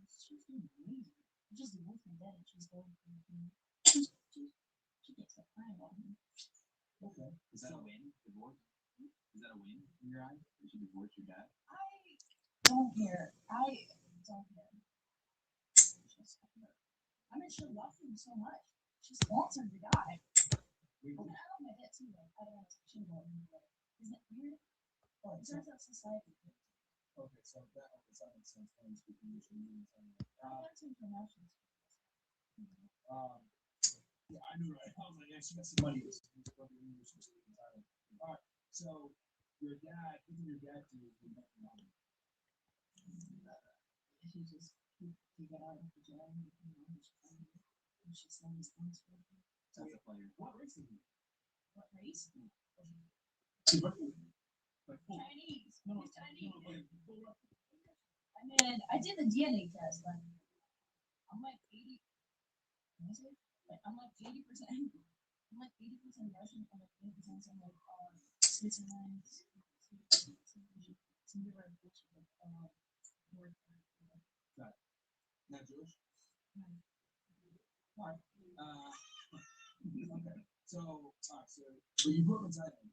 She's doing amazing. Just divorced my dad, and she's going through. She gets up crying about me. Okay. Is that a win? Divorce? Is that a win in your eyes? Did you divorce your dad? I don't care. I don't care. I mean, she loves him so much. She wants him to die. And I love my dad too. Like, I don't want to she love him. Isn't it weird? Well, it turns out society. Okay, so that makes sense. When speaking English, I learned some international um, yeah, I knew right. I was like, yeah, she got some money. All right, so your dad, what did your dad do when you met your mom? She just he got out of the jail and she sent his funds for him. That's a player. What race is he? What race? Like Chinese. No, He's Chinese. no. I mean, I did the DNA test, but I'm like 80. What is it? Like, I'm like 80%. I'm like 80% Russian. I'm like 80% some like Switzerland. Some different North. Got it. Not Jewish? No. All right. Okay. So, all right. So you grew up in Thailand.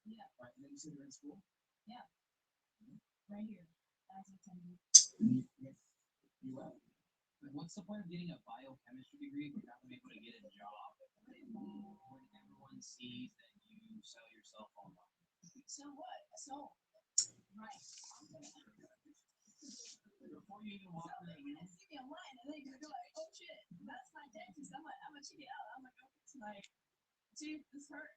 Yeah. Right. And then you said you're in school. Yeah. Right here. As a 10. You left. Like, what's the point of getting a biochemistry degree if you're not going to be able to get a job when everyone sees that you sell yourself online? So what? So, right. Before you even walk So in the they're gonna room, see me online and they're gonna be like, oh shit, that's my dentist. I'm gonna check it out. I'm like, okay, it's like, dude, this hurt.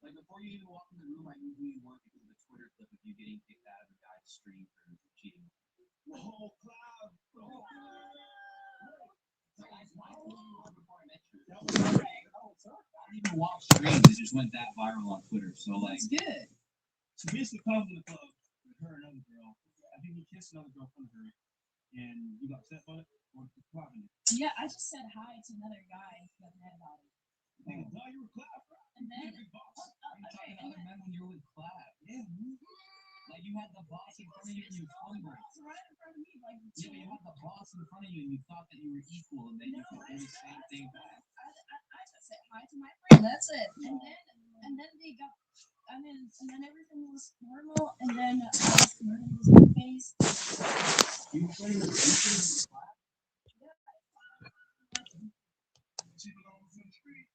like before you even walk in the room, I knew who you were because of the Twitter clip of you getting kicked out of a guy's stream for cheating. The whole cloud. The whole cloud. Guys, why did you know before I met you? That was okay. Oh, sorry. I didn't even watch streams. It just went that viral on Twitter. So like, It's good. So basically, comes in the club with her and another girl. I think he kissed another girl from her, and you got upset about it. Or what happened? Yeah, I just said hi to another guy and got mad about it. Nigga, thought you were clap, bro. And then, Big boss. are you talking to other men when you were with Clap? Yeah. Like you had the boss in front of you and you fumbled. girls right in front of me, like, Yeah, but you had the boss in front of you and you thought that you were equal and that you could do the same thing back. I just said hi to my friend. That's it. And then they got. And then everything was normal. And then everything was in face. You played with clap? She was on the street.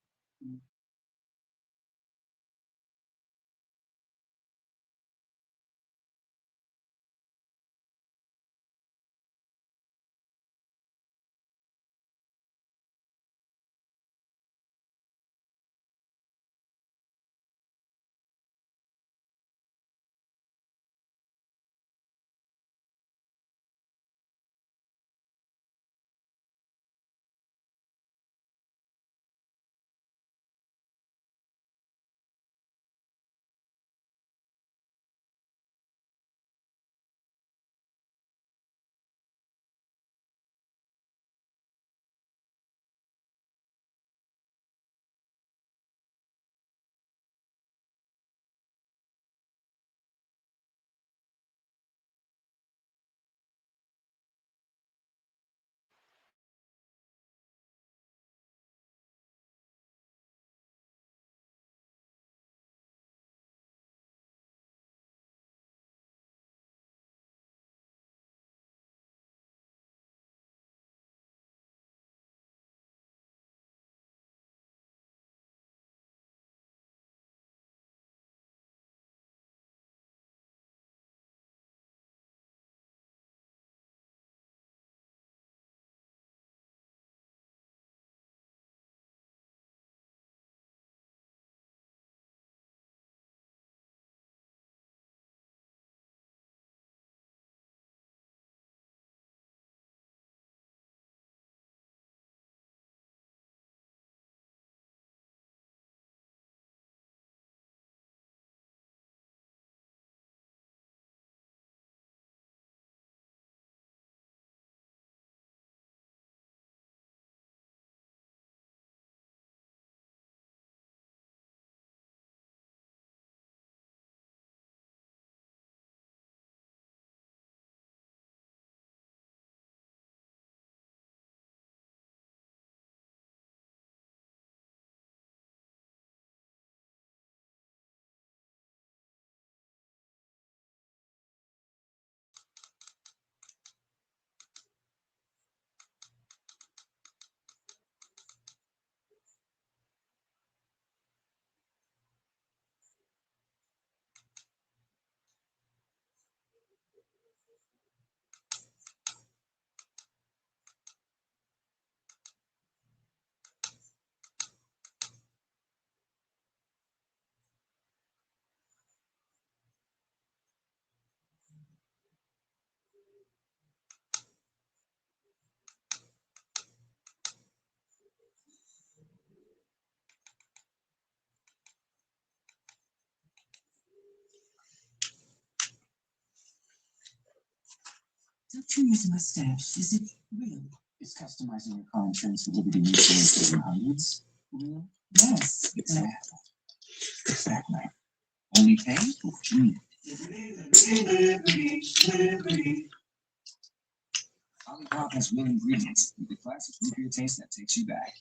Don't you use a mustache? Is it real? Is customizing your car insurance with Liberty Mutual in hundreds real? Yes. Exactly. Only pay for free. Olipop has real ingredients with the classic root beer taste that takes you back.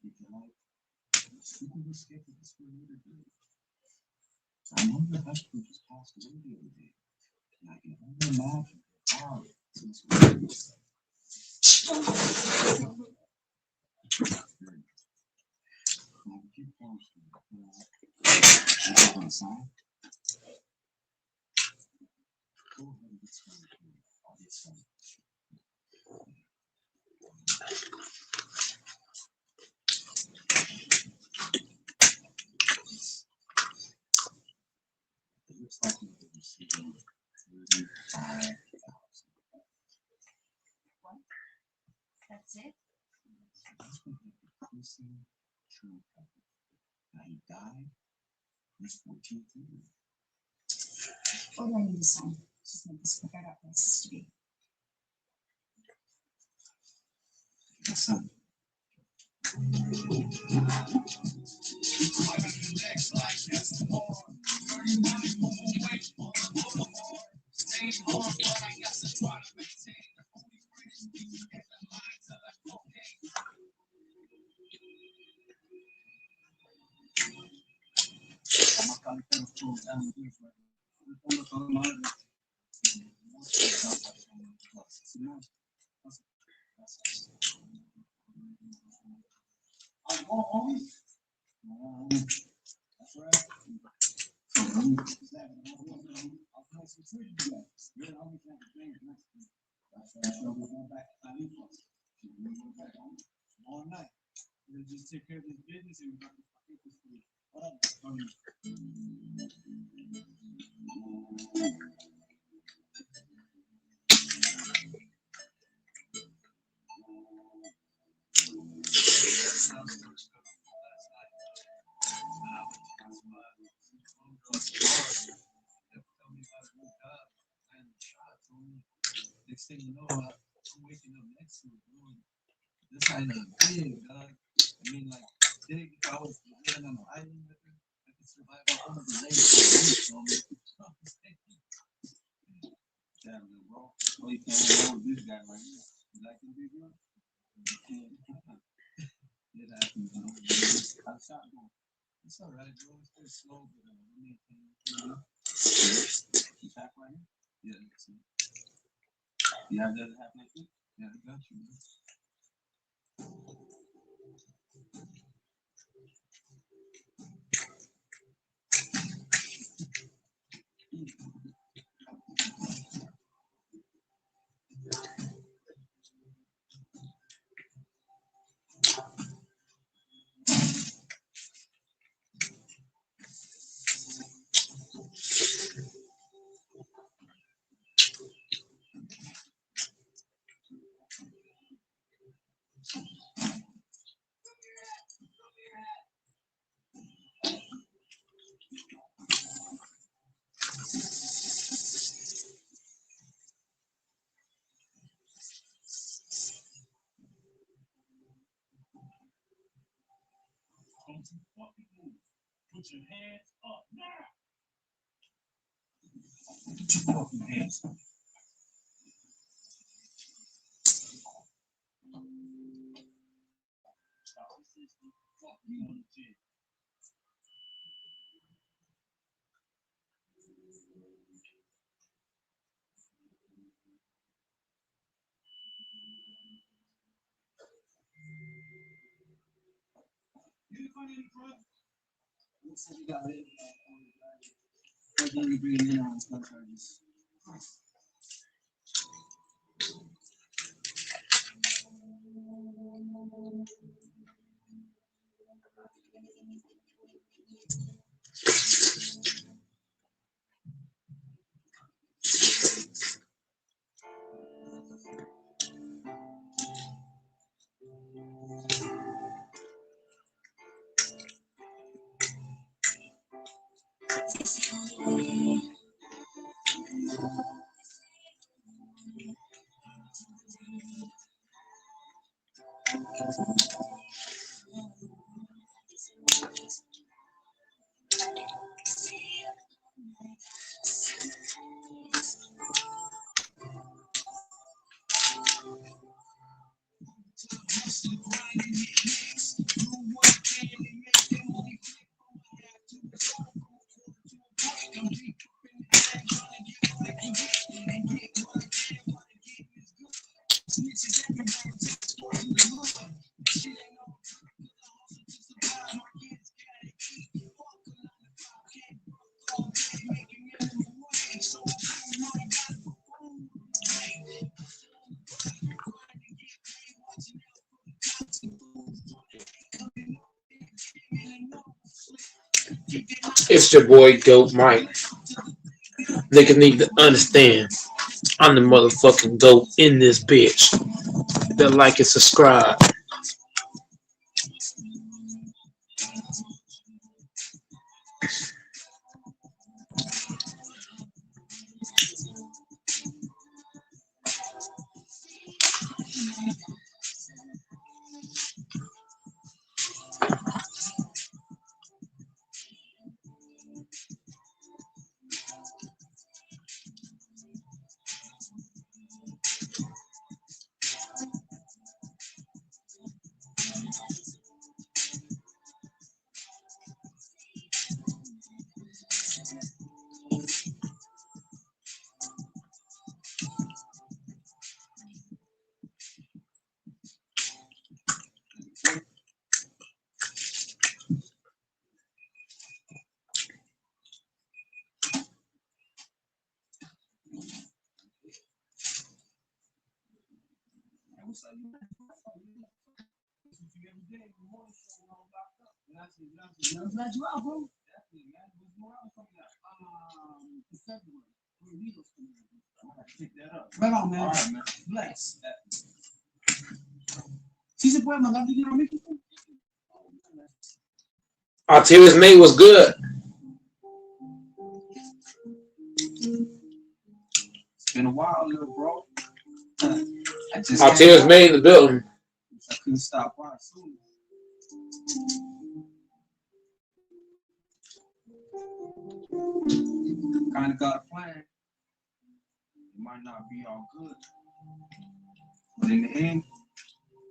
If you like, super escape with the square meter good. I know your husband just passed away the other day, and I can only imagine how since we were like a few close to it. On the side, go ahead and get started. I'll get started. It looks like we'll be receiving 35,000. What? That's it? That's what the increasing true cover. Now he died in his 14th year. What do I need to sign? Just make this quick. I got places to be. My son. All night. We'll just take care of this business and we're going to take this food. Next thing you know, I'm waking up next to it, doing this kind of big, dog. I mean, like, big. If I was living on an island with her, I could survive a whole day. Damn, little bro. Oh, you can't roll with this guy right here. You like him, big bro? It happens, you know. How's the shot going? It's all right, bro. It's very slow, but I mean, you back right here? Yeah, that's it. You have the other half next week? Yeah, I got you, man. Don't you fucking move. Put your hands up now. Put your fucking hands up. Stop resisting. Fuck you on the chin. Looks like you got it. Like when you bring it in on gun charges. It's your boy Goat Mike. Niggas need to understand I'm the motherfucking goat in this bitch. Hit that like and subscribe. Right on, man. All right, man. Bless. Si se puede mandar dinero a México. Arteria's mate was good. It's been a while, little bro. Arteria's mate in the building. I couldn't stop by soon. Kind of got a plan. It might not be all good, but in the end,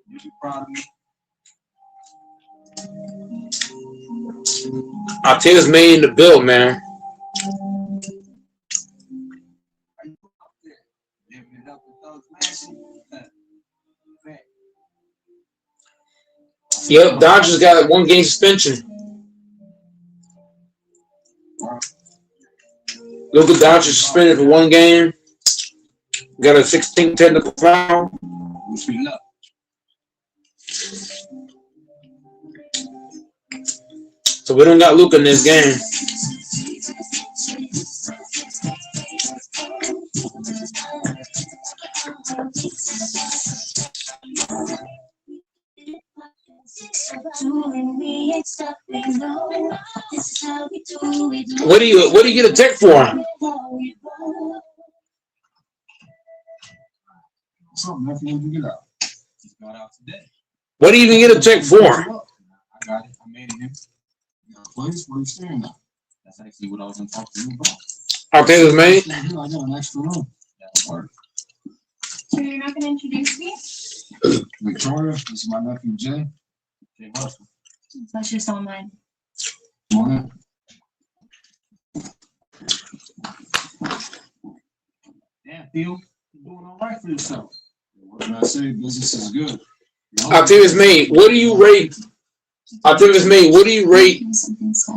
you'll be proud of me. Arteria's mate in the building, man. Living it up with those man. Yep, Dodgers got a 1-game suspension. Luka Dodgers suspended for 1 game. Got a 16 technical foul. Wish me luck. So we don't got Luka in this game. What do you get a tech for? Something nothing to get out. Just got out today. What do you even get a tech for? I got it. I made it here. You got a place where you staying at. That's actually what I was gonna talk to you about. Arteria's mate. I got an extra room. That'll work. So you're not gonna introduce me? Victoria, this is my nephew Jay. Jay Russell. That's just all mine. Come on in. Damn, Theo, you're doing all right for yourself. What can I say? Business is good. Arteria's mate. What do you rate Octavius May, what do you rate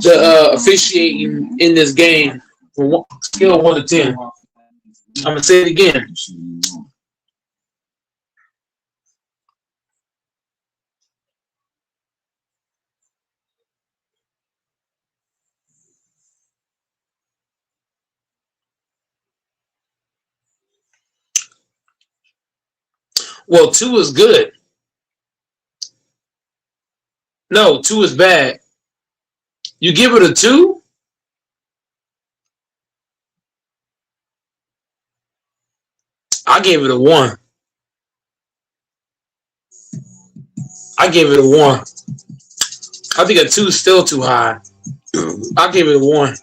the officiating in this game from scale of 1 to 10? I'm gonna say it again. Well, 2 is good. No, 2 is bad. You give it a 2? I gave it a 1. I gave it a 1. I think a 2 is still too high. I gave it a 1.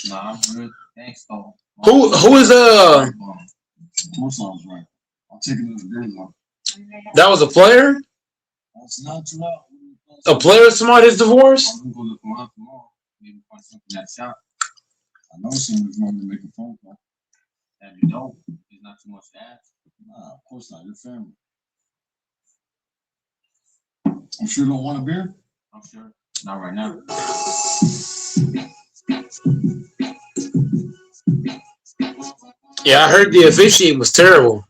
Nah, I'm good. Thanks, though. Who is Most songs right. I'll take it as a good one. that was a player? That's not too loud. A player of somebody's divorce? I'm gonna go look around tomorrow. Maybe find something that's shop. I know someone's going to make a phone call. That'd be dope. It's not too much to ask. Nah, of course not. Your family. I'm sure you don't want a beer. I'm sure. Not right now. Yeah, I heard the officiating was terrible.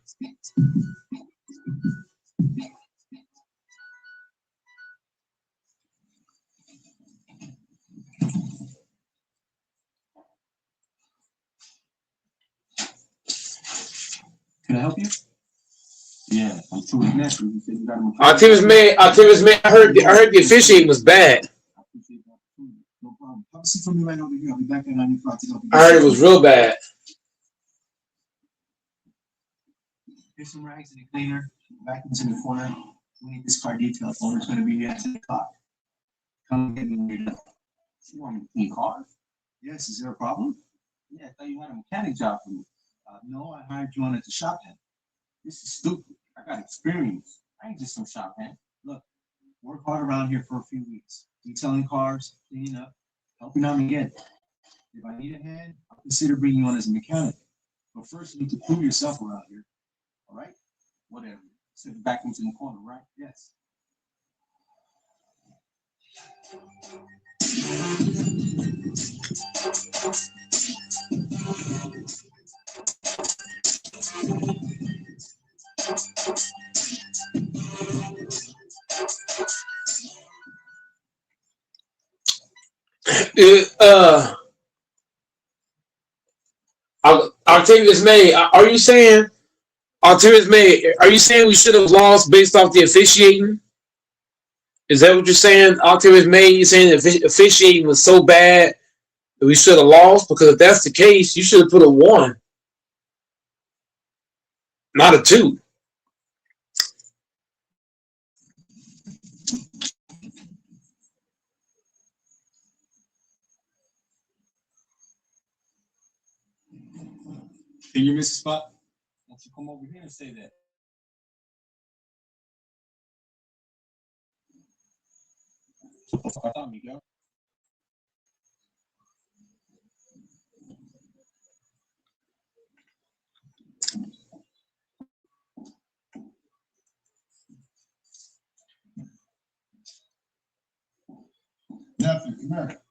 Can I help you? Yeah, I'm sure it's natural. You said you got him. Octavius May, I heard the officiating was bad. I appreciate the opportunity. No problem. Have a seat for me right over here. I'll be back at 9 o'clock to help you. I heard it was real bad. Here's some rags and a cleaner. Vacuums in the corner. We need this car detailed. Owner's going to be here at 10 o'clock. Come get me when you're done. You want me to clean cars? Yes, is there a problem? Yeah, I thought you had a mechanic job for me. No, I hired you on at the shop hand. This is stupid. I got experience. I ain't just some shop hand. Look, work hard around here for a few weeks. Detailing cars, cleaning up, helping out again. If I need a hand, I'll consider bringing you on as a mechanic. But first, you need to prove yourself around here. All right? Whatever. Set the vacuums in the corner, right? Yes. Octavius May, are you saying Octavius May? Are you saying we should have lost based off the officiating? Is that what you're saying, Octavius May? You saying the officiating was so bad that we should have lost? Because if that's the case, you should have put a 1, not a 2. Can you miss a spot? Why don't you come over here and say that? Miguel. Nephew, come here.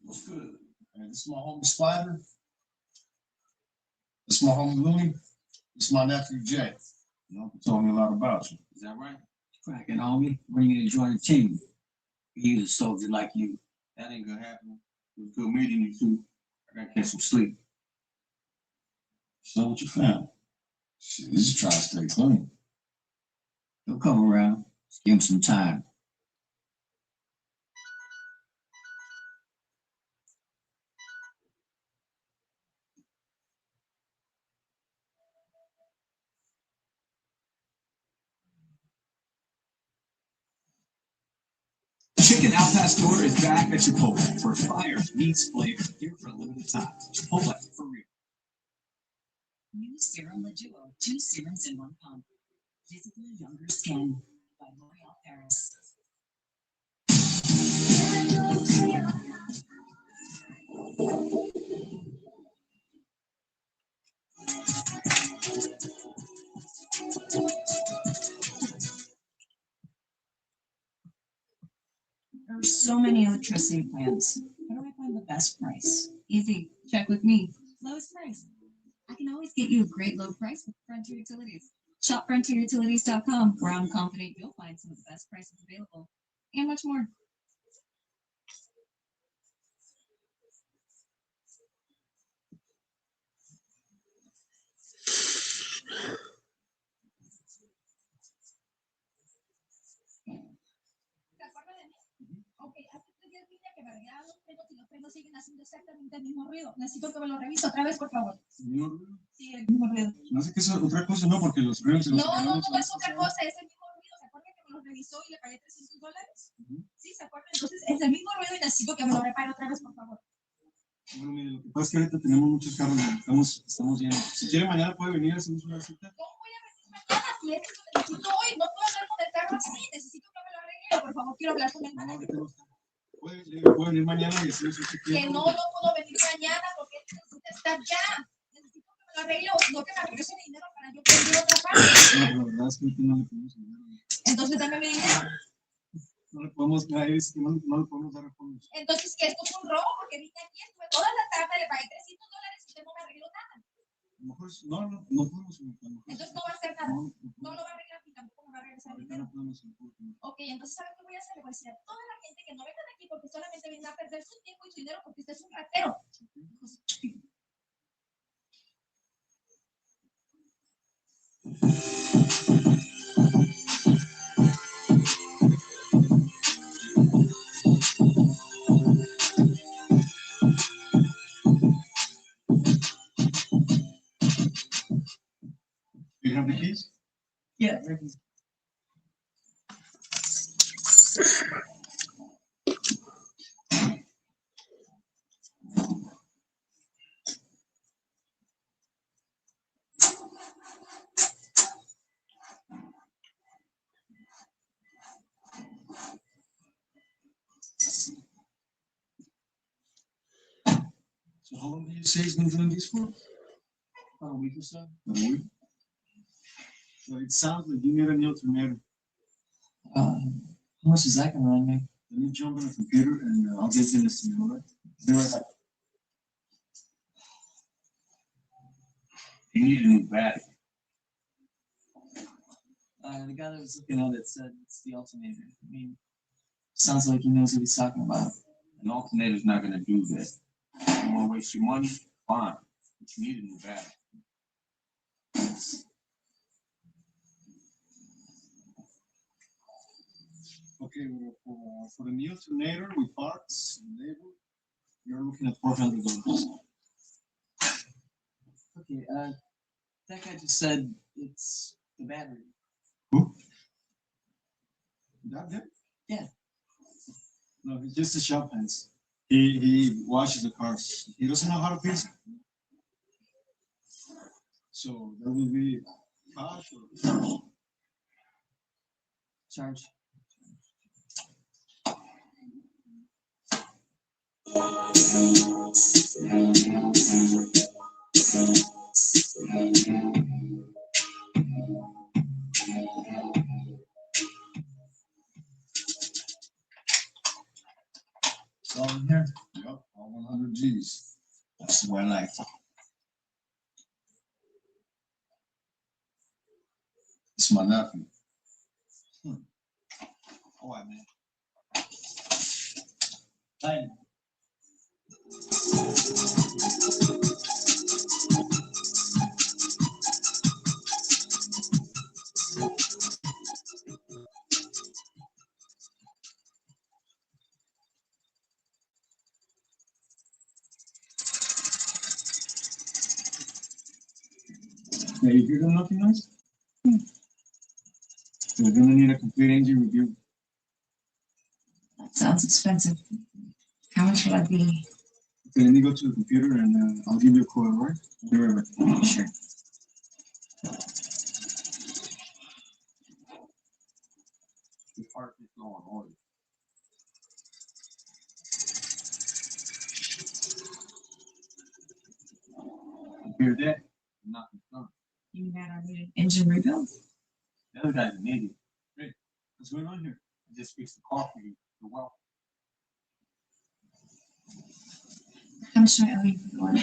What's good? And this is my homie Spider. This is my homie Looney. This is my nephew Jay. You know, he told me a lot about you. Is that right? Cracking, homie. When you gonna join the team? He's a soldier like you. That ain't gonna happen. It was good meeting you too. I gotta catch some sleep. So what you found? Shit, you just trying to stay clean. He'll come around. Just give him some time. Chicken Al Pastor is back at Chipotle for fire meets flavor here for a limited time. Chipotle for real. New Serum La Duo, 2 serums in 1 pump. Visibly younger skin by L'Oreal Paris. so many electricity plans. Where do I find the best price? Easy. Check with me. Lowest price. I can always get you a great low price with Frontier Utilities. Shop frontierutilities.com, where I'm confident you'll find some of the best prices available and much more. ¿Te acuerdas de mí? Ok, hace 3 días vine a que me arreglaran los frenos y los frenos siguen haciendo exactamente el mismo ruido. Necesito que me lo revise otra vez, por favor. Señor Ruido, Sí, el mismo ruido. no sé qué es otra cosa, no, porque los frenos y los No, no, frenos no es otra cosa, es el mismo ruido. ¿Se acuerdan que me lo revisó y le pagué $300? Sí, ¿se acuerdan? Entonces es el mismo ruido y necesito que me lo repare otra vez, por favor. Bueno, mire, lo que pasa es que ahorita tenemos muchos carros, estamos llenos. Si quiere, mañana puede venir, hacemos una cita. ¿Cómo voy a venir mañana si es que lo necesito hoy? No puedo hablar con el carro así, necesito que me lo arregle. Por favor, quiero hablar con el No, manager. ahorita no está. Puede venir mañana y hacemos un Que no puedo venir mañana porque necesita estar ya. Necesito que me lo arregle o no que me regrese el dinero para yo poder ir a otra parte. No, la verdad es que ahorita no le podemos ayudar. Entonces dame mi dinero. No le podemos, no le podemos dar fondos. Entonces, que esto es un robo porque vine aquí, estuve toda la tarde, le pagué $300 y usted no me arregló nada. A lo mejor, no podemos. Entonces no va a hacer nada. No lo va a arreglar ni tampoco me va a regresar el dinero. No podemos. Ok, entonces, ¿sabe qué voy a hacer? Le voy a decir a toda la gente que no vengan aquí porque solamente vienen a perder su tiempo y su dinero porque usted es un ratero. Do you have the keys? Yeah. So how long do you say he's been doing this for? About a week or so. A week. So it sounds like you need a new alternator. How much is that gonna run me? Let me jump on the computer and I'll get you this to you, all right? Be right back. You need a new battery. The guy that was looking at it said it's the alternator. I mean, sounds like he knows what he's talking about. An alternator's not gonna do that. You wanna waste your money? Fine. But you need a new battery. Okay, well, for the new alternator with parts and labor, you're looking at $400. Okay, that guy just said it's the battery. Who? That guy? Yeah. No, he's just a shop hands. He washes the cars. He doesn't know how to fix it. So that will be cash or Charge. It's all in here? Yep, all 100 G's. That's the way I like it. It's my nephew. All right, man. Hi. Yeah, you hear them knocking noise? We're gonna need a complete engine review. That sounds expensive. How much would that be? Okay, let me go to the computer and I'll give you a quote, all right? Be right back. Sure. The part is low on oil. Hear that? Nothing's done. You mean that I need an engine rebuild? The other guy's an idiot. What's going on here? I just fixed the car for you. You're welcome. much do I owe you for the order?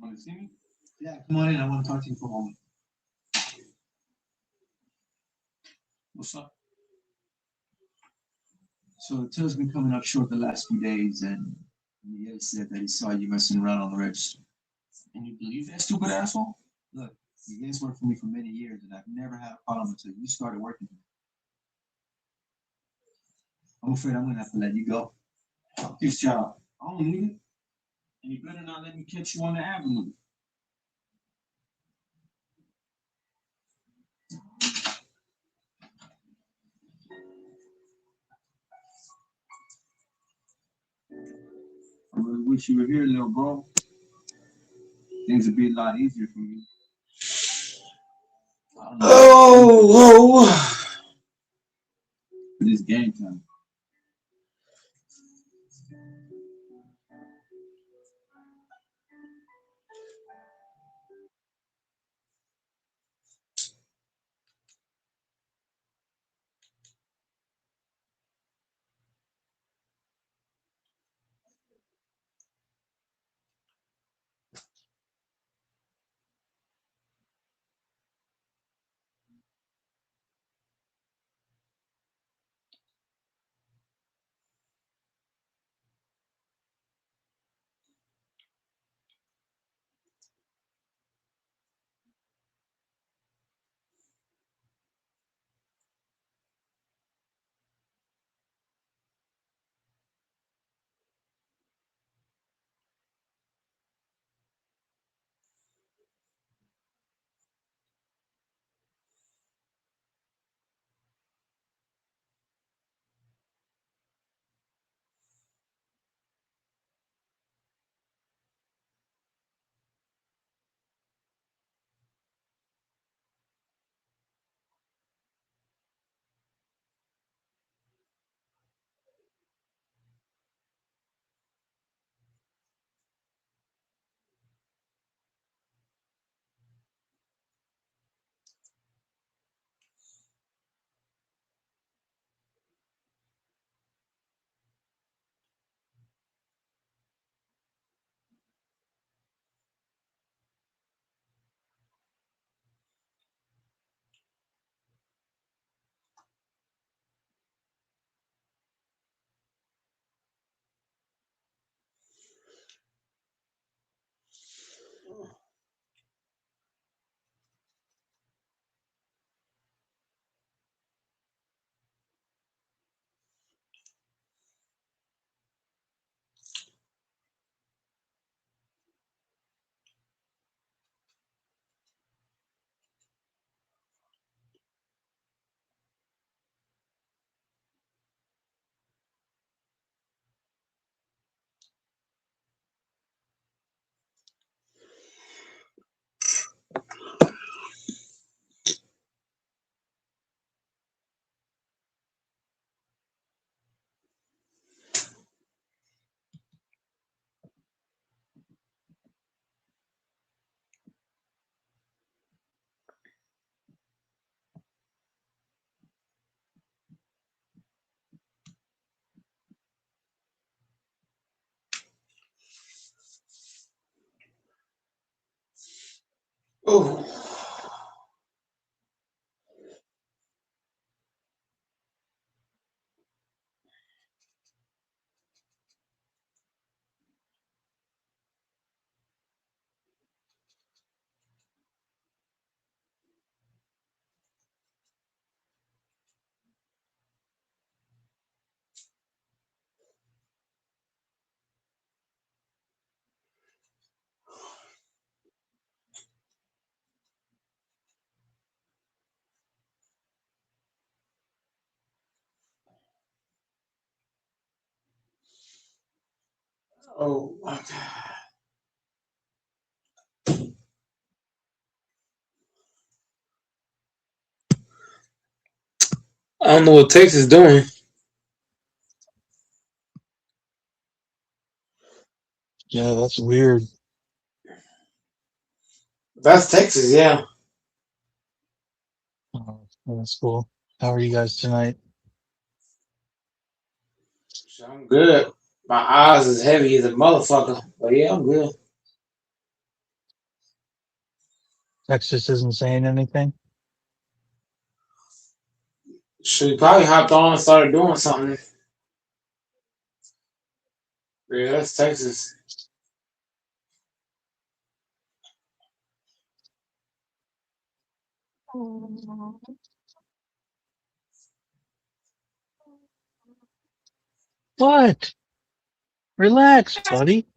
Want to see me? Yeah, come on in. I want to talk to you for a moment. What's up? So the till's been coming up short the last few days, and Miguel said that he saw you messing around on the register. And you believe that stupid asshole? Look, Miguel's worked for me for many years, and I've never had a problem until you started working here. I'm afraid I'm gonna have to let you go. Fuck this job. I don't need it. And you better not let me catch you on the avenue. I really wish you were here, little bro. Things would be a lot easier for me. I don't know. Oh, But it's game time. oh. Oh my God. don't know what Texas is doing. Yeah, that's weird. That's Texas, yeah. Oh, that's cool. How are you guys tonight? I'm good. My eyes is heavy as a motherfucker, but yeah, I'm good. Texas isn't saying anything? She probably hopped on and started doing something. Yeah, that's Texas. What? Relax, buddy.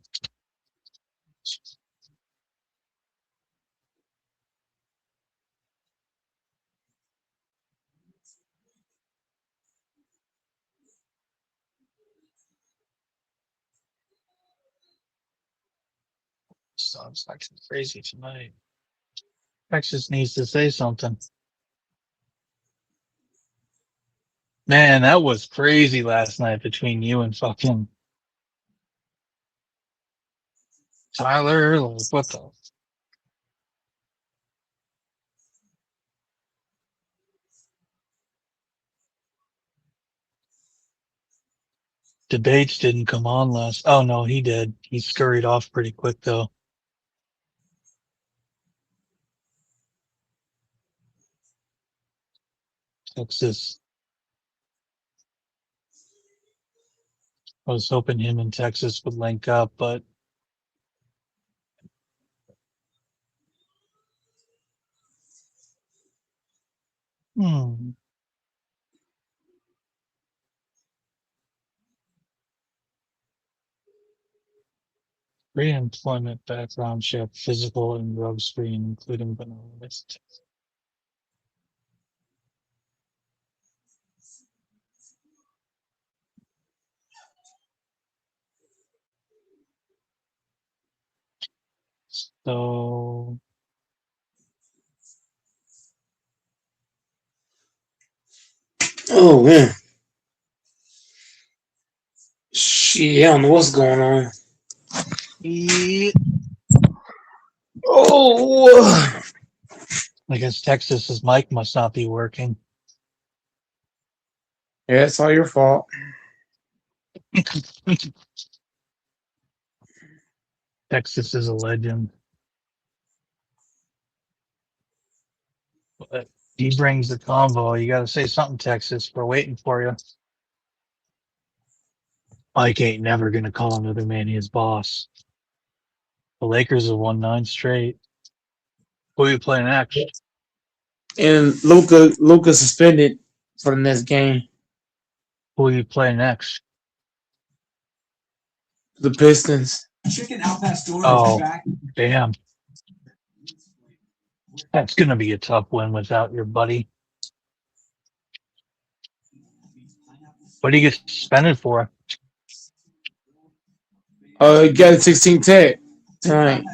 Sounds like crazy tonight. Texas needs to say something. Man, that was crazy last night between you and fucking Tyler. Like, what the? Debates didn't come on last. Oh, no, he did. He scurried off pretty quick, though. Texas. I was hoping him and Texas would link up, but hmm. Pre-employment background check, physical and drug screen, including but not limited to. So Oh man, shit, I don't know what's going on. yeah, Oh, I guess Texas's mic must not be working. yeah, it's all your fault. Texas is a legend. But he brings the convo. You got to say something, Texas. We're waiting for you. Mike ain't never going to call another man his boss. The Lakers have won 9 straight. Who are you playing next? And Luka suspended for the next game. Who are you playing next? The Pistons. Chicken Al Pastor is Oh, back. damn. That's going to be a tough win without your buddy. What do you get suspended for? You got a 16 tech tonight.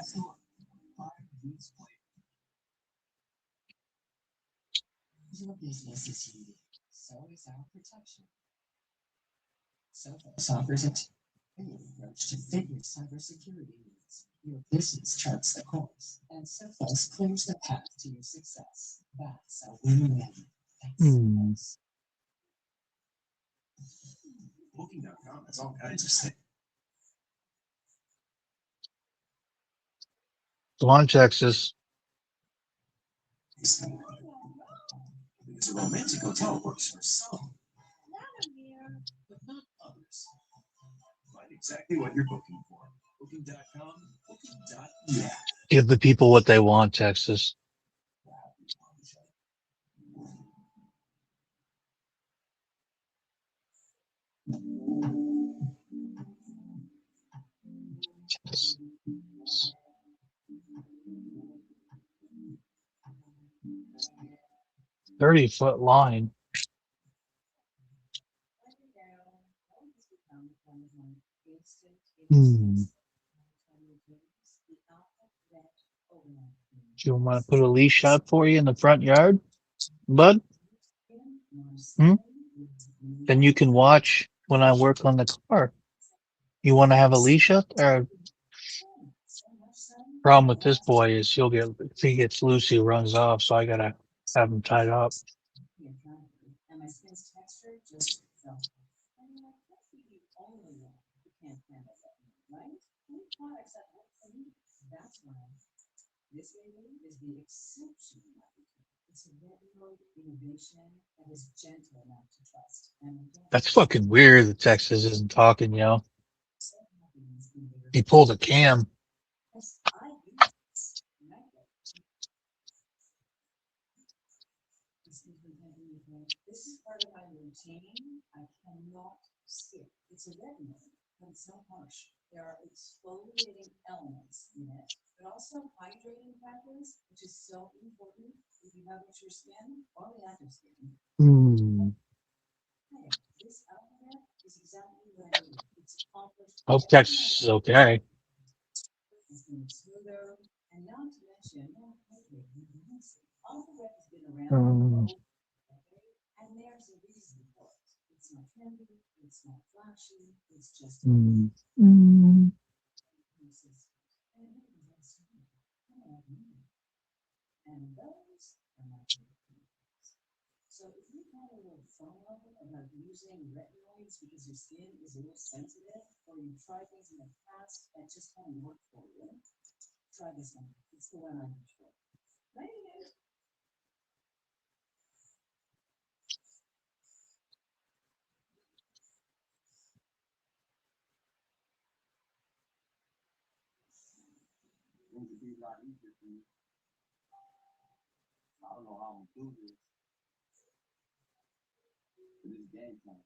Your business is unique. So is our protection. Sophos offers a tailored approach to fit your cybersecurity needs. Your business charts the course, and Sophos clears the path to your success. That's a win-win. Thanks, Hmm. Sophos. Booking.com has all kinds of things. Come on, Texas. Because a romantic hotel works for some, but not others. Find exactly what you're booking for. Booking.com, booking.yeah. Give the people what they want, Texas. Texas. 30-foot line. Hmm. Do you want to put a leash out for you in the front yard, bud? Hmm? then you can watch when I work on the car. You want to have a leash up? Or problem with this boy is if he gets loose, he runs off. So I gotta have him tied up. And my skin's texture just felt. I mean, I can't be the only one who can't handle that, right? Any products that work for me. That's why this baby is the exception. It's a retinoid innovation that is gentle enough to trust. That's fucking weird that Texas isn't talking, yo. He pulled a cam. I use this. This is part of my routine. I cannot skip. It's a retinoid, but it's not harsh. There are exfoliating elements in it, but also hydrating factors, which is so important if you have mature skin or reactive skin. Hmm. Hey, this alphabet is exactly what I need. It's accomplished. Hope Texas is okay. It's been smoother, and not to mention, alphabet has been around. Hmm. And there's a reason for it. It's not trendy, it's not flashy, it's just Hmm. Hmm. and those are my favorite. So if you've had a little FOMO about using retinoids because your skin is a little sensitive, or you've tried things in the past that just haven't worked for you, try this one. It's the one I use for. Right? Things would be a lot easier for me. I don't know how I'm gonna do this, but it's game time.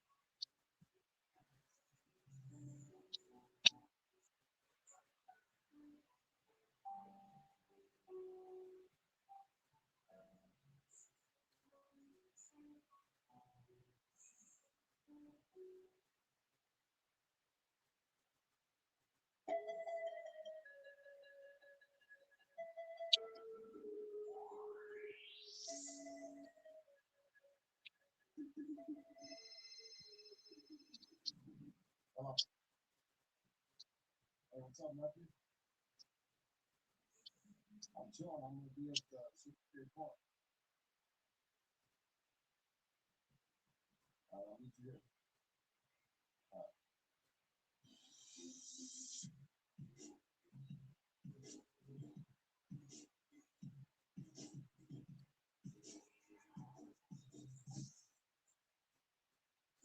Hello. Hey, what's up, nephew? I'm chilling. I'm gonna be at 63 Park. I'll meet you there.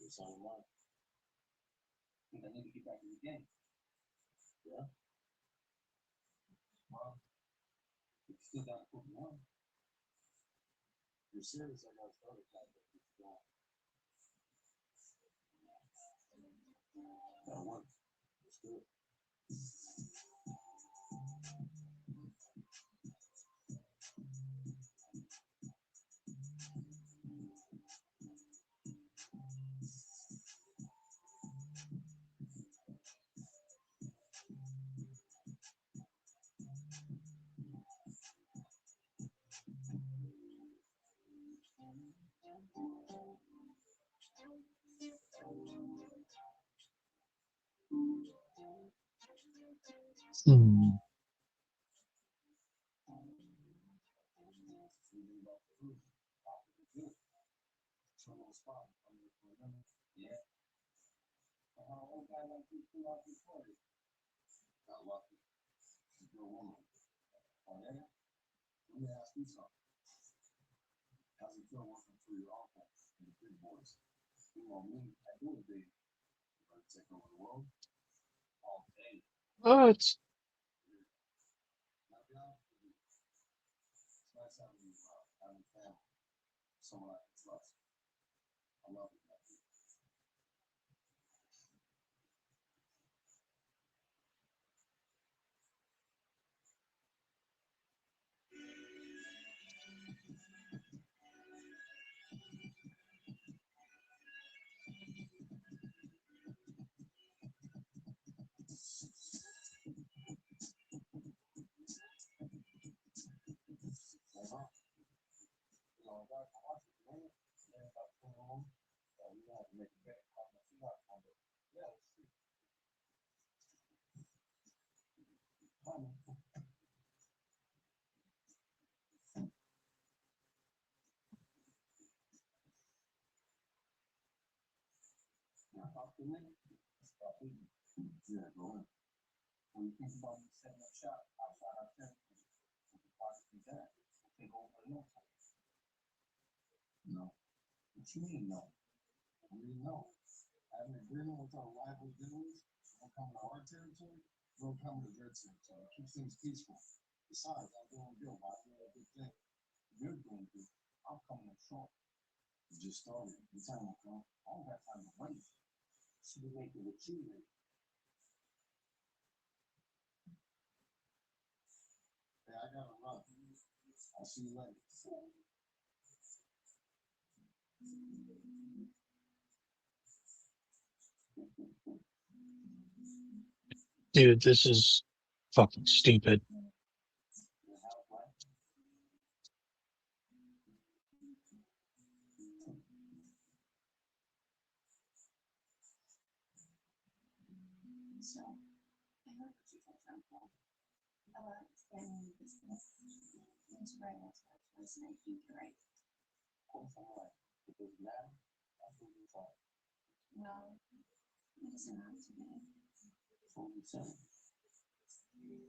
It's online. I think I need to get back in the game. Yeah. Well, you still got to put me on. You're serious? I got started. That'll work. Let's do it. Hmm. Yeah. How old guy like you pull out this party? Got lucky. She's your woman. Oh, yeah? Let me ask you something. How's it feel working for your uncle and the big boys? You know me, I do it big. You ready to take over the world? All day. What? Not be honest with you. It's nice having you having family. Someone I can trust. I love it. You know, I got to watch it, man. Yeah, about 20 on. make a bet on the fiat number. Yeah, it's true. Honey. Now, talk to me. Stop eating. Yeah, go ahead. When you think about me setting up shop outside our territory, we could possibly that. Take over no time. No. What you mean, no? I mean, no. Having an agreement with our rival dealers, don't come to our territory, don't come to their territory. Keep things peaceful. Besides, I'm doing good. Why do a good thing? You're doing good. I'm coming up short. You just started. The time will come. I don't got time to wait. Should be making what you make. Hey, I gotta run. I'll see you later. Dude, this is fucking stupid. So, I heard what you told Uncle about expanding the business. It's right next to us, and I think you're right. Of course I'm right. It doesn't matter. That's what we thought. Well, it doesn't have to be. That's what we said.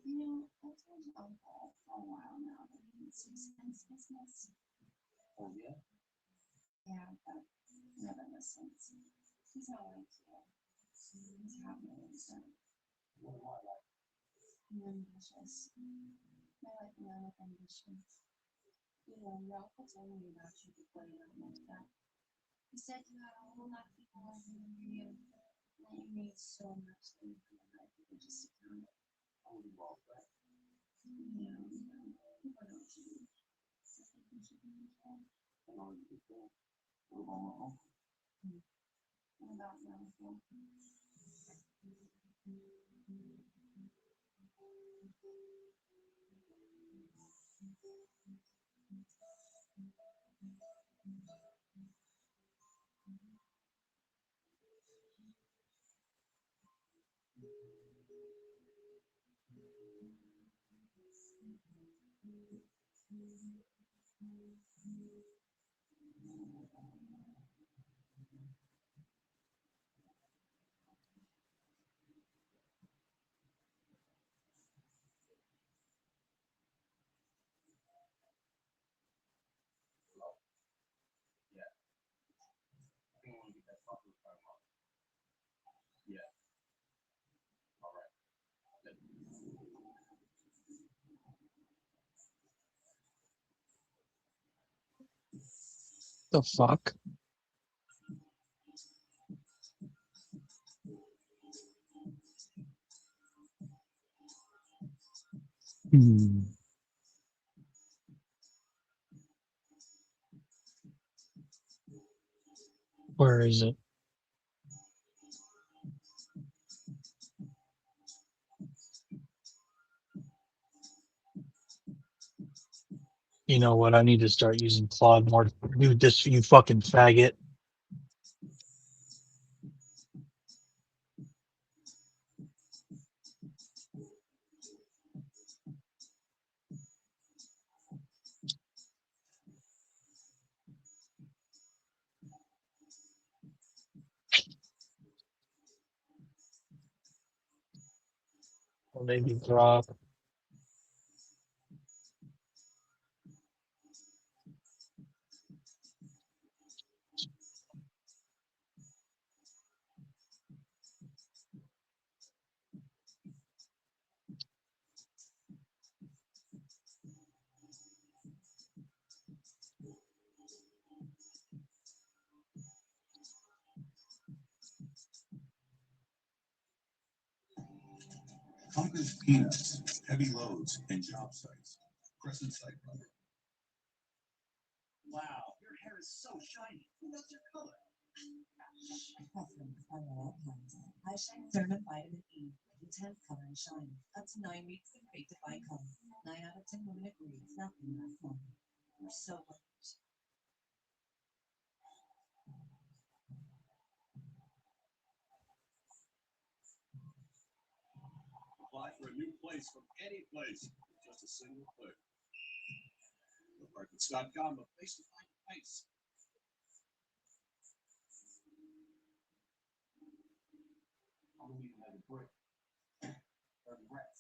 You know, I told Uncle for a while now that he needs to expand his business. Oh, yeah? Yeah, but he never listens. He's not like you. He's happy with himself. What am I like? I'm ambitious. I like men with ambition. You know, your uncle told me about you before you got married up. He said you had a whole lot of people working under you. And you made so much that you couldn't let people just sit down. I would involve that. Yeah, people don't change. I think you should be okay. I know you could do. What about my uncle? What about your uncle? Yeah. I think I want to get that fucker with my mom. Yeah. All right. The fuck? Hmm. Where is it? You know what? I need to start using Claude more. Dude, this you fucking faggot. Or maybe drop. Conquers peanuts, heavy loads, and job sites. Crescent site number. Wow, your hair is so shiny. What's your color? I shine Cerna Vitamin E, intense color and shine. Up to 9 weeks of great define color. 9 out of 10 women agree it's nothing lasts long. We're so much. place from any place. Just a single click. Apartments.com, a place to find a place. I don't even have a break. Or breath.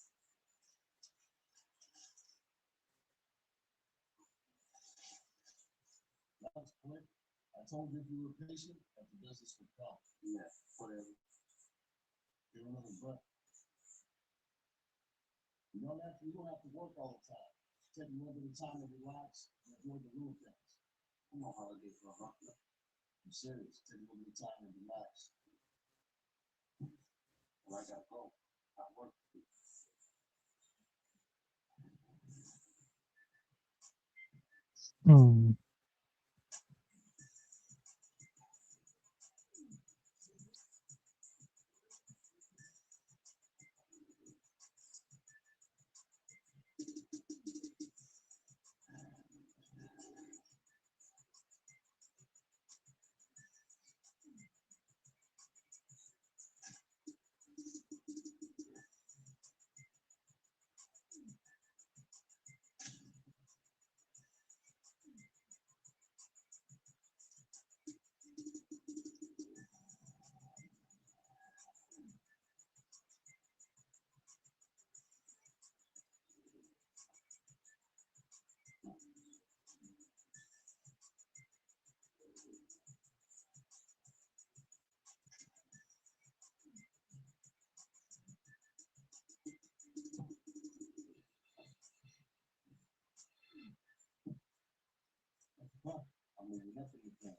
That was quick. I told you if you were patient, that the business would come. Yeah, whatever. Give another breath. You don't have to work all the time. Just take a little bit of time to relax and enjoy the little things. I'm on holiday for a month. I'm serious. Take a little bit of time and relax. Well, I gotta go. I work. Hmm. I'm moving up in the plan.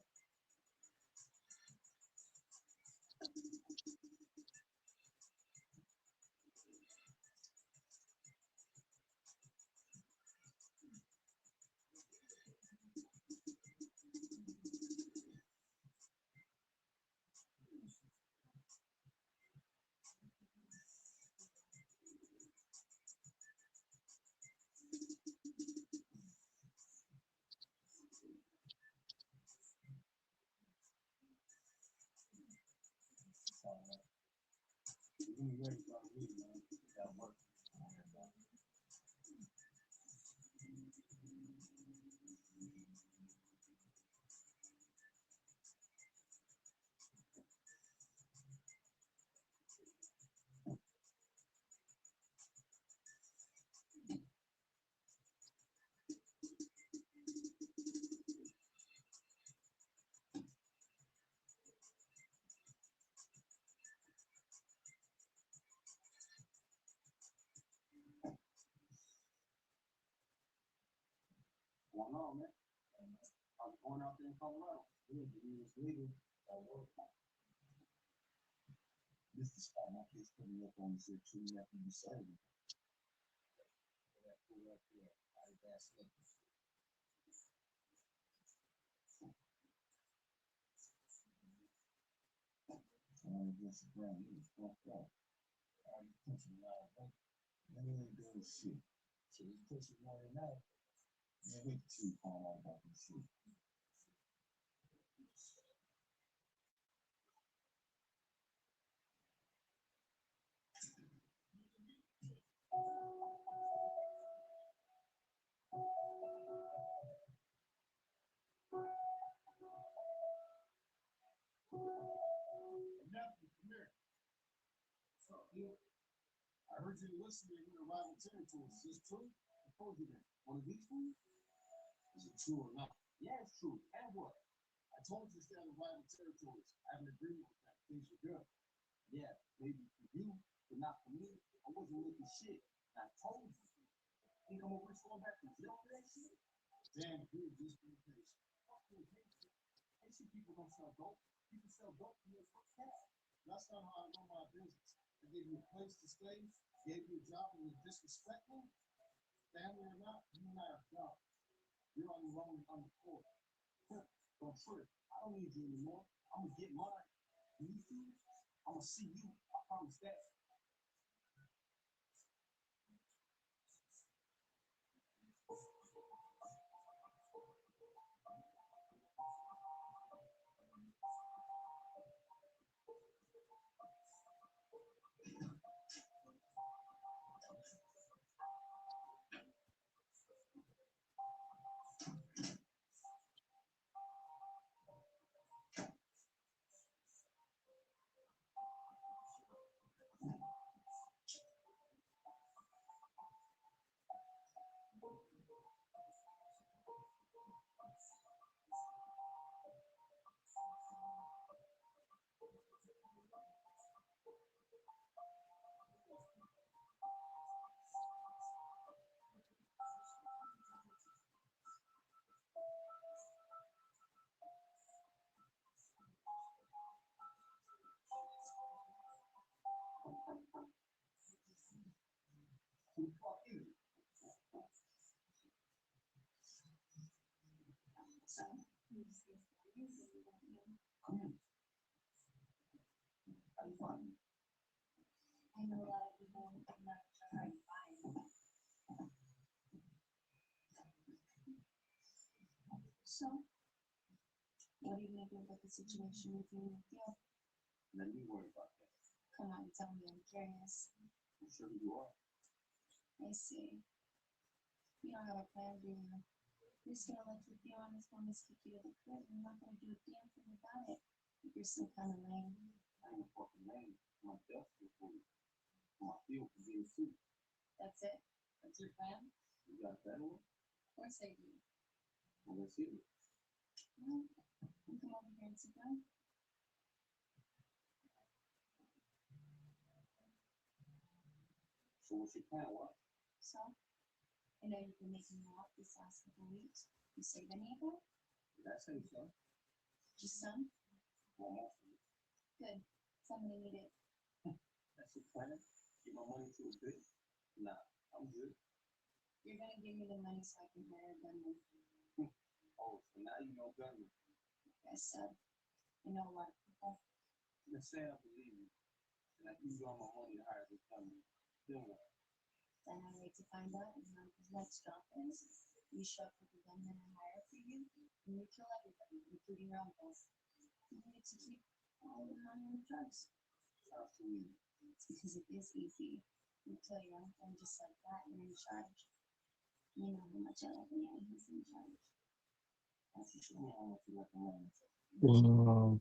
You're gonna be ready for a meeting, man. You gotta work. Going on, man. I was going out there in Colorado. Yeah, but he was legal. I work. This is the spot my kids put me up on the shit too. You have to be serving. Against the ground, he was fucked up. I was pushing loud, but then he ain't doing shit. So he's pushing more than that. Man, we can see find out about this shit. I heard you listening in the rival territories. Is this true? I told you that. One of these fools? Is it true or not? Yeah, it's true. And what? I told you to stay on the rival territories. I have an agreement with that. Things are good. Yeah, maybe for you, but not for me. I wasn't looking shit. I told you. Think I'm gonna risk going back to jail for that shit? Damn, dude, just be patient. Fuck you, patient. Patient people don't sell dope. People sell dope from their first cash. That's not how I run my business. I gave you a place to stay, gave you a job and was disrespectful. Family or not, you and I are done. You're on your own on the floor. Don't trip. I don't need you anymore. I'm gonna get mine. You see? I'm gonna see you. I promise that. fun. I know a lot of people would not try to find. So, what are you gonna do about the situation with you and Theo? Let me worry about that. Come on, tell me. I'm curious. I'm sure you are. I see. You don't have a plan, do you? You're just gonna let your Theo and his mom kick you to the crib. You're not gonna do a damn thing about it. You're so kind of lame. I ain't fucking lame. My death for you. My feel for you too. That's it. That's your plan. You got a better one? Of course I do. Well, let's hear it. Well, you come over here and sit down. So what's your plan? What? So, I know you've been making me out this last couple weeks. You save any of that? Did I say so? Just some? Well, most of it. Good. Somebody need it. That's your plan? Get my money to a bit? Nah, I'm good. You're gonna give me the money so I can hire a gunman. Oh, so now you know gunman. Like I said, I know a lot of people. Let's say I believe you. And I give you all my money to hire this gunman. Then what? Then I wait to find out and how his next job is. You show up with the gunman I hire for you, and you kill everybody, including your uncles. You need to keep all the money and the drugs. Sounds too easy. It's because it is easy. You kill your uncle and just like that, you're in charge. You know how much I love the man who's in charge. That's for sure. I don't feel like a man. Wow.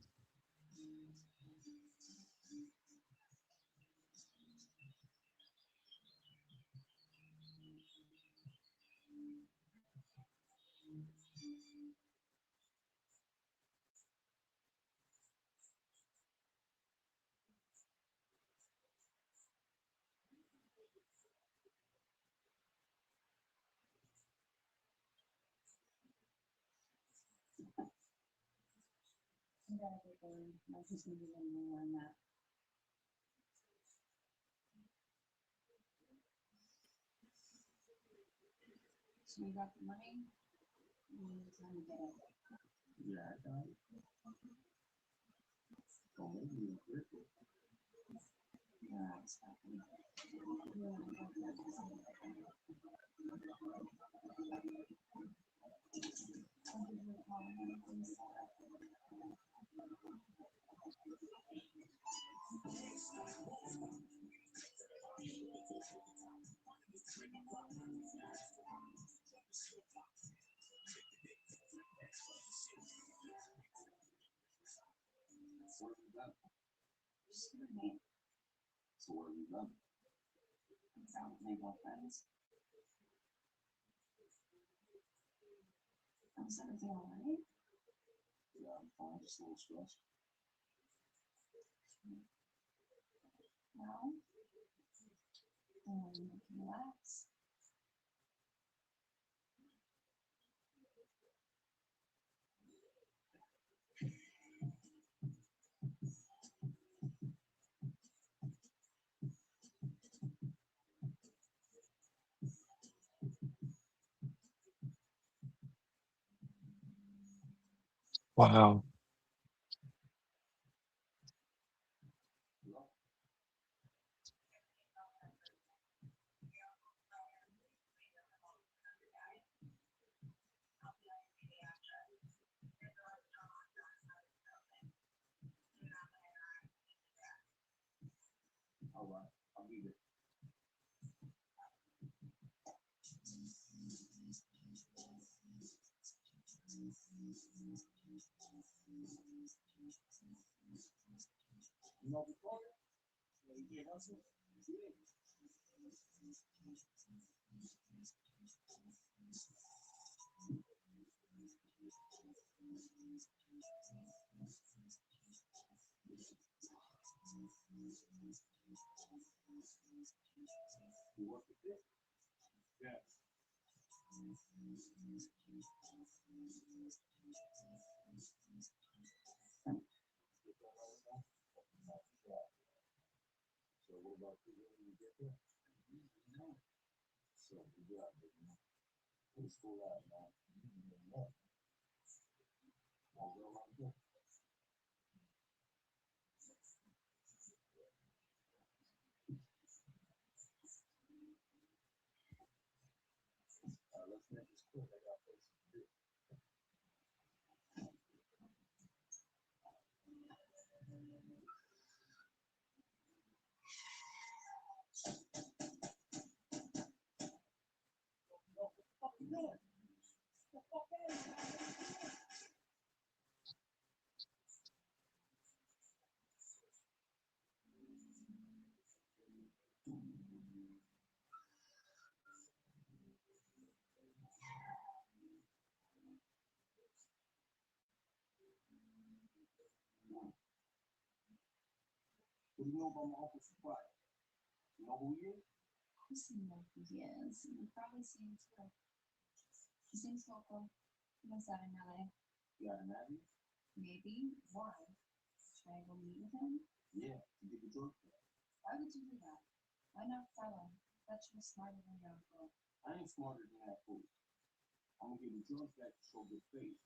I'm gonna get going. I just need to learn more on that. So you got the money? You need time to get it. Yeah, I got it. Don't make me regret it. You're right, Scotty. You and I both have the same thing. I'll give you a call when everything's set up. So what have you done? Just give me. So what have you done? I'm out with my girlfriends. How's everything alright? Yeah, I'm fine. Just a little stressed. Well, you can relax. Wow. All right, I'll be there. You know Victoria? You get Russell? Yeah. You work with this? Yeah. So what about you? When you get there? No. So good job, baby. Who's school out now? I'll go right there. What do you know about my Uncle Supply? You know who he is? Of course you know who he is. You've probably seen him too. His name's Loco. He lives out in LA. You got an idea? Maybe. Why? Should I go meet with him? Yeah, to get the drug for that. Why would you do that? Why not tell him? I thought you were smarter than your uncle. I ain't smarter than that fool. I'm gonna give the drugs back to show good faith.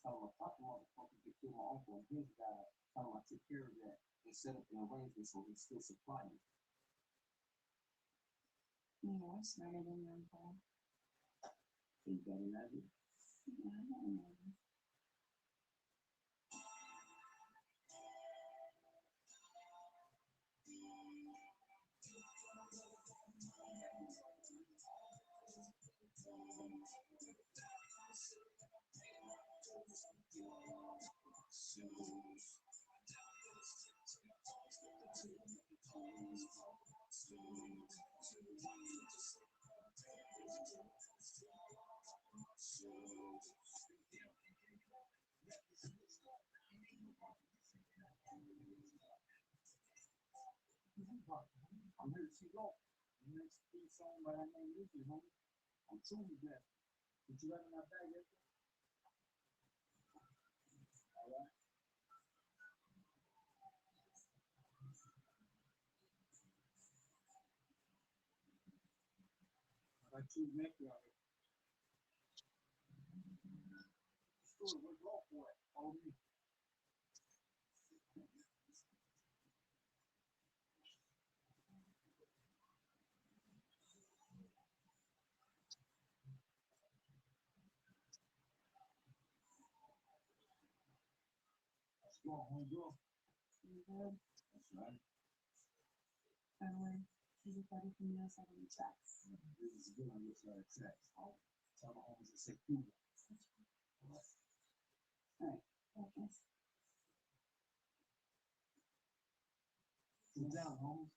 Tell him I thought the motherfucker could kill my uncle and his guy. Tell him I took care of that and set up an arrangement so he still supply me. You're smarter than your uncle. Think that an idea? Yeah, I don't know. I'm here to see Loc. The next theme song by that name Lucy, homie. I'm truly blessed. Did you have in that bag yet? Alright. I choose next year. Stuart, where's Loc for it? Follow me. Let's go, homegirl. You good? That's right. By the way, everybody from the outside on the tracks. This is good on your side of tracks. Tell the homies to say cool. Alright, focus. Sit down, homies.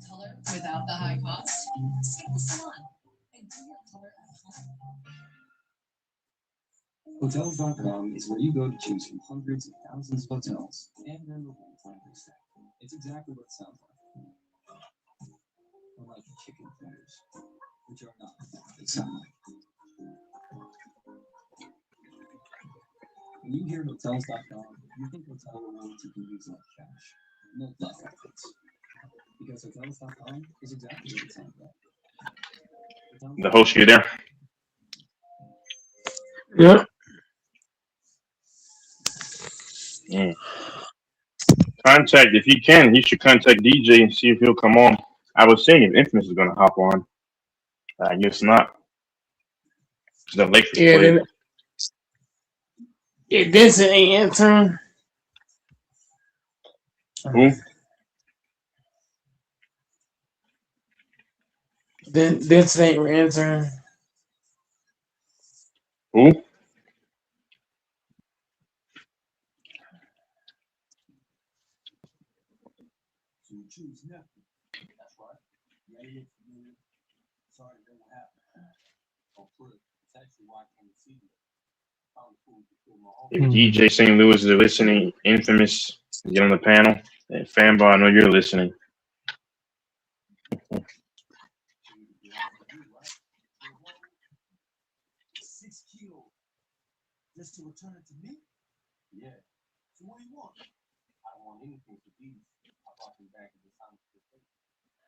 Color without the high cost. Skip the salon and do your color at home. Hotels.com is where you go to choose from hundreds of thousands of hotels and their mobile appointment staff. It's exactly what it sounds like. Unlike chicken fingers, which are not what they sound like. When you hear Hotels.com, you think hotel rewards you can use like cash. No duck efforts. Because Hotels.com is exactly what it sounds like. The host, you there? Yep. Mm. Contact, if he can, he should contact DJ and see if he'll come on. I was saying if Infamous is going to hop on. I guess not. The Lakers Yeah, played. then Vincent ain't answering. Who? Then Vincent ain't answering. Who? So you choose nothing. That's right. Yeah, you look familiar. Sorry that what happened. Oh, for it. It's actually why I came to see you. Found the fool to kill my If uncle. DJ St. Louis is listening, Infamous, get on the panel. And Fanboy, I know you're listening. $6 kilos. Just to return it to me? Yeah. So what do you want? I don't want anything for these. I brought them back at the time of the faith.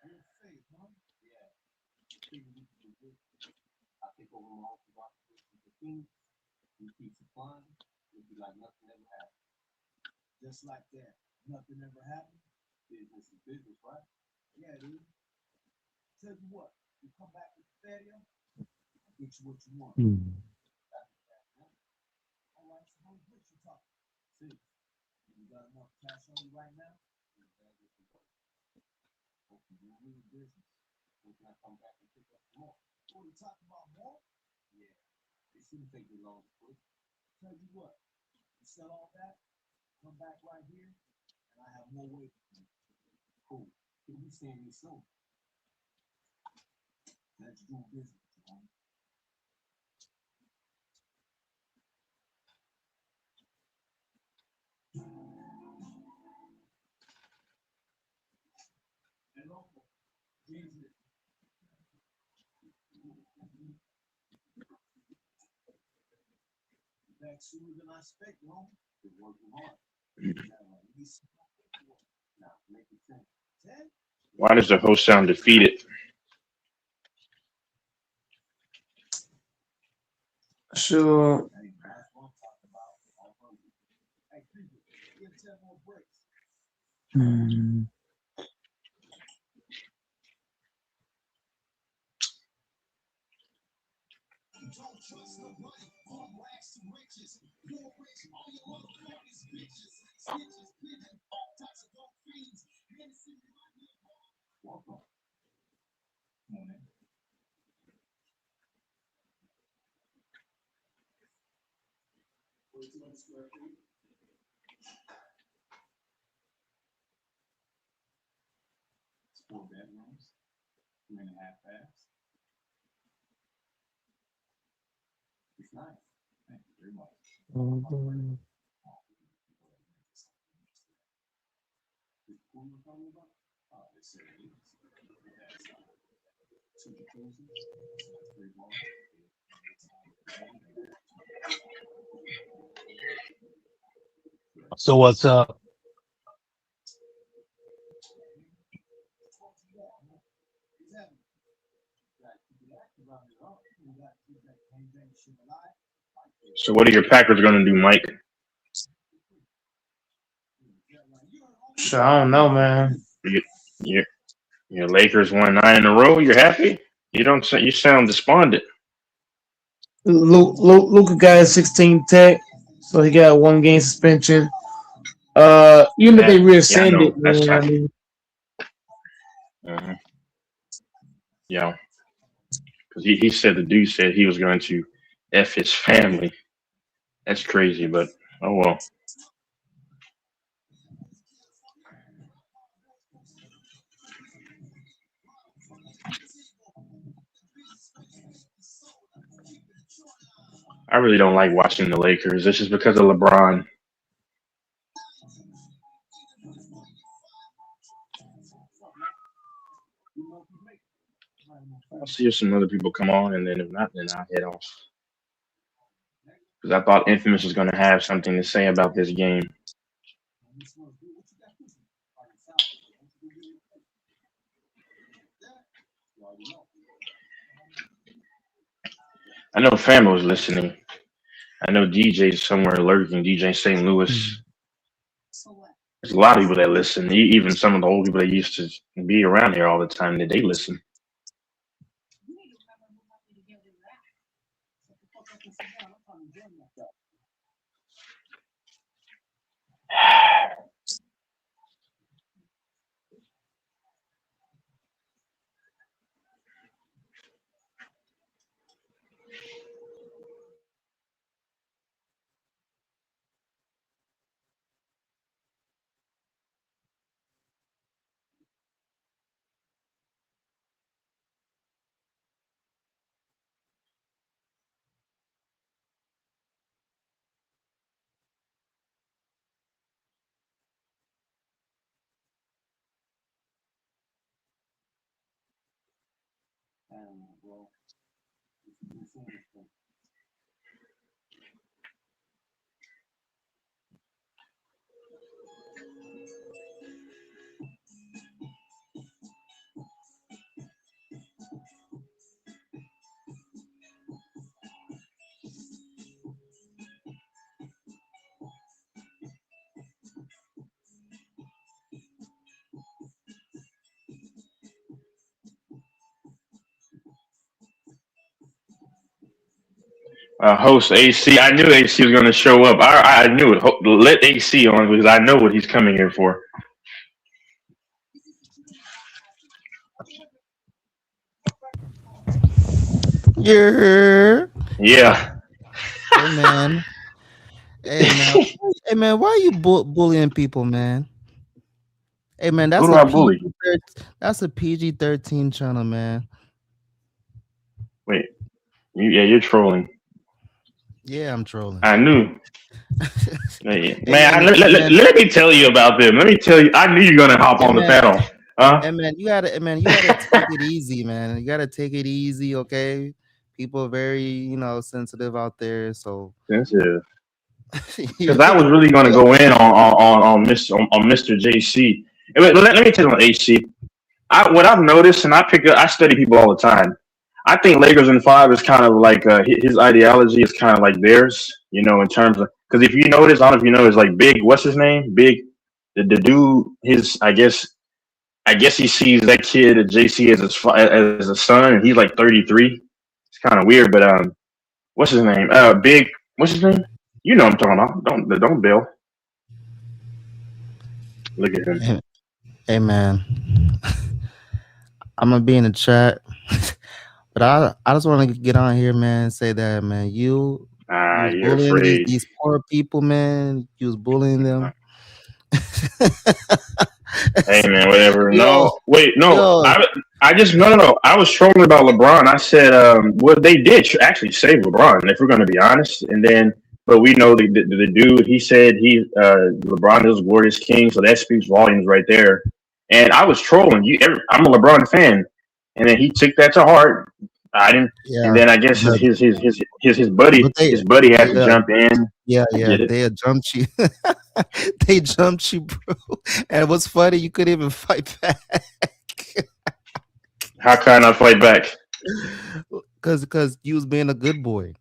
Real faith, huh? Yeah. Figure we can do this. I take over my uncle's operation for king. We keep supplying. It'll be like nothing ever happened. Just like that. Nothing ever happened. Business is business, right? Yeah, it is. Tell you what, you come back with the fatty, I'll get you what you want. All right, so how much you talking? 6. You got enough cash on you right now? Hope you're doing real business. When can I come back and pick up more? What are you talking about, more? Yeah, it shouldn't take me long to quit. Tell you what, you sell all that, come back right here, and I have more weight for you. Cool. You'll be seeing me soon. Let's do business, John. Back sooner than I expected, homie. Been working hard. Now, make it 10. 10? Why does the host sound defeated? Sure. Hey, that's what I'm talking about. Hey, people, give 10 more breaks. Hmm. Don't trust nobody. All rags to riches. More rich, all your motherfuckers bitches. Snitches, pigeons, all types of dope fiends. Innocent, welcome. Come on in. 4,200 square feet. It's 4 bedrooms, 3.5 baths. It's nice. Thank you very much. The pool you're talking about? They said it is. That's 2 jacuzzis, 3 bars. So what's up? So what are your Packers going to do, Mike? Sure, I don't know, man. Your Lakers won 9 in a row. You're happy? You don't. You sound despondent. Luka got a 16 tech, so he got 1 game suspension. Even if they Yeah, I rescind know. it, That's man, I tough. mean, Yeah, because he said the dude said he was going to f his family. That's crazy, but oh well. I really don't like watching the Lakers. This is because of LeBron. I'll see if some other people come on, and then if not, then I'll head off. Because I thought Infamous was going to have something to say about this game. I know Fam was listening. I know DJ's somewhere lurking. DJ St. Louis. There's a lot of people that listen. Even some of the old people that used to be around here all the time, that they listen. Well, Host AC. I knew AC was going to show up. I knew it. Let AC on because I know what he's coming here for. Yeah. Yeah. Hey man. Hey man. Hey man, why are you bullying people, man? Hey man, Who that's do a I PG bully? that's a PG-13 channel, man. Wait. You're trolling. Yeah, I'm trolling. I knew. Hey, Hey man, man, hey man. let me tell you about them. Let me tell you. I knew you're going to hop Hey on the man. panel. Huh? Hey man, you gotta take it easy, man. You gotta take it easy, okay? People are very, sensitive out there. So Sensitive. you, Because I was really going to you- go in on Mr. JC. Let me tell you on HC. What I've noticed, and I study people all the time. I think Lakers in five is kind of like his ideology is kind of like theirs, in terms of because if you notice, I don't know if you notice, like Big, what's his name? Big, the dude, I guess he sees that kid at JC as a son, and he's like 33. It's kind of weird, but what's his name? Big, what's his name? You know what I'm talking about. Don't Bill. Look at him. hey man, I'm gonna be in the chat, but I just want to get on here, man, and say that, man, you was You're bullying these afraid. these poor people, man. You was bullying them. Hey man, whatever. yo, No, wait, no. yo, I just no. I was trolling about LeBron. I said, well, they did actually save LeBron, if we're going to be honest. And then, but we know the dude. He said LeBron is a glorious king, so that speaks volumes right there. And I was trolling. I'm a LeBron fan, and then he took that to heart. I didn't. And yeah, then I guess but his buddy but they his buddy had they to jump in. I yeah, get it. they had jumped you. They jumped you, bro. And what's funny, you couldn't even fight back. How can I fight back? Cause you was being a good boy.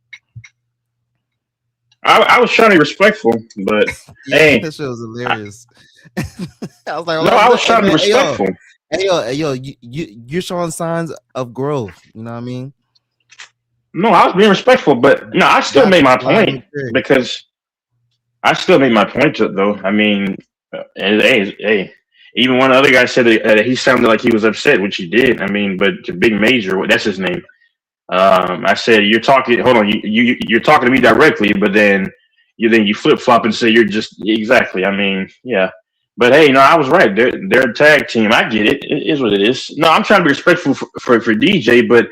I was trying to be respectful, but Yeah, hey, that shit was I, hilarious. I was like, no, oh, I was look, hey trying to be man, respectful. hey yo, you're showing signs of growth. You know what I mean? No, I was being respectful, but no, I still Loud, made my loud and point clear. because I still made my point though. I mean, hey, even one other guy said that he sounded like he was upset, which he did. I mean, but to Big Major, that's his name. I said, "You're talking. Hold on, you're talking to me directly, but then you flip flop and say you're just exactly. I mean, yeah." But hey, no, I was right. They're a tag team. I get it. It is what it is. No, I'm trying to be respectful for DJ, but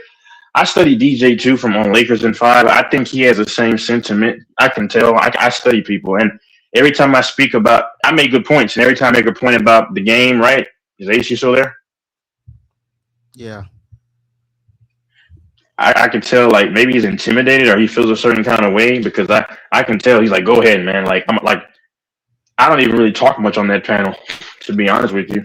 I study DJ too from on Lakers and Five. I think he has the same sentiment. I can tell. I study people, and every time I speak about, I make good points, and every time I make a point about the game, right? Is AC still there? Yeah. I can tell like maybe he's intimidated or he feels a certain kind of way because I can tell he's like, go ahead, man. Like I'm like I don't even really talk much on that panel, to be honest with you.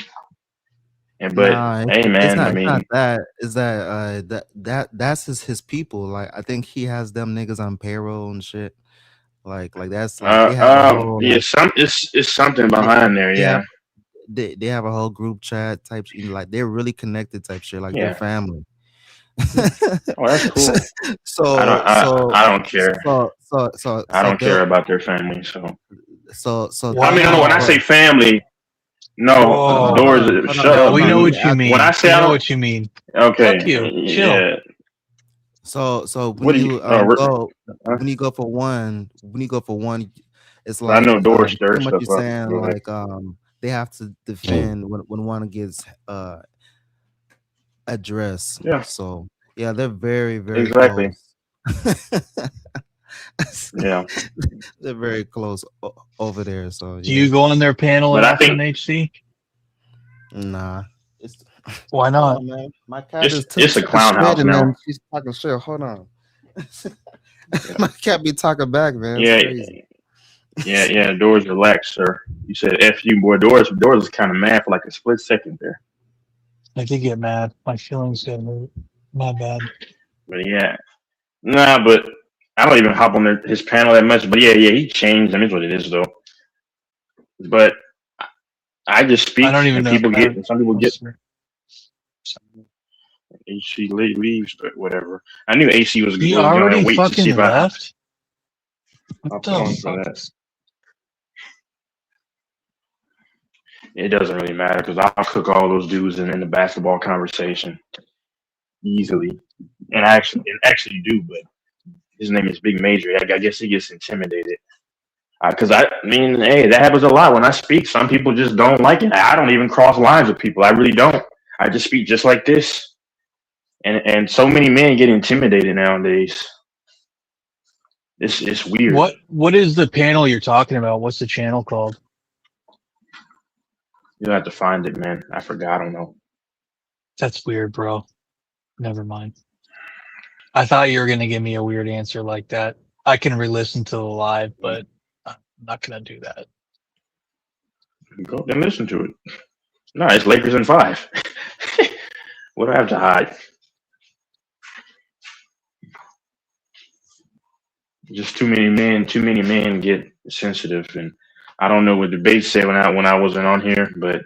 And but Nah, hey, it's man, not. I It's not mean, that. Is that that's his people. Like I think he has them niggas on payroll and shit. Like that's like they have a whole yeah, it's something they, behind there, they have yeah, they have a whole group chat type. Like they're really connected type shit. Like they're yeah. family. Oh, that's so cool. I don't so I, so I don't care. I so don't care they'll about their family. So I mean, no, when I Wow. say family, no doors. Whoa. hold on, Shut No, up, we know dude. what you When I mean. say We I know don't, what you mean. Fuck okay, you. Chill. yeah. so What do you? when you go for one, it's I know like doors stir pretty much stuff you're up. saying Go ahead. like they have to defend when one gets addressed. Yeah, So yeah, they're very exactly. close. Yeah, They're very close over there. So Do yeah, you go on their panel but I often, think HC? nah. It's Why hold not? on, man. My cat it's just it's a took a clown shit house and now. then she's talking shit. Hold on. My cat be talking back, man. It's Yeah, crazy. yeah. Doors relax, sir. You said "f you," boy. Doors is kind of mad for like a split second there. I did get mad. My feelings got hurt. My bad. But yeah, nah. But I don't even hop on his panel that much. But yeah, he changed. I mean, it's what it is though. But I just I don't speak, even and know. people get, and some people I'm get. sorry. AC leaves, but whatever. I knew AC He was gonna already wait to see fucking if I left? I'll What put the on for fuck? that. It doesn't really matter because I'll cook all those dudes in the basketball conversation easily, and I actually do. But his name is Big Major. I guess he gets intimidated because I mean, hey, that happens a lot when I speak. Some people just don't like it. I don't even cross lines with people. I really don't. I just speak just like this, and so many men get intimidated nowadays. It's weird. What is the panel you're talking about? What's the channel called? You'll have to find it, man. I forgot. I don't know. That's weird, bro. Never mind. I thought you were gonna give me a weird answer like that. I can re-listen to the live, but I'm not gonna do that. Go then listen to it. No, it's Lakers in 5. What do I have to hide? Just too many men. Too many men get sensitive, and I don't know what debate said when I wasn't on here, but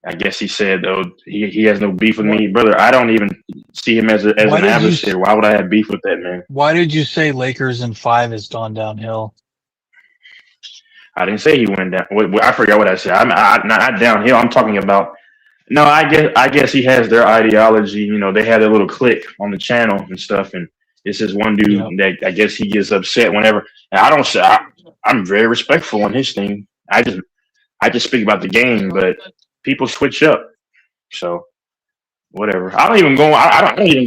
I guess he said, "Oh, he has no beef with What? me, brother. I don't even see him as Why an did you? adversary. Why would I have beef with that man? Why did you say Lakers in 5 has gone downhill? I didn't say he went down. I forgot what I said. Not downhill. I'm talking about. No, I guess he has their ideology. You know, they had their little clique on the channel and stuff, and it's this one dude Yeah. that I guess he gets upset whenever. And I don't say I'm very respectful on his thing. I just speak about the game, but people switch up. So whatever. I don't even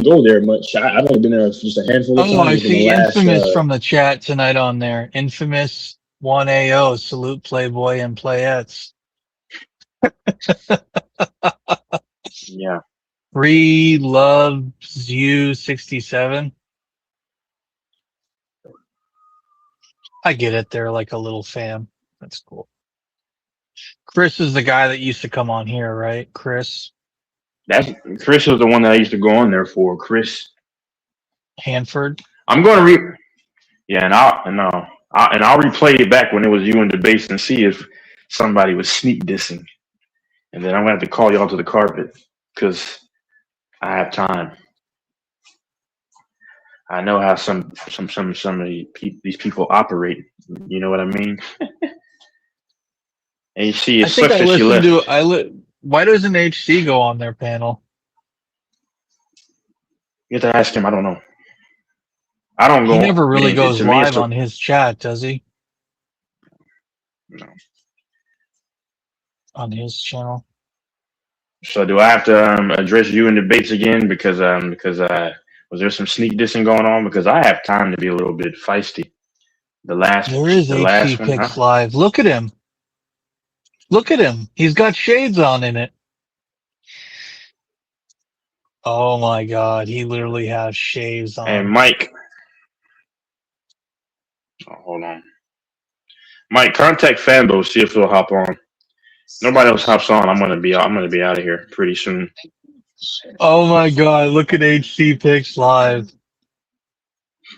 go there much. I've only been there just a handful of Oh, times I within the see last. Infamous from the chat tonight on there. Infamous 1AO. Salute Playboy and Playettes. Yeah. Free loves you 67. I get it. They're like a little fam. That's cool. Chris is the guy that used to come on here, right? Chris That's Chris was the one that I used to go on there for. Chris. Hanford. I'm going to read. Yeah, and I'll replay it back when it was you in debates and see if somebody was sneak dissing, and then I'm gonna have to call y'all to the carpet because I have time. I know how some of these people operate. You know what I mean? HC, it I think sucks I that she listened left. to. Why doesn't HC go on their panel? You have to ask him. I don't know. I don't He go. never really goes To me, it's live the on his chat, does he? no. On his channel. So do I have to address you in debates again because was there some sneak dissing going on? Because I have time to be a little bit feisty. There is The HC last one, Picks huh? live. Look at him. Look at him. He's got shades on in it. Oh my god, he literally has shades And on. Mike, hold on. Mike, contact Fanbo, see if he'll hop on. Nobody else hops on. I'm gonna be out of here pretty soon. Oh my god, look at HC Picks live.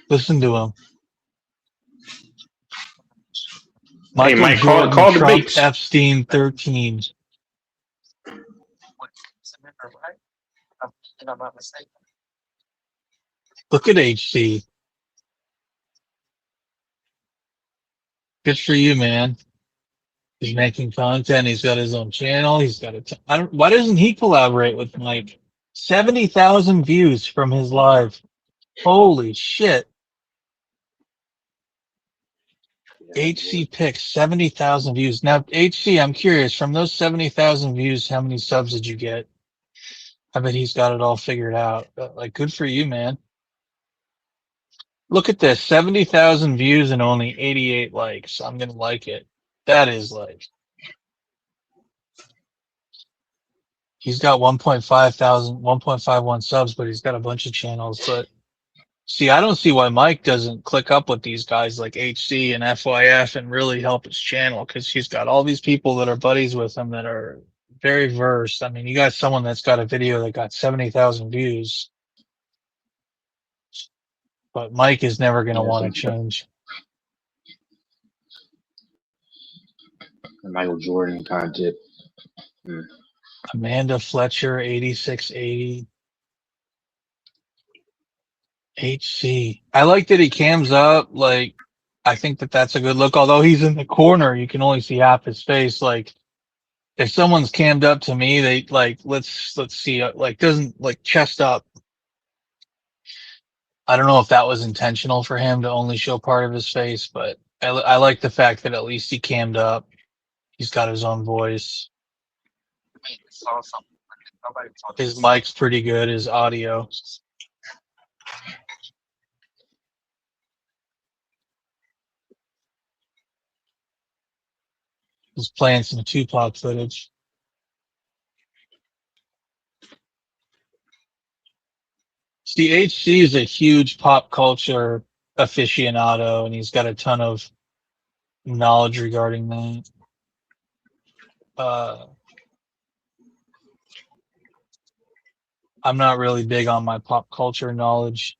Listen to him. Hey, Michael Mike, Jordan, call Trump, debates. Epstein, 13. Look at HC. Good for you, man. He's making content. He's got his own channel. He's got why doesn't he collaborate with Mike? 70,000 views from his live. Holy shit. HC Picks, 70,000 views. Now, HC, I'm curious, from those 70,000 views, how many subs did you get? I bet he's got it all figured out. Like, good for you, man. Look at this, 70,000 views and only 88 likes. I'm going to like it. That is like, he's got 1.51 subs, but he's got a bunch of channels. But see, I don't see why Mike doesn't click up with these guys like HC and FYF and really help his channel, because he's got all these people that are buddies with him that are very versed. I mean, you got someone that's got a video that got 70,000 views, but Mike is never going to Yeah, want some to change. Michael Jordan content. Amanda Fletcher, 8680. HC. I like that he cams up. Like, I think that that's a good look. Although he's in the corner, you can only see half his face. Like, if someone's cammed up to me, they like, let's see, like, doesn't like chest up. I don't know if that was intentional for him to only show part of his face, but I like the fact that at least he cammed up. He's got his own voice. His mic's pretty good. His audio. He's playing some Tupac footage. See, HC is a huge pop culture aficionado, and he's got a ton of knowledge regarding that. I'm not really big on my pop culture knowledge.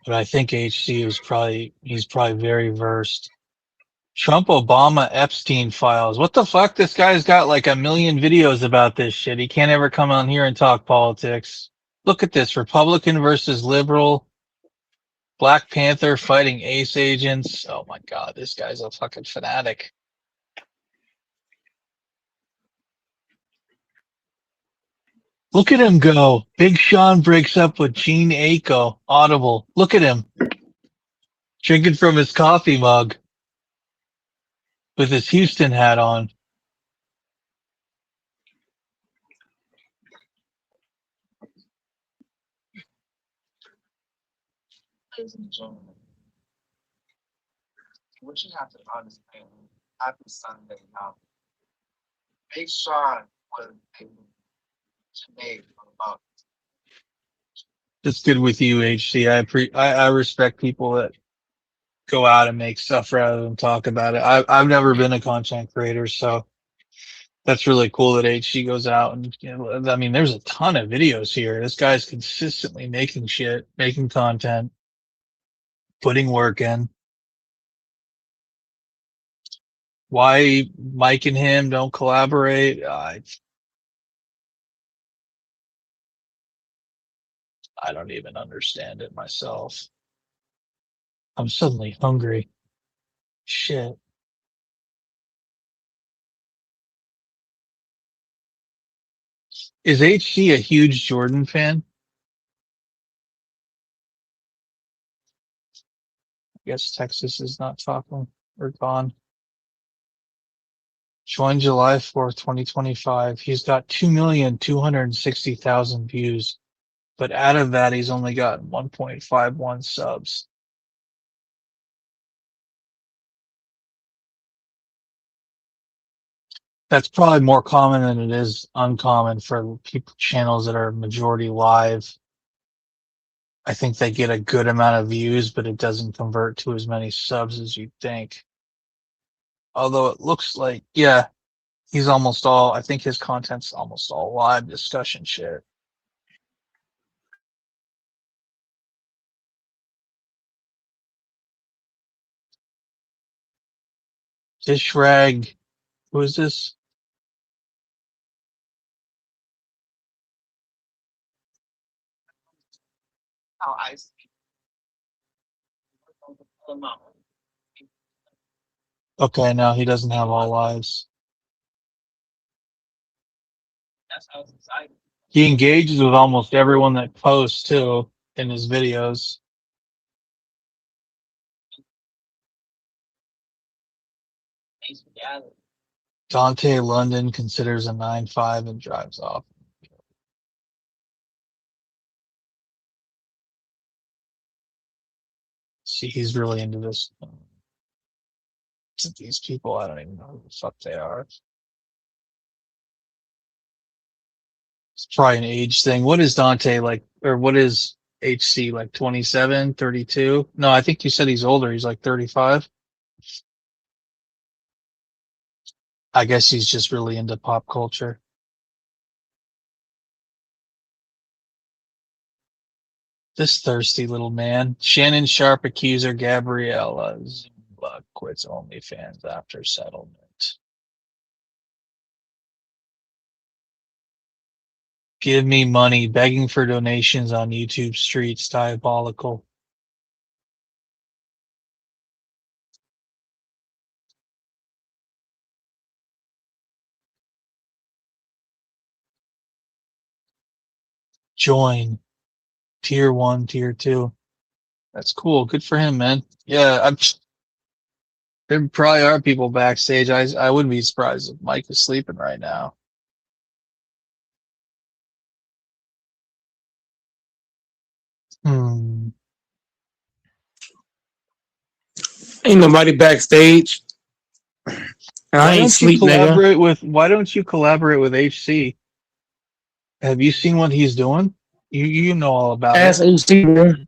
But I think HC he's probably very versed. Trump, Obama, Epstein files. What the fuck? This guy's got like a million videos about this shit. He can't ever come on here and talk politics. Look at this. Republican versus liberal. Black Panther fighting ace agents. Oh my god, this guy's a fucking fanatic. Look at him go. Big Sean breaks up with Gene Aiko. Audible. Look at him. Drinking from his coffee mug. With his Houston hat on. Ladies and gentlemen, what you have to understand, happy Sunday now. Big Sean was made about. It's good with you, HC. I respect people that go out and make stuff rather than talk about it. I've never been a content creator, so that's really cool that HC goes out and, you know, I mean, there's a ton of videos here. This guy's consistently making shit, making content, putting work in. Why Mike and him don't collaborate? I don't even understand it myself. I'm suddenly hungry. Shit. Is HC a huge Jordan fan? I guess Texas is not talking or gone. Joined July 4th, 2025. He's got 2,260,000 views, but out of that, he's only got 1.51 subs. That's probably more common than it is uncommon for people channels that are majority live. I think they get a good amount of views, but it doesn't convert to as many subs as you'd think. Although it looks like, yeah, he's almost all, I think his content's almost all live discussion shit. Dish Rag, who is this? How I see Okay, no, he doesn't have all lives. that's how it's exciting. He engages with almost everyone that posts too in his videos. Thanks for gathering. Dante London considers a 9.5 and drives off. See, he's really into this. These people, I don't even know who the fuck they are. It's probably an age thing. What is Dante like, or what is HC like, 27, 32? No, I think you said he's older. He's like 35. I guess he's just really into pop culture. This thirsty little man. Shannon Sharp accuser Gabriella Zumba quits OnlyFans after settlement. Give me money. Begging for donations on YouTube streets. Diabolical. Join. Tier 1, Tier 2. That's cool. Good for him, man. Yeah, there probably are people backstage. I wouldn't be surprised if Mike is sleeping right now. Ain't nobody backstage. I ain't sleep, nigga. Why don't you collaborate with HC? Have you seen what he's doing? You know all about it. Ask HC, bro. I'm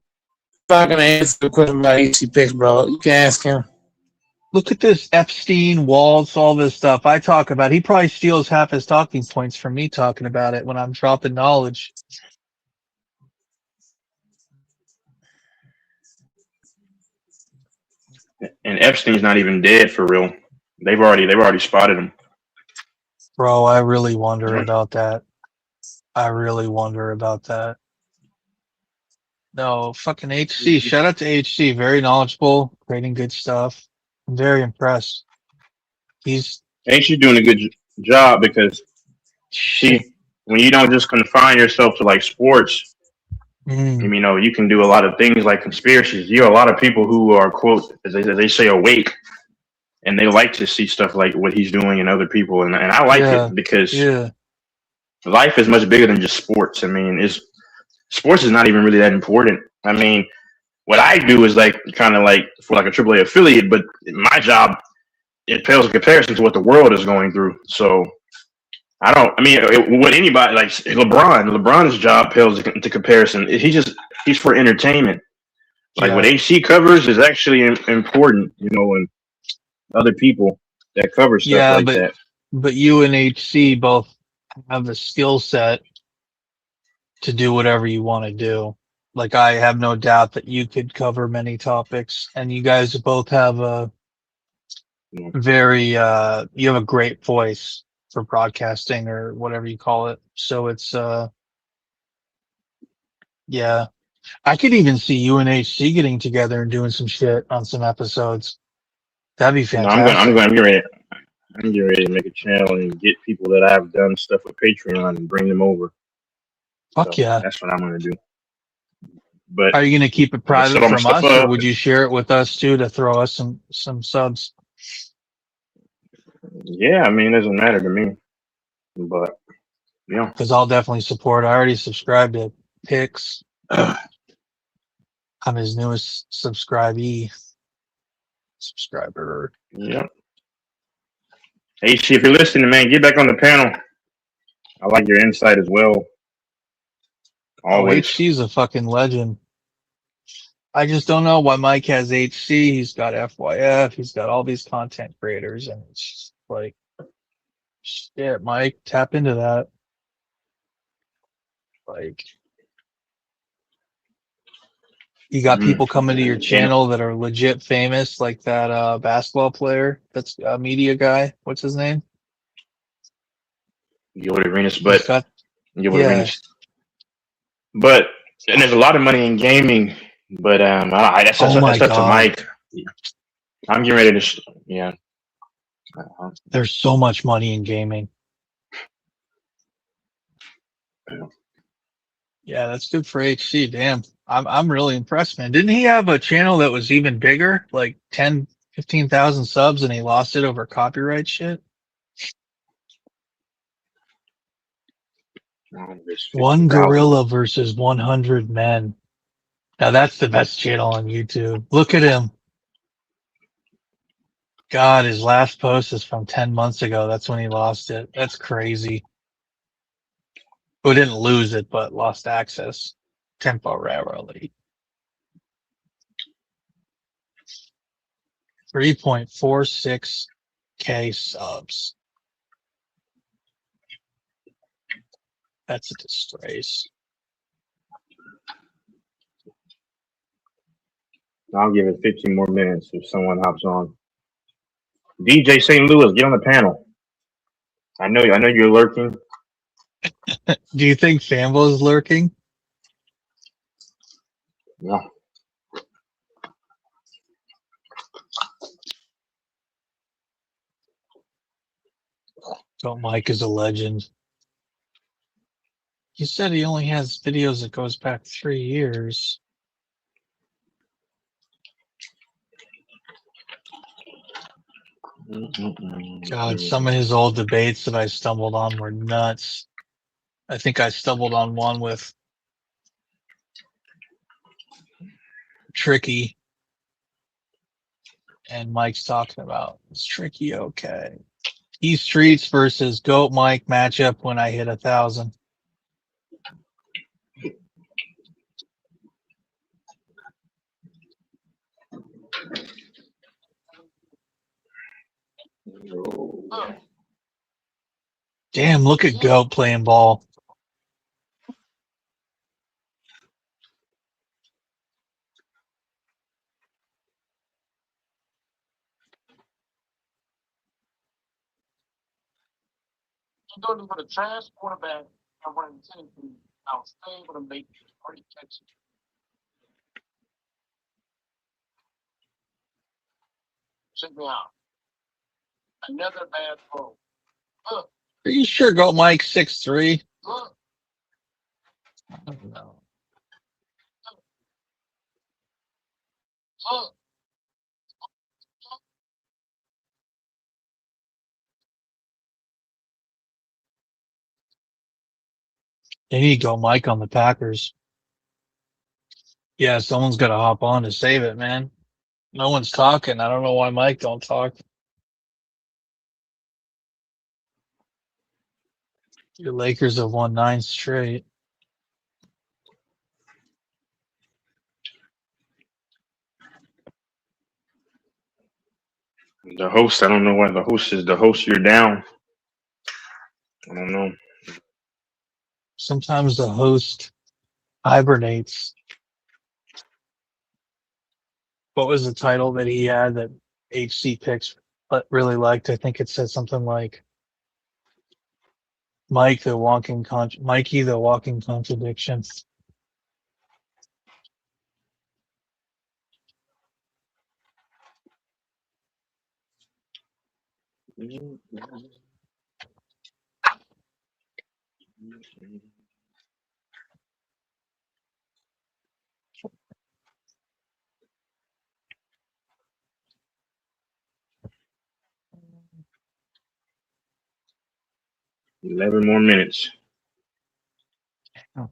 not gonna answer the question about HC picks, bro. You can ask him. Look at this Epstein, Waltz, all this stuff I talk about. He probably steals half his talking points from me talking about it when I'm dropping knowledge. And Epstein's not even dead for real. They've already spotted him. Bro, I really wonder Mhm. about that. I really wonder about that. No, fucking HC. Shout out to HC. Very knowledgeable, creating good stuff. I'm very impressed. He's Ain't you doing a good job because shit. see when you don't just confine yourself to like sports, Mm, you can do a lot of things like conspiracies. You have a lot of people who are quote as they say awake, and they like to see stuff like what he's doing and other people, and I like yeah. it because Yeah. life is much bigger than just sports. I mean, is sports is not even really that important. I mean, what I do is like kind of like for like a AAA affiliate, but my job it pales in comparison to what the world is going through. So I don't. I mean, what anybody like LeBron's job pales into comparison. He's for entertainment. Like what Yeah. AC covers is actually important, and other people that cover stuff Yeah, like that. but you and HC both have the skill set to do whatever you want to do. Like I have no doubt that you could cover many topics, and you guys both have a You know. very you have a great voice for broadcasting or whatever you call it. So it's yeah. I could even see you and HC getting together and doing some shit on some episodes. That'd be No, I'm going. I'm fantastic. going. I'm getting ready. I'm getting ready to make a channel and get people that I've done stuff with Patreon and bring them over. Fuck So yeah. that's what I'm going to do. But Are you going to keep it I'm gonna set private all my from stuff us, or up. would you share it with us too to throw us some subs? Yeah, I mean, it doesn't matter to me. But yeah, Because I'll definitely support. I already subscribed to Pix. I'm his newest subscriber. yeah. Hey, if you're listening, man, get back on the panel. I like your insight as well. Oh, Always. HC is a fucking legend. I just don't know why Mike has HC. He's got FYF. He's got all these content creators, and it's just like, shit, Mike, tap into that. Like, you got people coming to your Can't channel that are legit famous, like that basketball player that's a media guy. What's his name? Gilbert Arenas, He's but got, Gilbert yeah. Arenas. But and there's a lot of money in gaming. But Oh my that's up to God. Mike. I'm getting ready to. Yeah. There's so much money in gaming. Yeah, that's good for HC. Damn. I'm really impressed, man. Didn't he have a channel that was even bigger, like 10, 15,000 subs, and he lost it over copyright shit? There's One 50,000. gorilla versus 100 men. Now that's the best channel on YouTube. Look at him. God, his last post is from 10 months ago. That's when he lost it. That's crazy. Who didn't lose it, but lost access temporarily. 3.46K subs. That's a disgrace. I'll give it 15 more minutes if someone hops on. DJ St. Louis, get on the panel. I know you're lurking. Do you think Fambo is lurking? Yeah. Oh, Mike is a legend. He said he only has videos that goes back 3 years. God, some of his old debates that I stumbled on were nuts. I think I stumbled on one with Tricky, and Mike's talking about, is Tricky okay? E Streets versus Goat Mike matchup when I hit 1,000. Damn, look at Goat playing ball. You go to put a trash quarterback and run 10 feet. I'll stay able to make 30 catches. Check me out. Another bad throw. Look, Are you sure Goat Mike 6'3"? look, I don't know. look. They need Goat Mike on the Packers. Yeah, someone's got to hop on to save it, man. No one's talking. I don't know why Mike don't talk. Your Lakers have won 9 straight. The host, I don't know why the host is the host. You're down. I don't know. Sometimes the host hibernates. What was the title that he had that HC Picks really liked? I think it said something like Mikey the Walking Contradiction. Mm-hmm. 11 more minutes. Oh.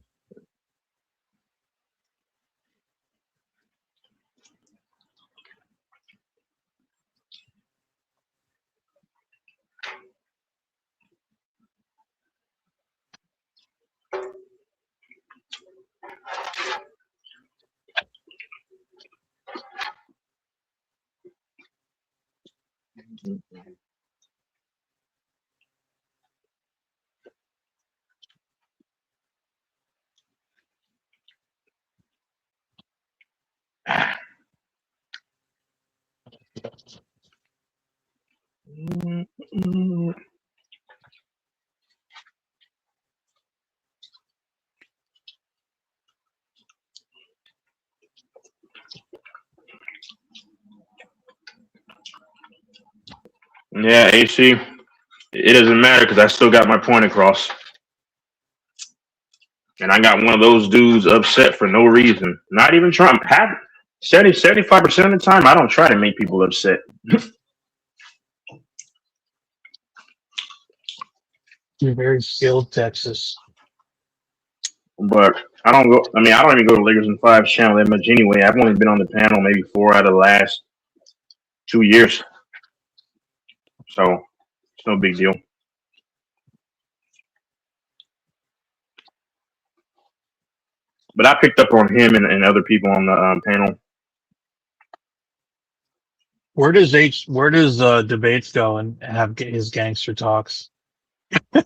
Yeah, AC. It doesn't matter because I still got my point across. And I got one of those dudes upset for no reason. Not even trying. 75% of the time, I don't try to make people upset. You're very skilled, Texas. But I don't go. I mean, I don't even go to Lakers and Fives channel that much anyway. I've only been on the panel maybe 4 out of the last 2 years. So it's no big deal. But I picked up on him and other people on the panel. Where does debates go and have his gangster talks on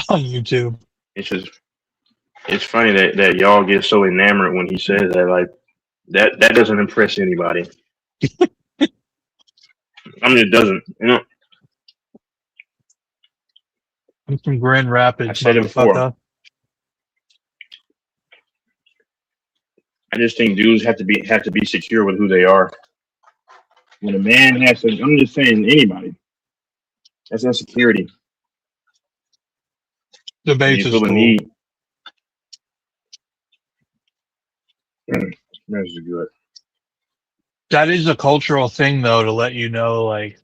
YouTube? It's funny that y'all get so enamored when he says that. Like that doesn't impress anybody. I mean, it doesn't. You know. I'm from Grand Rapids, I said it before. motherfucker. I just think dudes have to be secure with who they are. When a man has to, I'm just saying anybody. That's insecurity. Debates You is feel the cool. need. That's good. That is a cultural thing, though, to let you know, like,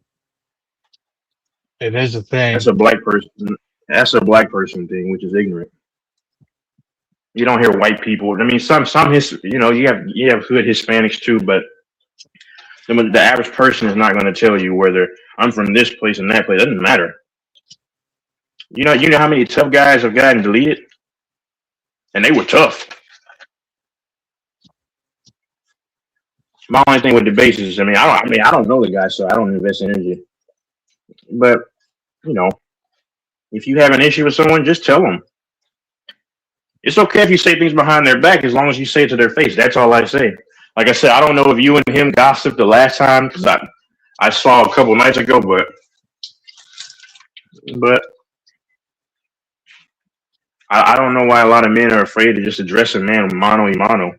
it is a thing. That's a black person. That's a black person thing, which is ignorant. You don't hear white people. I mean, some you know, you have good Hispanics too, but the average person is not going to tell you whether I'm from this place and that place. It doesn't matter. You know how many tough guys have gotten deleted, and they were tough. My only thing with debates is, I don't know the guy, so I don't invest energy. But you know, if you have an issue with someone, just tell them. It's okay if you say things behind their back, as long as you say it to their face. That's all I say. Like I said, I don't know if you and him gossiped the last time because I saw a couple nights ago, but I don't know why a lot of men are afraid to just address a man mano a mano.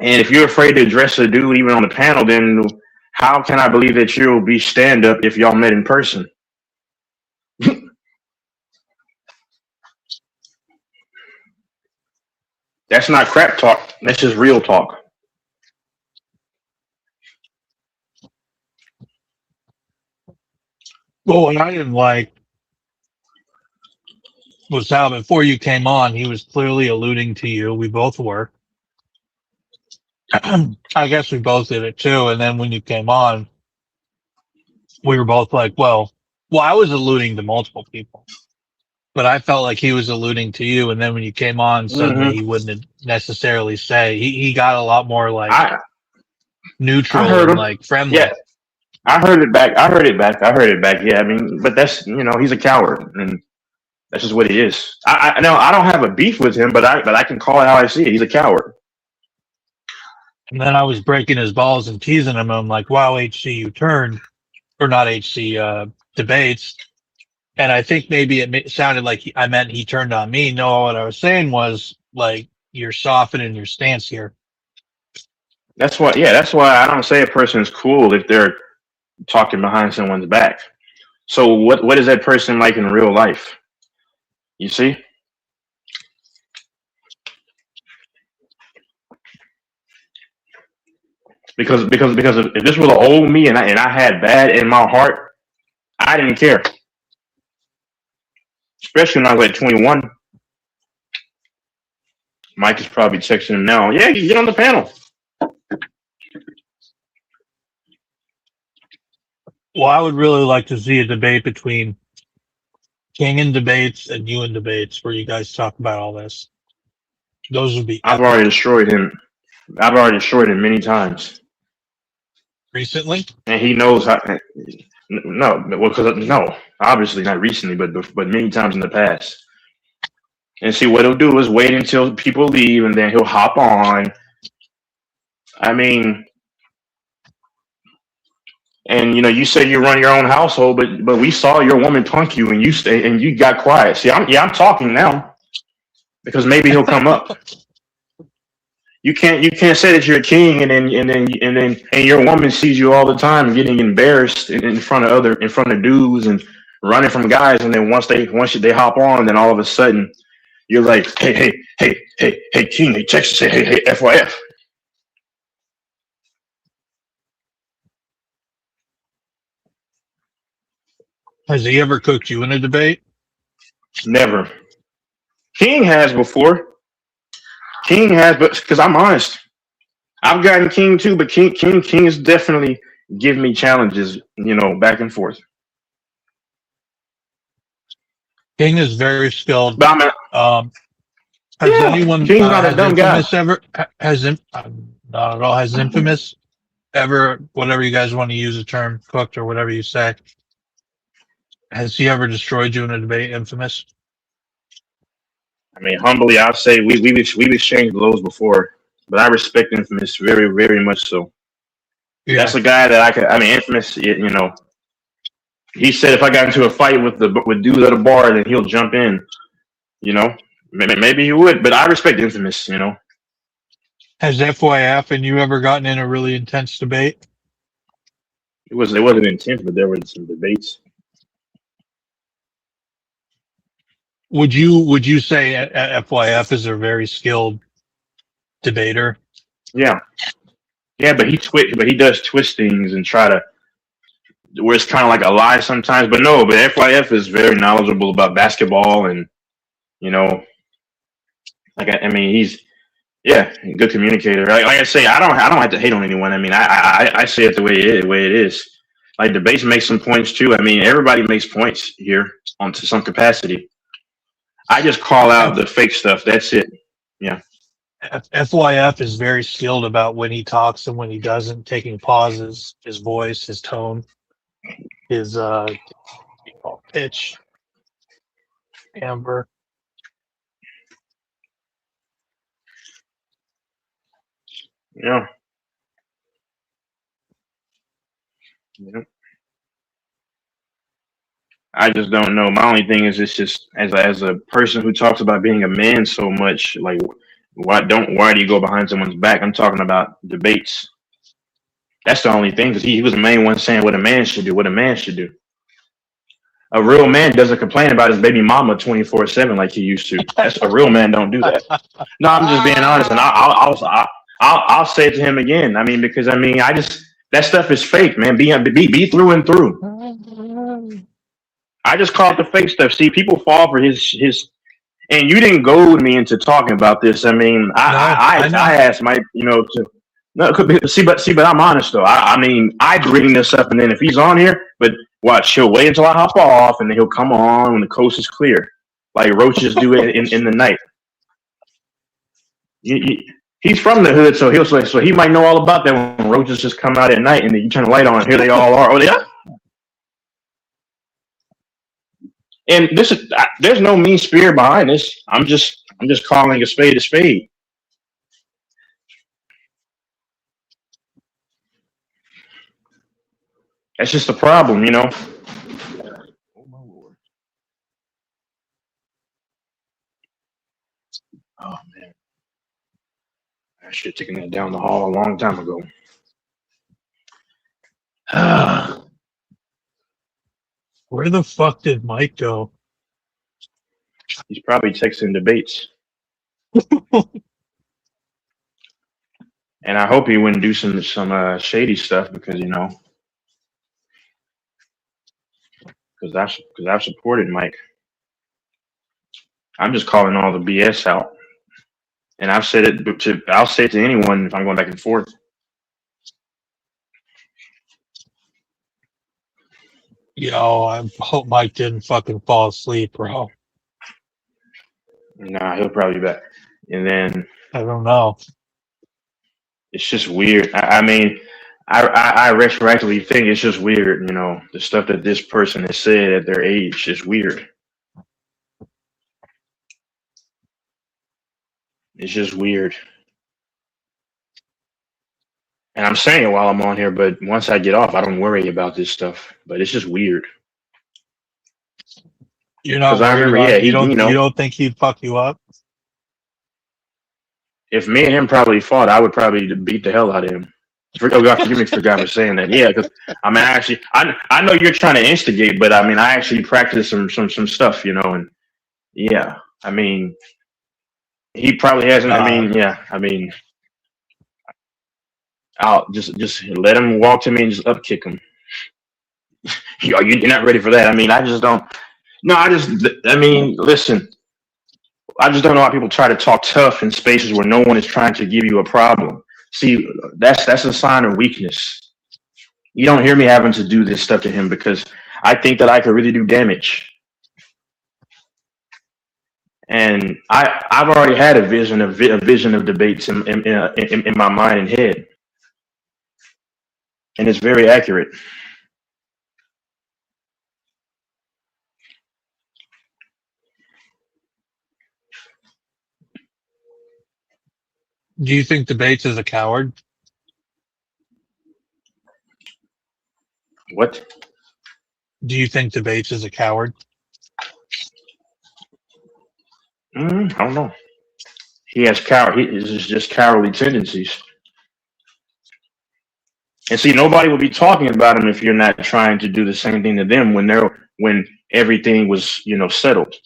And if you're afraid to address a dude even on the panel, then how can I believe that you'll be stand up if y'all met in person? That's not crap talk. That's just real talk. Well, what I didn't like was how before you came on, he was clearly alluding to you. We both were. I guess we both did it too. And then when you came on, we were both like, well, I was alluding to multiple people, but I felt like he was alluding to you. And then when you came on, suddenly he wouldn't necessarily say. He got a lot more like I neutral heard and him. like friendly. Yeah, I heard it back. Yeah, I mean, but that's he's a coward, and that's just what he is. I know I don't have a beef with him, but I can call it how I see it. He's a coward. And then I was breaking his balls and teasing him. I'm like, wow, HC, you turned, or not HC, debates. And I think maybe it sounded like I meant he turned on me. No, what I was saying was like, you're softening your stance here. That's why. Yeah, that's why I don't say a person's cool if they're talking behind someone's back. So what is that person like in real life? You see? Because if this was an old me and I had bad in my heart, I didn't care. Especially when I was like 21. Mike is probably texting him now. Yeah, you get on the panel. Well, I would really like to see a debate between King in debates and you in debates where you guys talk about all this. Those would be I've already destroyed him. I've already destroyed him many times. Recently? And he knows how. No, well, no, obviously not recently, but many times in the past. And see, what he'll do is wait until people leave, and then he'll hop on. I mean, and you say you run your own household, but we saw your woman punk you, and you got quiet. See, I'm talking now because maybe he'll come up. You can't say that you're a king, and then your woman sees you all the time getting embarrassed in front of dudes and running from guys, and then once they hop on, then all of a sudden you're like, hey, king, hey, Texas, hey, FYF. Has he ever cooked you in a debate? Never. King has before. King has, but because I'm honest, I've gotten King too, but King has definitely given me challenges, back and forth. King is very skilled. But has anyone King's not a has dumb Infamous guy. ever has not at all has Infamous ever, whatever you guys want to use the term, cooked or whatever you say? Has he ever destroyed you in a debate, Infamous? I mean, humbly, I'll say we've exchanged blows before, but I respect Infamous very, very much so. Yeah. That's a guy that Infamous, he said if I got into a fight with dudes at a bar, then he'll jump in. Maybe he would, but I respect Infamous. Has FYF and you ever gotten in a really intense debate? It wasn't intense, but there were some debates. Would you say FYF is a very skilled debater? Yeah, but he does twist things and try to where it's kind of like a lie sometimes. But no, but FYF is very knowledgeable about basketball, and he's a good communicator. Like I say, I don't have to hate on anyone. I mean, I say it the way it is. Like debates make some points too. I mean, everybody makes points here to some capacity. I just call out the fake stuff. That's it. Yeah. FYF is very skilled about when he talks and when he doesn't, taking pauses, his voice, his tone, his pitch, amber. Yeah. Yeah. I just don't know. My only thing is, it's just as a person who talks about being a man so much, like why do you go behind someone's back? I'm talking about debates. That's the only thing, because he was the main one saying what a man should do, what a man should do. A real man doesn't complain about his baby mama 24/7 like he used to. That's a real man don't do that. No, I'm just being honest, and I'll say it to him again. I mean, because I just, that stuff is fake, man. Be through and through. I just call it the fake stuff. See, people fall for his. And you didn't goad me into talking about this. I mean, I asked Mike, to no, but I'm honest though. I bring this up, and then if he's on here, but watch, he'll wait until I hop off, and then he'll come on when the coast is clear, like roaches do it in the night. He's from the hood, so he might know all about that when roaches just come out at night, and then you turn the light on, here they all are. Oh, they are. And there's no mean spirit behind this. I'm just calling a spade a spade. That's just the problem, Oh my lord. Oh man, I should have taken that down the hall a long time ago. Where the fuck did Mike go? He's probably texting debates. And I hope he wouldn't do some shady stuff, because I've supported Mike. I'm just calling all the BS out, and I'll say it to anyone if I'm going back and forth. Yo, I hope Mike didn't fucking fall asleep, bro. Nah, he'll probably be back, and then I don't know. it's just weird. I retroactively think it's just weird. The stuff that this person has said at their age is weird. It's just weird. And I'm saying it while I'm on here, but once I get off, I don't worry about this stuff. But it's just weird. You're not Because I worried remember, about yeah, you don't think he'd fuck you up? if me and him probably fought, I would probably beat the hell out of him. Oh God, forgive me for God for saying that. Yeah, because I know you're trying to instigate, but I actually practice some stuff, and yeah, he probably hasn't. I'll just let him walk to me and just up kick him. You're not ready for that. I just don't. No, listen. I just don't know how people try to talk tough in spaces where no one is trying to give you a problem. See, that's a sign of weakness. You don't hear me having to do this stuff to him because I think that I could really do damage. And I've already had a vision of debates in my mind and head, and it's very accurate. Do you think Debates is a coward? What? Do you think Debates is a coward? I don't know. He has just cowardly tendencies. And see, nobody would be talking about him if you're not trying to do the same thing to them when everything was settled.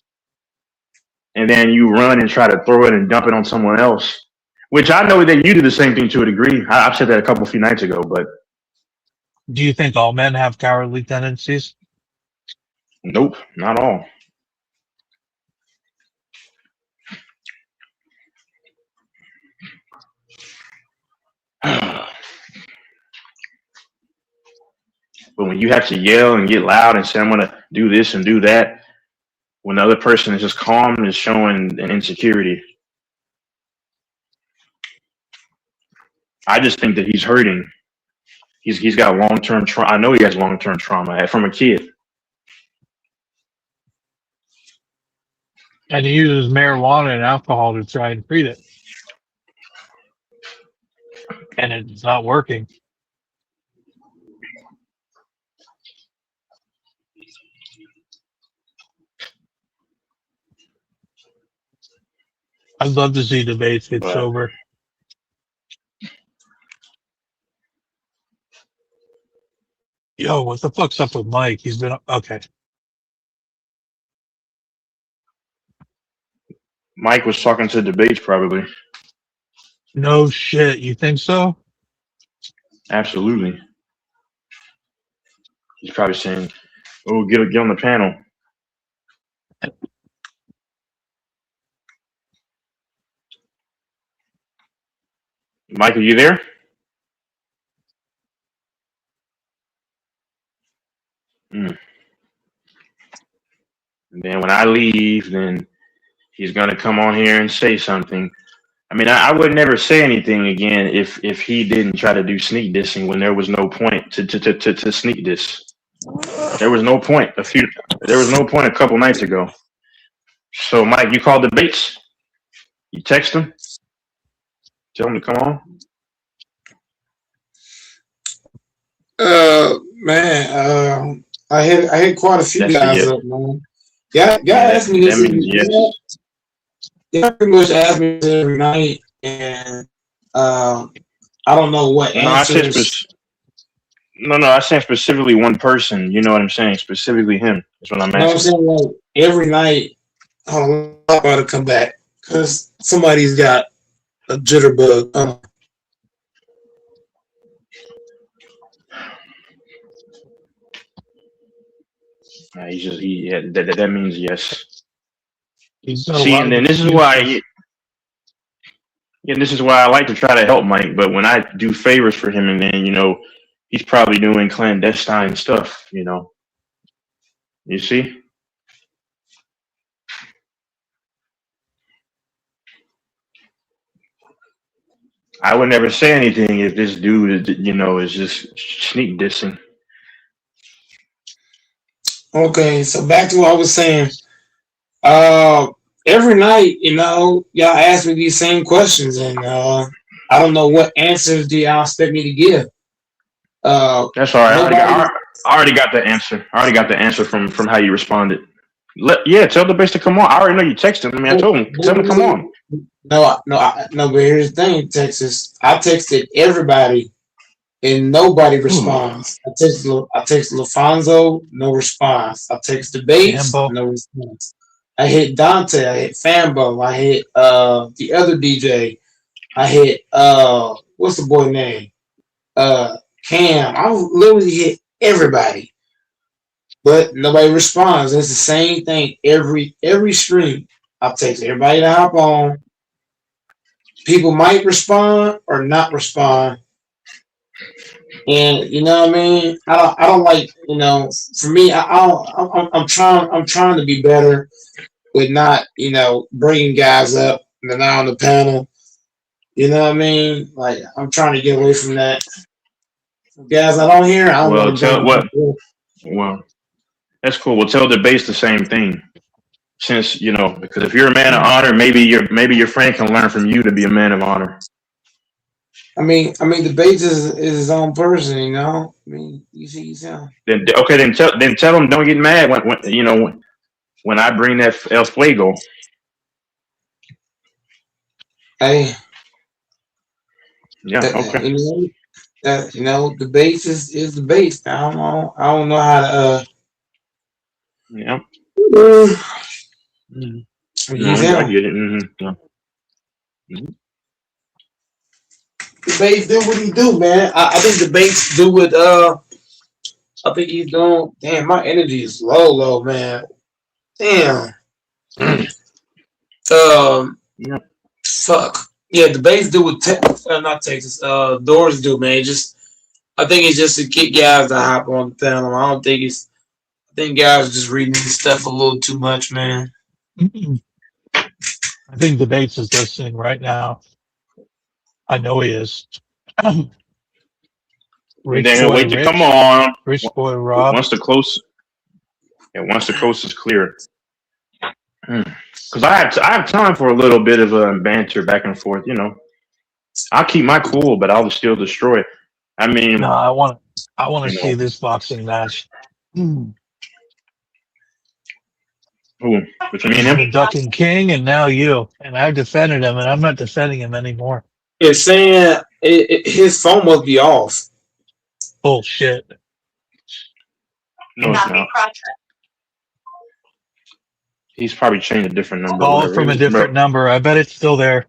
And then you run and try to throw it and dump it on someone else, which I know that you do the same thing to a degree. I've said that a few nights ago, but do you think all men have cowardly tendencies? Nope, not all. But when you have to yell and get loud and say, I'm going to do this and do that, when the other person is just calm and is showing an insecurity. I just think that he's hurting. He's got long term trauma. I know he has long term trauma from a kid. And he uses marijuana and alcohol to try and treat it, and it's not working. I'd love to see debates get But sober. Yo, what the fuck's up with Mike? He's been okay. Mike was talking to debates probably. No shit. You think so? Absolutely. He's probably saying, "Oh, get on the panel." Mike, are you there? Mm. And then when I leave, then he's gonna come on here and say something. I mean, I would never say anything again if he didn't try to do sneak dissing when there was no point to sneak diss. There was no point there was no point a couple nights ago. So Mike, you called debates? You text him? Tell him to come on? Man, I had quite a few That's a guys yes. up, man. Yeah, Yeah, asked me this. that means yes. Yeah, pretty much ask me this every night, and I don't know what No, I said answers. I said specifically one person. You know what I'm saying? Specifically him. That's what I'm You know what I'm asking. saying? Like every night, hold on, I'm about to come back because somebody's got a jitterbug. That means yes. He's got a See, lot and of then this is why I like to try to help Mike, but when I do favors for him, and then he's probably doing clandestine stuff. You see. I would never say anything if this dude, is just sneak dissing. Okay, so back to what I was saying. Every night, y'all ask me these same questions, and I don't know what answers do y'all expect me to give. That's all right. Nobody. I already got the answer. I already got the answer from how you responded. Tell the base to come on. I already know you texted him. I mean, I told him, tell him to come on. No. But here's the thing, Texas. I texted everybody, and nobody responds. I text LaFonso, no response. I text Debates, Sambo. no response. I hit Dante. I hit Fambo. I hit the other DJ. I hit what's the boy name? Cam. I literally hit everybody, but nobody responds. It's the same thing every stream. I text everybody to hop on. People might respond or not respond, and you know what I mean. I don't like For me, I'm trying to be better with not bringing guys up and they're not on the panel. You know what I mean? Like I'm trying to get away from that. Guys I don't hear, I don't Well, want to bring. Well, that's cool. Well, tell the base the same thing. Since because if you're a man of honor, maybe your friend can learn from you to be a man of honor. I mean, Debates is his own person, I mean, you see, Then tell him don't get mad when I bring that El Fuego. Hey. Yeah. Okay. The base is the base. I don't know how to. Yeah. I get it. Mm-hmm. Yeah. The base do what he do, man. I think the base do what. I think he's doing. Damn, my energy is low, man. Damn. Yeah. Fuck. Yeah, the base do what not Texas. Doors do, man. I think it's just to get guys to hop on the panel. I don't think it's. I think guys are just reading this stuff a little too much, man. I think Debates is listening right now. I know he is. And Rich then he'll boy wait to come Rich. on. Rich boy Rob. Once the coast is clear. Because I have time for a little bit of banter back and forth. You know, I'll keep my cool, but I'll still destroy it. I mean, No, I want to you see know, this boxing match. who between me and He's him? been ducking King and now you. And I've defended him and I'm not defending him anymore. It's saying his phone must be off. Bullshit. No, it's not. He's probably changed a different number or Call it whatever. from a different number. I bet it's still there.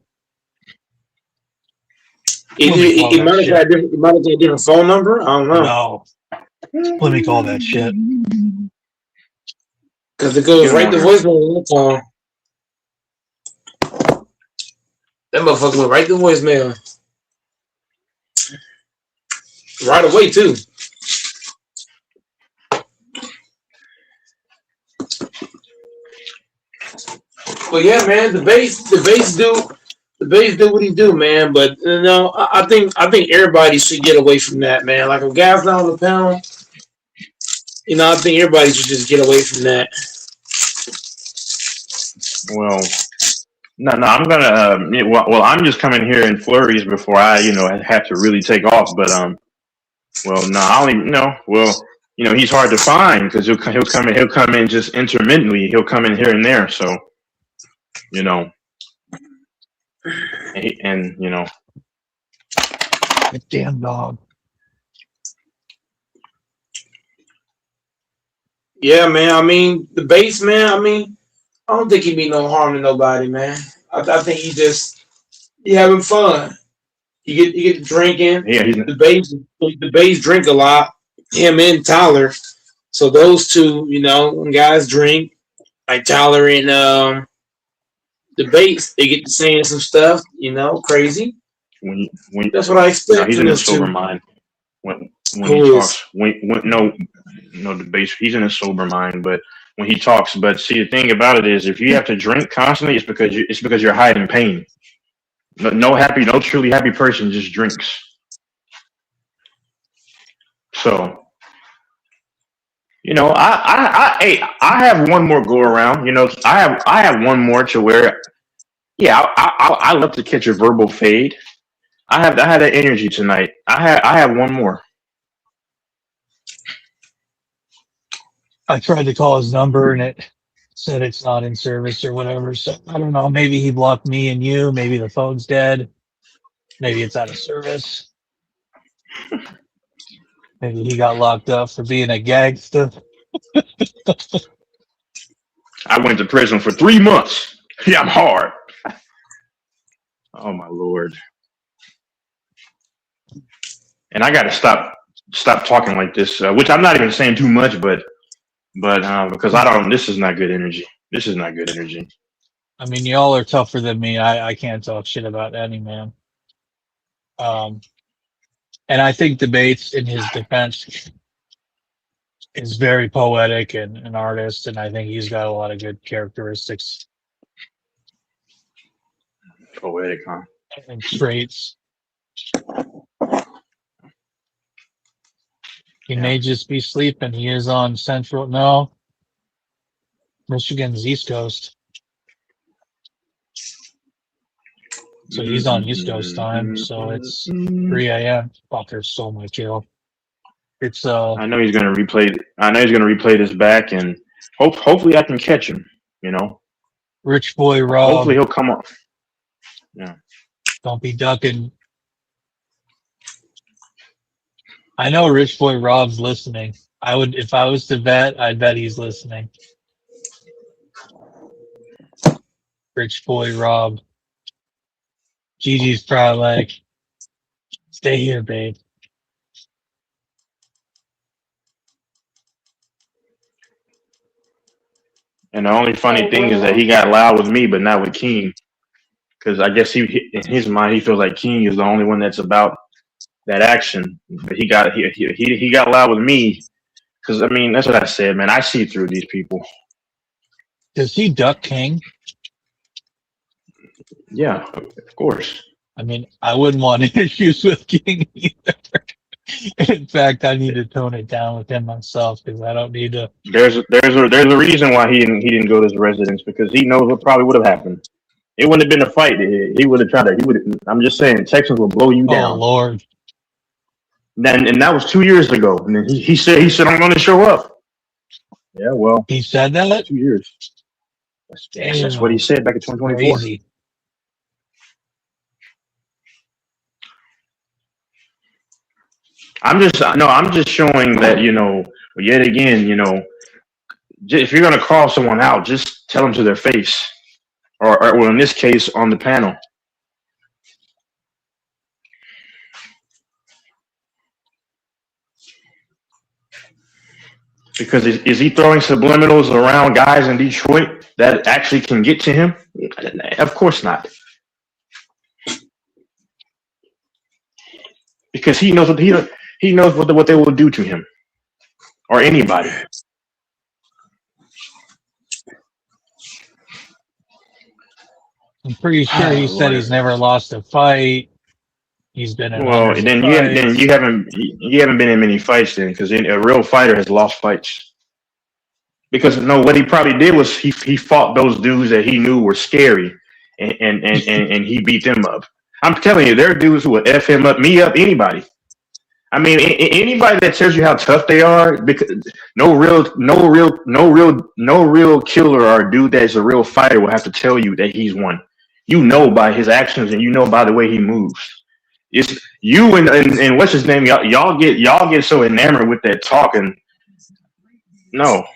Let me call It that might have got shit. a different phone number. I don't know. No. Let me call that shit. Because it goes right to voicemail on that phone. That motherfucker went right to voicemail. Right away, too. But yeah, man, the bass do what he do, man. But you know, I think everybody should get away from that, man. Like if gas down on the pound, you know, I think everybody should just get away from that. Well, no, I'm gonna. Well, I'm just coming here in flurries before I, have to really take off. But well, no, I don't even know. Well, he's hard to find because he'll come in just intermittently. He'll come in here and there. So, and Damn dog. Yeah, man. I mean, the bass, man. I mean, I don't think he mean no harm to nobody, man. I think he having fun. You get to drinking. Yeah, the bass drink a lot. Him and Tyler. So those two, when guys drink, like Tyler and the bass, they get to saying some stuff, crazy. When That's what I expect. No, he's in his sober mind. When he talks, no debate. He's in his sober mind, but when he talks, but see, the thing about it is, if you have to drink constantly, it's because you're hiding pain. No truly happy person just drinks. So, I have one more go around. I have one more to where, yeah, I love to catch a verbal fade. I had that energy tonight. I have one more. I tried to call his number and it said it's not in service or whatever. So I don't know. Maybe he blocked me and you. Maybe the phone's dead. Maybe it's out of service. Maybe he got locked up for being a gangster. I went to prison for 3 months. Yeah, I'm hard. Oh my Lord. And I got to stop talking like this, which I'm not even saying too much, but because this is not good energy. This is not good energy. I mean, y'all are tougher than me. I can't talk shit about any man. And I think Debates, in his defense, is very poetic and an artist, and I think he's got a lot of good characteristics. Poetic, huh? And traits. He may just be sleeping. He is on Central. No. Michigan's East Coast. So he's on East Coast time. So it's 3 a.m. Fucker stole my kill. It's I know he's gonna replay this back, and hopefully I can catch him. Rich boy Rob. Hopefully he'll come up. Yeah. Don't be ducking. I know Rich boy Rob's listening. If I was to bet, I'd bet he's listening. Rich boy Rob. Gigi's probably like, stay here, babe. And the only funny thing is that he got loud with me, but not with King. Because I guess in his mind, he feels like King is the only one that's about that action. But he got loud with me. Because, I mean, that's what I said, man. I see through these people. Does he duck King? Yeah, of course. I mean, I wouldn't want issues with King either. In fact, I need to tone it down with him myself because I don't need to. There's a reason why he didn't go to his residence because he knows what probably would have happened. It wouldn't have been a fight. He would have tried to. He would. I'm just saying, Texans will blow you Oh down. Lord, Then and that was 2 years ago. And then he said I'm going to show up. Yeah, well, he said that. 2 years. That's what he Damn, said back in 2024. crazy. I'm just showing that yet again if you're gonna call someone out, just tell them to their face, or well, in this case, on the panel. Because is he throwing subliminals around guys in Detroit that actually can get to him? Of course not. Because he knows what they will do to him or anybody. I'm pretty sure he said he's never lost a fight. He's been in Well, hundreds then of fights. you haven't been in many fights then, because a real fighter has lost fights. Because no, what he probably did was he fought those dudes that he knew were scary, and he beat them up. I'm telling you, there are dudes who will f him up, me up, anybody. I mean, anybody that tells you how tough they are, because no real killer or dude that's a real fighter will have to tell you that he's one. You know by his actions, and you know by the way he moves. It's you and what's his name? Y'all get so enamored with that talking. No,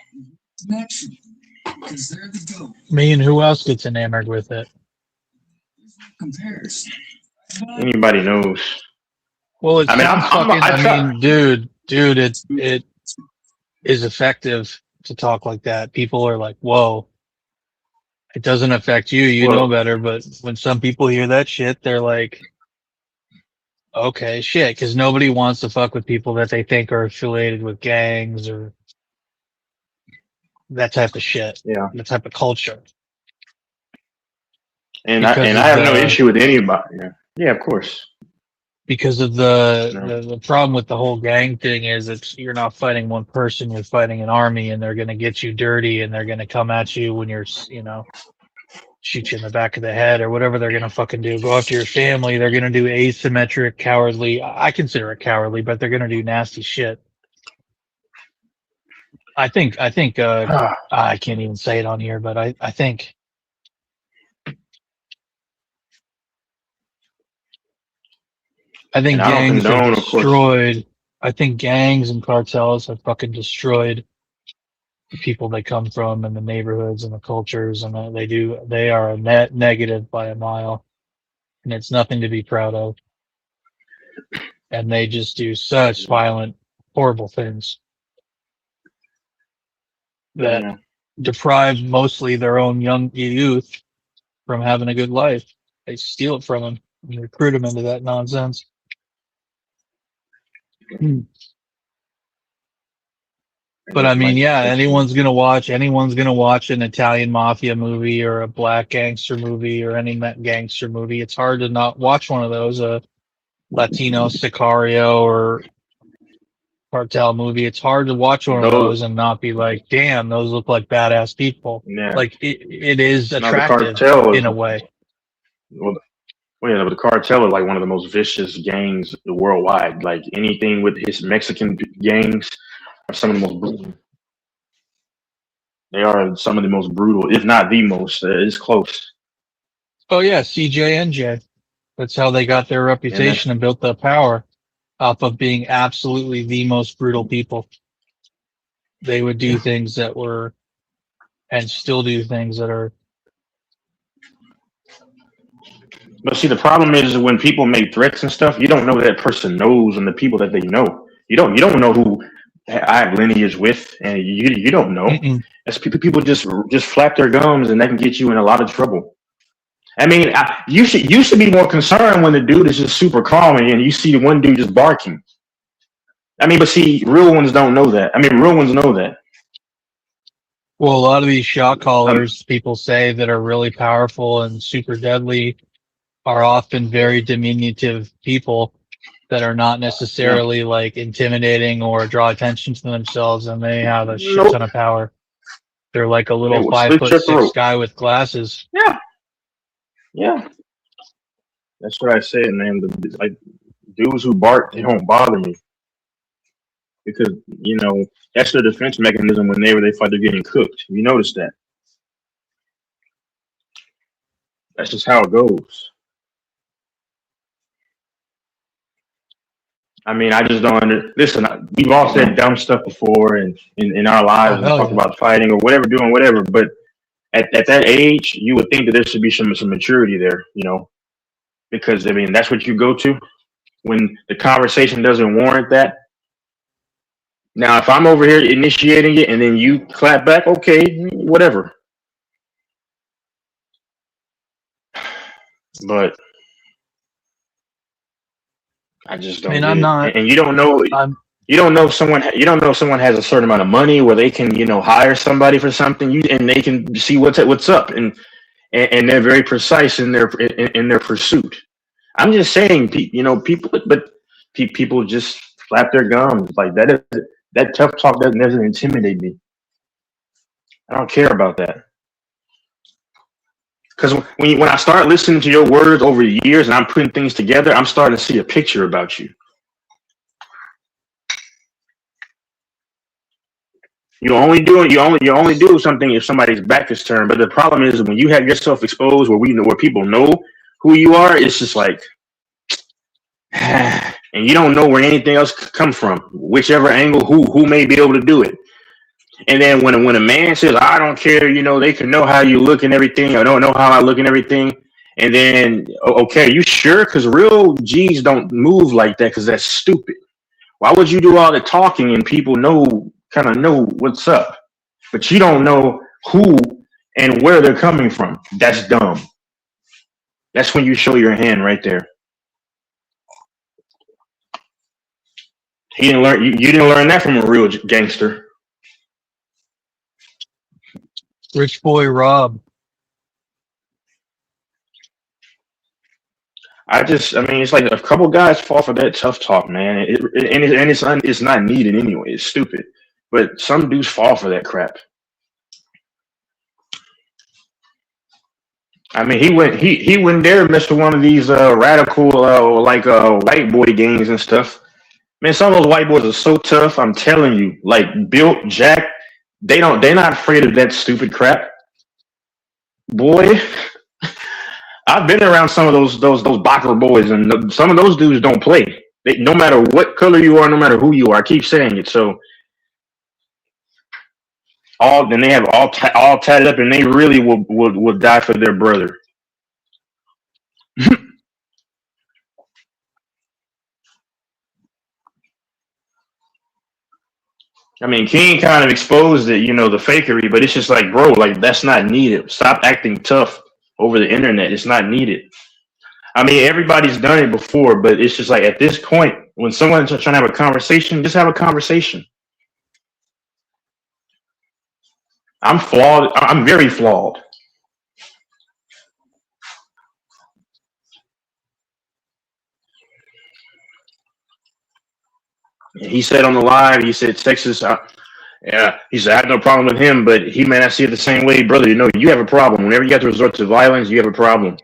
Because they're the GOAT. Me and who else gets enamored with it? Compares. anybody knows. Well, it I mean, sounds I'm, fucking. I I try. mean, dude, it is effective to talk like that. People are like, "Whoa." It doesn't affect you. You know Well, better. But when some people hear that shit, they're like, okay, shit. Because nobody wants to fuck with people that they think are affiliated with gangs or that type of shit, yeah, that type of culture. and Because I of have no issue with anybody. Yeah, of course. No. the problem with the whole gang thing is it's you're not fighting one person, you're fighting an army, and they're gonna get you dirty, and they're gonna come at you when you're shoot you in the back of the head or whatever they're gonna fucking do. Go after your family. They're gonna do asymmetric, cowardly. I consider it cowardly, but they're gonna do nasty shit. I think I can't even say it on here, but I think And I don't gangs have condone, of course. destroyed. I think gangs and cartels have fucking destroyed the people they come from and the neighborhoods and the cultures, and they are a net negative by a mile, and it's nothing to be proud of. And they just do such violent, horrible things that Yeah. deprive mostly their own young youth from having a good life. They steal it from them and recruit them into that nonsense. But I mean, yeah, anyone's gonna watch an Italian mafia movie or a black gangster movie or any gangster movie. It's hard to not watch one of those, a Latino Sicario or cartel movie. It's hard to watch one of Those, those and not be like, damn, those look like badass people. yeah. Like it is Now the attractive cartel in is a way. well, yeah, but the cartel is like one of the most vicious gangs worldwide. Like anything with his Mexican gangs are some of the most brutal. They are some of the most brutal, if not the most. It's close. Oh yeah, CJNJ. That's how they got their And that's reputation and built their power off of being absolutely the most brutal people. They would do things that were and still do things that are. But see, the problem is when people make threats and stuff, you don't know that person knows and the people that they know. You don't know who I have lineage with, and you don't know. As people just flap their gums and that can get you in a lot of trouble. I mean, you should be more concerned when the dude is just super calm and you see the one dude just barking. I mean, but see, real ones don't know that. I mean, real ones know that. Well, a lot of these shot callers, people say that are really powerful and super deadly, are often very diminutive people that are not Yeah. necessarily like intimidating or draw attention to themselves, and they have a shit ton Nope. of power. They're like a They little will five slit foot your six throat. guy with glasses. Yeah. Yeah. That's what I said, man. Like dudes who bark, they don't bother me because that's their defense mechanism whenever they feel like they're getting cooked. You notice that? That's just how it goes. I mean, I just don't listen. We've all said dumb stuff before, and in our Oh lives, and hell talk yeah. about fighting or whatever, doing whatever. But at that age, you would think that there should be some maturity there, because I mean that's what you go to when the conversation doesn't warrant that. Now, if I'm over here initiating it and then you clap back, okay, whatever. But I just I don't mean, get I'm it. not. And you don't know. I'm. You don't know if someone. You don't know if someone has a certain amount of money where they can, hire somebody for something. And they can see what's up, and they're very precise in their pursuit. I'm just saying, people just flap their gums like that. That tough talk doesn't intimidate me. I don't care about that. Because when I start listening to your words over the years and I'm putting things together, I'm starting to see a picture about you. You only do something if somebody's back is turned. But the problem is when you have yourself exposed where people know who you are, it's just like and you don't know where anything else could come from, whichever angle, who may be able to do it. And then when a man says, I don't care, they can know how you look and everything, or don't know how I look and everything. And then, okay, you sure? Because real G's don't move like that because that's stupid. Why would you do all the talking and people kind of know what's up, but you don't know who and where they're coming from? That's dumb. That's when you show your hand right there. He didn't learn. You didn't learn that from a real gangster. Rich boy Rob. I mean, it's like a couple guys fall for that tough talk, man. It's not needed anyway. It's stupid, but some dudes fall for that crap. I mean, he went there and messed with one of these radical white boy gangs and stuff. Man, some of those white boys are so tough. I'm telling you, like built, jack. They're not afraid of that stupid crap, boy. I've been around some of those Bacher boys, and some of those dudes don't play. No matter what color you are, no matter who you are. I keep saying it. So then they have all tatted up, and they really will die for their brother. I mean, King kind of exposed it, the fakery, but it's just like, bro, like that's not needed. Stop acting tough over the internet. It's not needed. I mean, everybody's done it before, but it's just like at this point, when someone's trying to have a conversation, just have a conversation. I'm flawed. I'm very flawed. He said on the live, he said Texas. Yeah, he said I have no problem with him, but he may not see it the same way, brother. You have a problem. Whenever you have to resort to violence, you have a problem.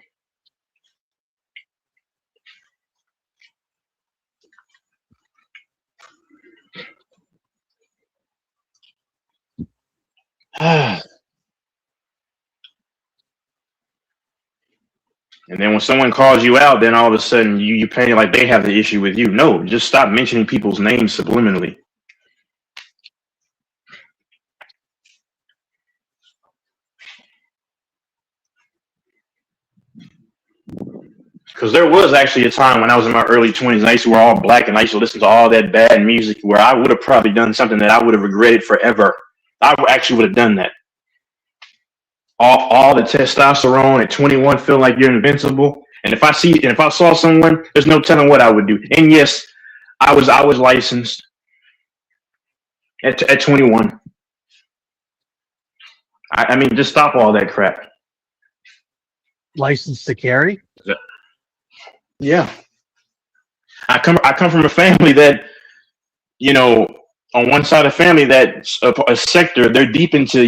And then when someone calls you out, then all of a sudden you paint it like they have the issue with you. No, just stop mentioning people's names subliminally. Because there was actually a time when I was in my early 20s, and I used to wear all black, and I used to listen to all that bad music where I would have probably done something that I would have regretted forever. I actually would have done that. All the testosterone at 21, feel like you're invincible. And if I saw someone, there's no telling what I would do. And yes, I was licensed at 21. I mean, just stop all that crap. License to carry? Yeah, I come from a family that, you know, on one side of the family, that's a sector, they're deep into,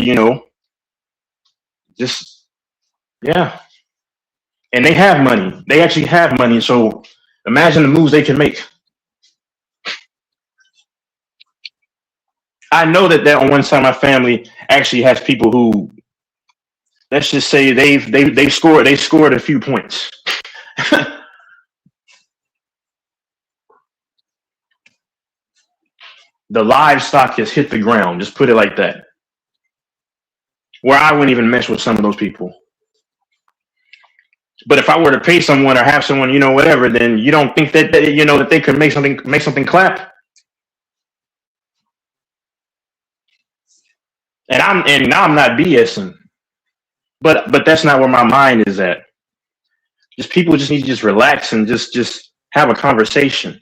just, yeah, and they have money. They actually have money. So imagine the moves they can make. I know that on one side of my family actually has people who, let's just say they scored a few points. The livestock has hit the ground. Just put it like that. Where I wouldn't even mess with some of those people. But if I were to pay someone or have someone, whatever, then you don't think that they could make something clap. And now I'm not BSing, but that's not where my mind is at. Just people just need to just relax and just have a conversation.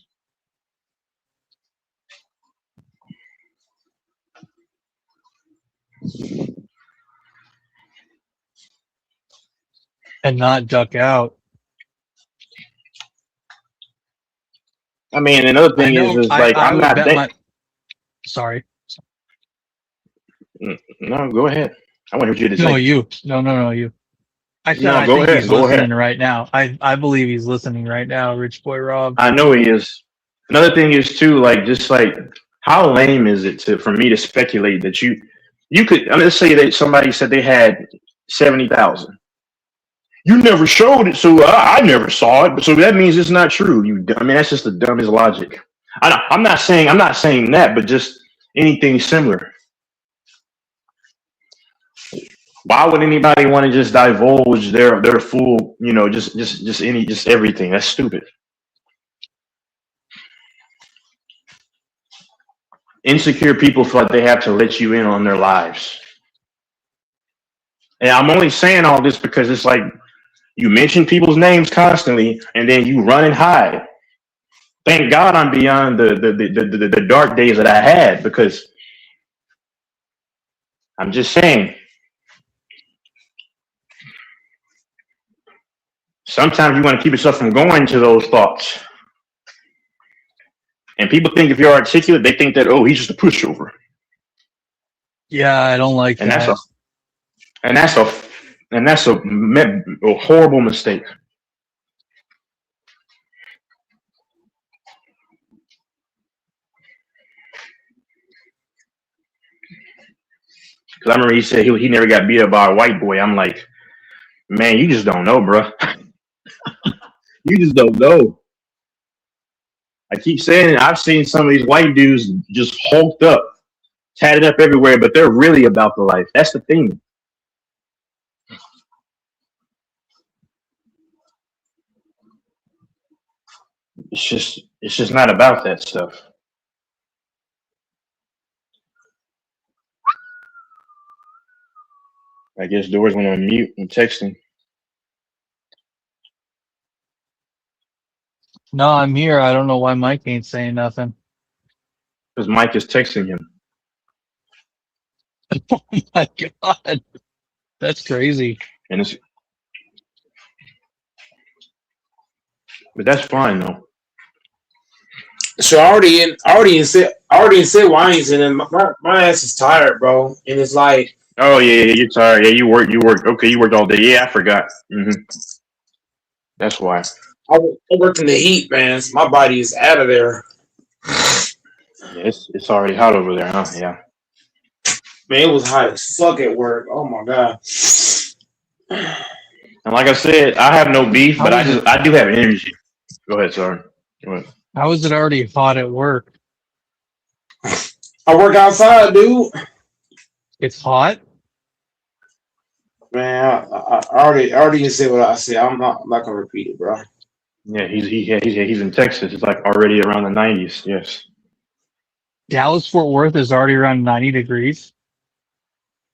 and not duck out. I mean, another I thing know. is like I I'm would not bet that. my. Sorry. No, go ahead. I want to hear what you to No, say. you. No, you. I said No, I go think he's ahead. Go listening ahead. right now. I believe he's listening right now, Rich Boy Rob. I know he is. Another thing is too, like just like how lame is it for me to speculate that you could. Let's say that somebody said they had 70,000. You never showed it, so I never saw it. So that means it's not true. I mean, that's just the dumbest logic. I'm not saying that, but just anything similar. Why would anybody want to just divulge their full, just everything? That's stupid. Insecure people feel like they have to let you in on their lives. And I'm only saying all this because it's like you mention people's names constantly, and then you run and hide. Thank God I'm beyond the dark days that I had, because I'm just saying sometimes you want to keep yourself from going to those thoughts. And people think if you're articulate, they think that, oh, he's just a pushover. Yeah, I don't like And that. that's a horrible mistake. Because I remember he said he never got beat up by a white boy. I'm like, man, you just don't know, bro. You just don't know. I keep saying it. I've seen some of these white dudes just hulked up, tatted up everywhere, but they're really about the life. That's the thing. It's just not about that stuff. I guess Doors went on mute and texting No, I'm here. I don't know why Mike ain't saying nothing. because Mike is texting him. Oh my god, that's crazy. And but that's fine though. So I already said why I ain't saying that. My ass is tired, bro. And it's like Oh yeah, you're tired. Yeah, you worked. Okay, you worked all day. Yeah, I forgot. That's why. I worked in the heat, man. So my body is out of there. Yeah, it's already hot over there, huh? Yeah. Man, it was hot as fuck at work. Oh my god. And like I said, I have no beef, but How is it? I do have energy. Go ahead, sorry. Go ahead. How is it already hot at work? I work outside, dude. It's hot. Man, I already said what I said. I'm not gonna repeat it, bro. Yeah, he's in Texas. It's like already around the 90s. Yes. Dallas Fort Worth is already around 90 degrees.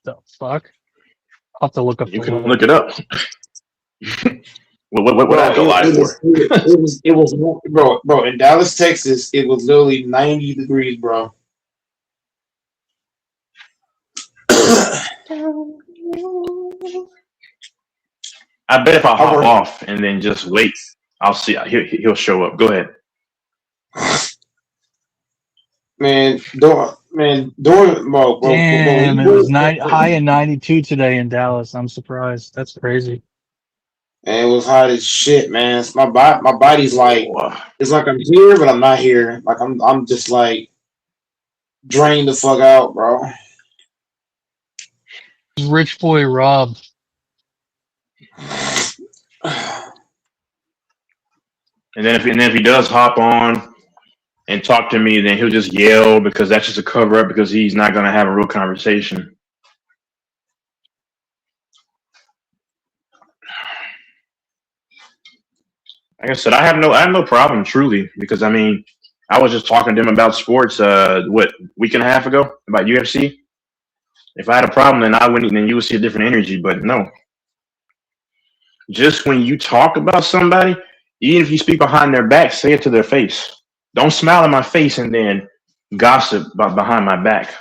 The fuck? I'll have to look up You the can weather. look it up. What Bro, I go live for? bro. In Dallas, Texas, it was literally 90 degrees, bro. I bet if I I hop work. off and then just wait. I'll see. He'll show up. Go ahead. Bro, Damn, he it was was, high in 92 today in Dallas. I'm surprised. That's crazy. man, it was hot as shit, man. My body's like, Wow. it's like I'm here, but I'm not here. Like I'm just like drained the fuck out, bro. Rich boy Rob. And then if he does hop on and talk to me, then he'll just yell because that's just a cover up because he's not gonna have a real conversation. Like I said, I have no problem truly because I mean I was just talking to him about sports what week and a half ago about UFC. If I had a problem, then I wouldn't. Then you would see a different energy. But no, just when you talk about somebody, even if you speak behind their back, say it to their face. Don't smile in my face and then gossip about behind my back.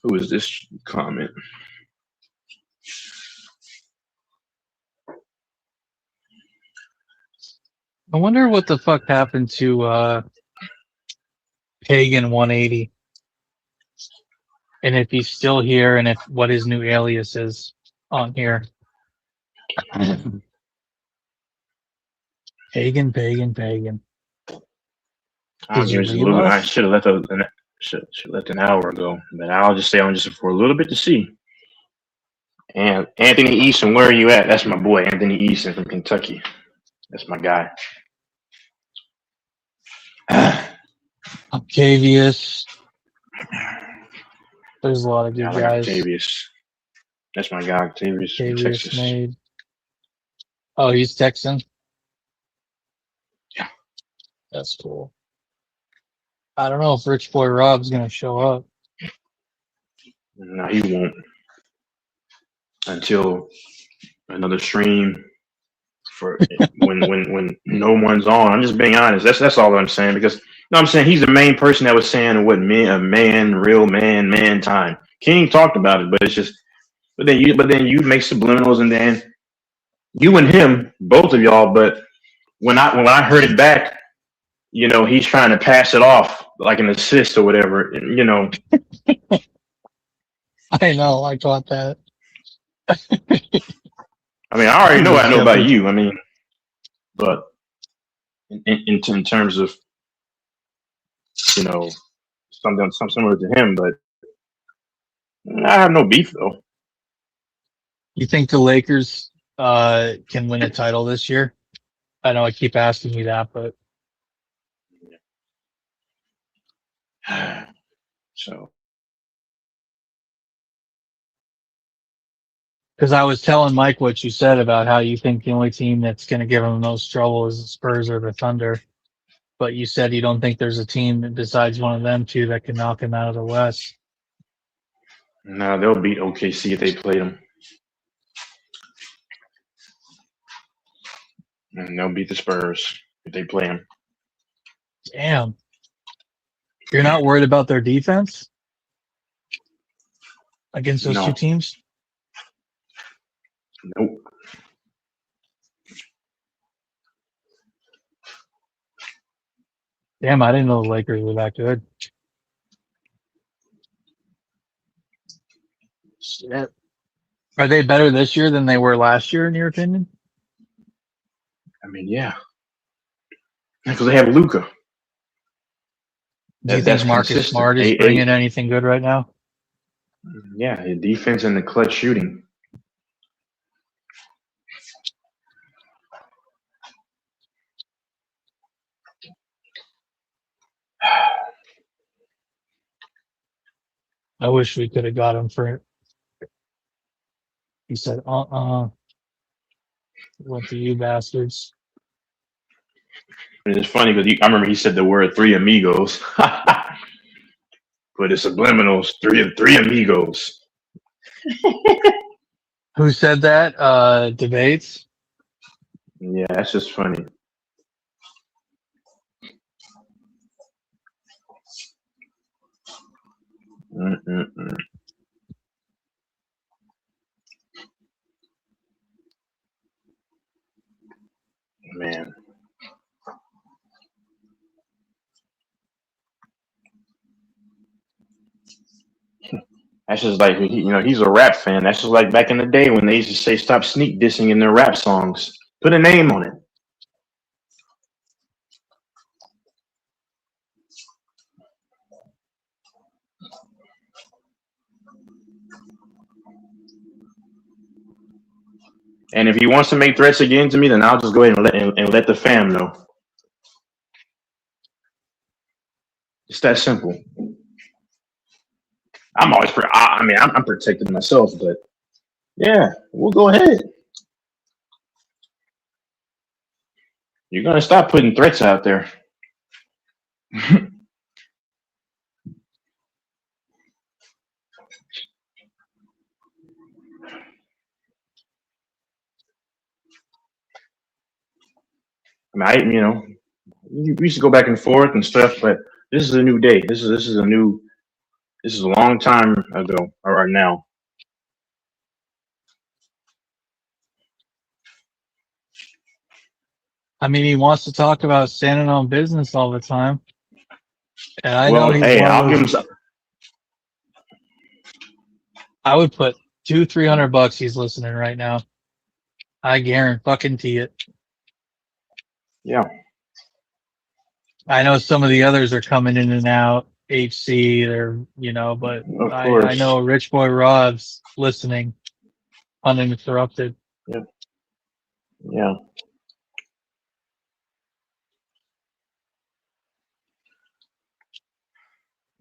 Who is this comment? I wonder what the fuck happened to Pagan 180, and if he's still here, and if what his new alias is on here. Pagan. I'll Did give you it just a leave little bit. I us? should have should left an hour ago, but I'll just stay on just for a little bit to see. And Anthony Easton, where are you at? That's my boy, Anthony Easton from Kentucky. That's my guy. Octavius. There's a lot of Yeah, I good like guys. Octavius. That's my guy, Octavius from Octavius Texas. made. Oh, he's Texan? Yeah. That's cool. I don't know if Rich Boy Rob's going to show up. No, he won't until another stream for when no one's on. I'm just being honest. That's all I'm saying because no, I'm saying he's the main person that was saying what real man time. King talked about it, but it's just but then you make subliminals and then you and him, both of y'all, but when I heard it back, you know, he's trying to pass it off like an assist or whatever, and, you know. I know, I caught that. I mean, I already know I know about Skeptic. you. I mean, but in terms of, you know, something similar to him, but I have no beef though. You think the Lakers can win a title this year? I know I keep asking you that, but So because I was telling Mike what you said about how you think the only team that's going to give him the most trouble is the Spurs or the Thunder, but you said you don't think there's a team besides one of them two that can knock him out of the West. no, they'll beat OKC if they play them, and they'll beat the Spurs if they play them. Damn. You're not worried about their defense against those two No, teams? nope. Damn, I didn't know the Lakers were that good. Shit. Are they better this year than they were last year, in your opinion? I mean, yeah, because they have Luka. Do you That's think Marcus consistent. Smart is bringing anything good right now? Yeah, the defense and the clutch shooting. I wish we could have got him for it. He said, went to you bastards. And it's funny because I remember he said the word three amigos, but it's subliminals. Three amigos. Who said that? Debates? Yeah, that's just funny. Mm-mm-mm. Man, that's just like he's a rap fan. That's just like back in the day when they used to say stop sneak dissing in their rap songs. Put a name on it. And if he wants to make threats again to me, then I'll just go ahead and let the fam know. It's that simple. I'm always, I mean, I'm protecting myself, but yeah, we'll go ahead. You're gonna stop putting threats out there. I mean, we used to go back and forth and stuff, but this is a new day. This is a long time ago or now. I mean, he wants to talk about standing on business all the time, and I know Well, he's hey, one of I'll give him those. some. I would put $200-300 he's listening right now. I guarantee it. Yeah, I know some of the others are coming in and out. HC, but of I course. know Rich Boy Rob's listening uninterrupted. Yeah, yeah.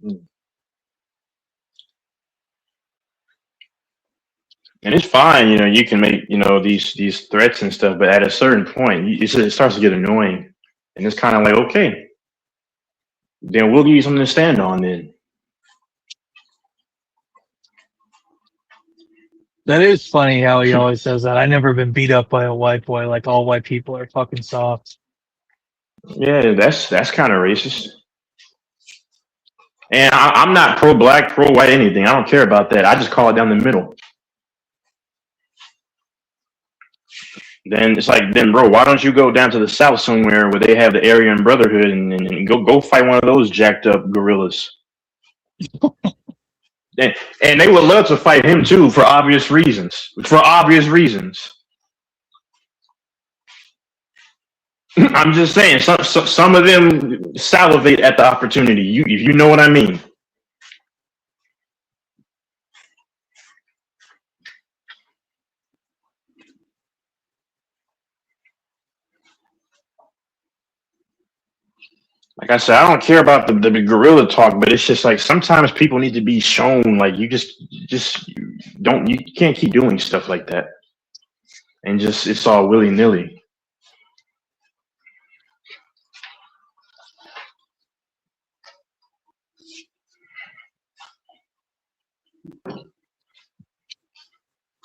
Mm. And it's fine, you can make these threats and stuff, but at a certain point, it starts to get annoying, and it's kind of like, okay, then we'll give you something to stand on. Then That is funny how he always says that. I never been beat up by a white boy. Like all white people are fucking soft. yeah, that's kind of racist. And I'm not pro black, pro white, anything. I don't care about that. I just call it down the middle. Then it's like, then bro, why don't you go down to the south somewhere where they have the Aryan Brotherhood and go fight one of those jacked up gorillas? And they would love to fight him too for obvious reasons. For obvious reasons. I'm just saying, some of them salivate at the opportunity. If you know what I mean. Like I said, I don't care about the gorilla talk, but it's just like sometimes people need to be shown. Like just don't you can't keep doing stuff like that, and just it's all willy nilly.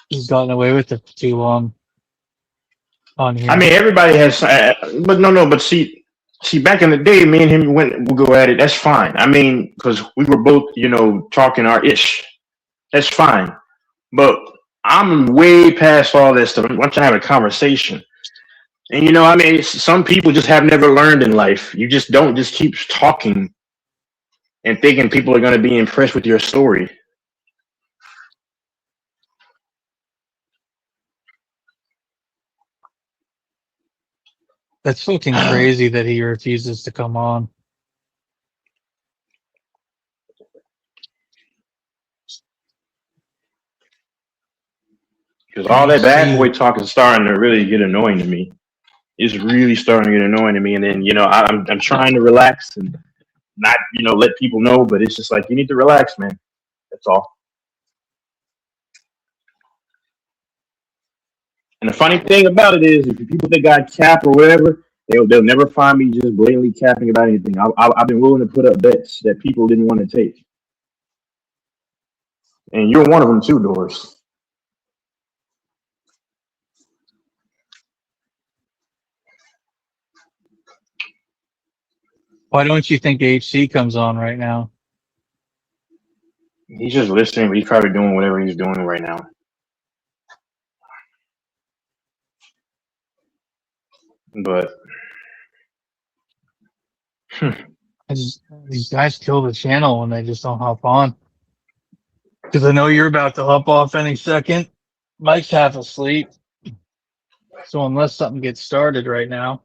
He's gotten away with it for too long on I here. mean, everybody has, but no, but see, back in the day, me and him we'll go at it. That's fine. I mean, because we were both, talking our ish. That's fine. But I'm way past all that stuff. I'm trying to have a conversation. And I mean, some people just have never learned in life. You just don't just keep talking and thinking people are going to be impressed with your story. That's fucking crazy that he refuses to come on. Because all that bad boy HC. talk is starting to really get annoying to me. It's really starting to get annoying to me. And then, I'm trying to relax and not, let people know, but it's just like, you need to relax, man. That's all. And the funny thing about it is, if people think I cap or whatever, they'll never find me just blatantly capping about anything. I've been willing to put up bets that people didn't want to take. And you're one of them too, Doris. Why don't you think HC comes on right now? He's just listening, but he's probably doing whatever he's doing right now. But These guys kill the channel when they just don't hop on. Because I know you're about to hop off any second. Mike's half asleep. So unless something gets started right now.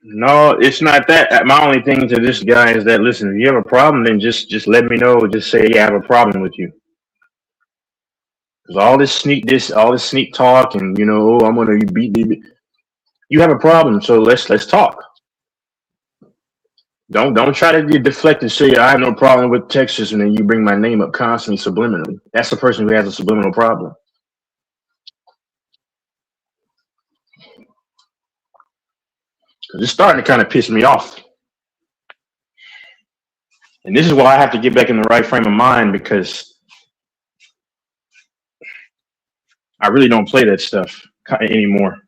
no, it's not that. My only thing to this guy is that listen, if you have a problem, then just let me know. Just say I have a problem with you. Because all this sneak talk, and oh, I'm gonna beat you. You have a problem, so let's talk. Don't try to deflect and say I have no problem with Texas, and then you bring my name up constantly subliminally. That's the person who has a subliminal problem. Because it's starting to kind of piss me off. And this is why I have to get back in the right frame of mind, because I really don't play that stuff anymore.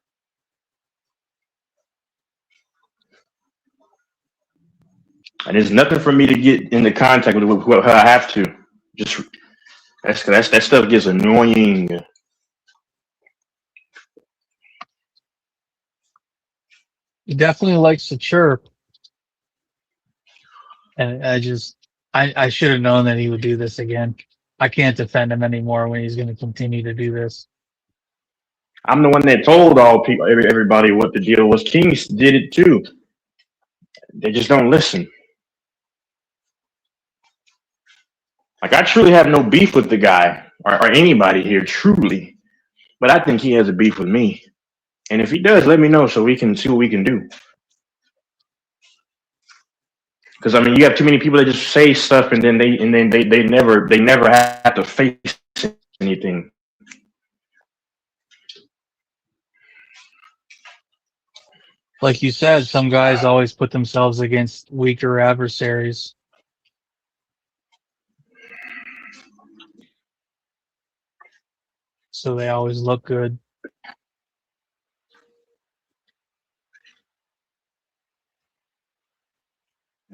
And there's nothing for me to get into contact with what I have to. Just that stuff gets annoying. He definitely likes to chirp. And I should have known that he would do this again. I can't defend him anymore when he's going to continue to do this. I'm the one that told all people, everybody what the deal was. Kings did it too. They just don't listen. Like, I truly have no beef with the guy or anybody here, truly. But I think he has a beef with me. And if he does, let me know so we can see what we can do. Because I mean, you have too many people that just say stuff and then they never have to face anything. Like you said, some guys always put themselves against weaker adversaries. So they always look good.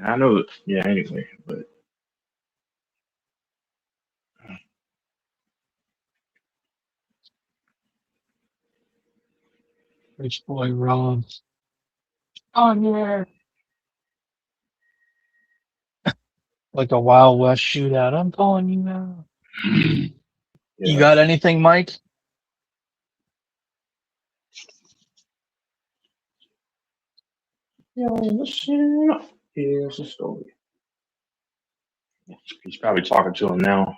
I know, yeah. Anyway, but Rich boy Rob. On here. Like a Wild West shootout. I'm calling you now. yeah. You got anything, Mike? Yo, listen up. Here's the story. He's probably talking to him now.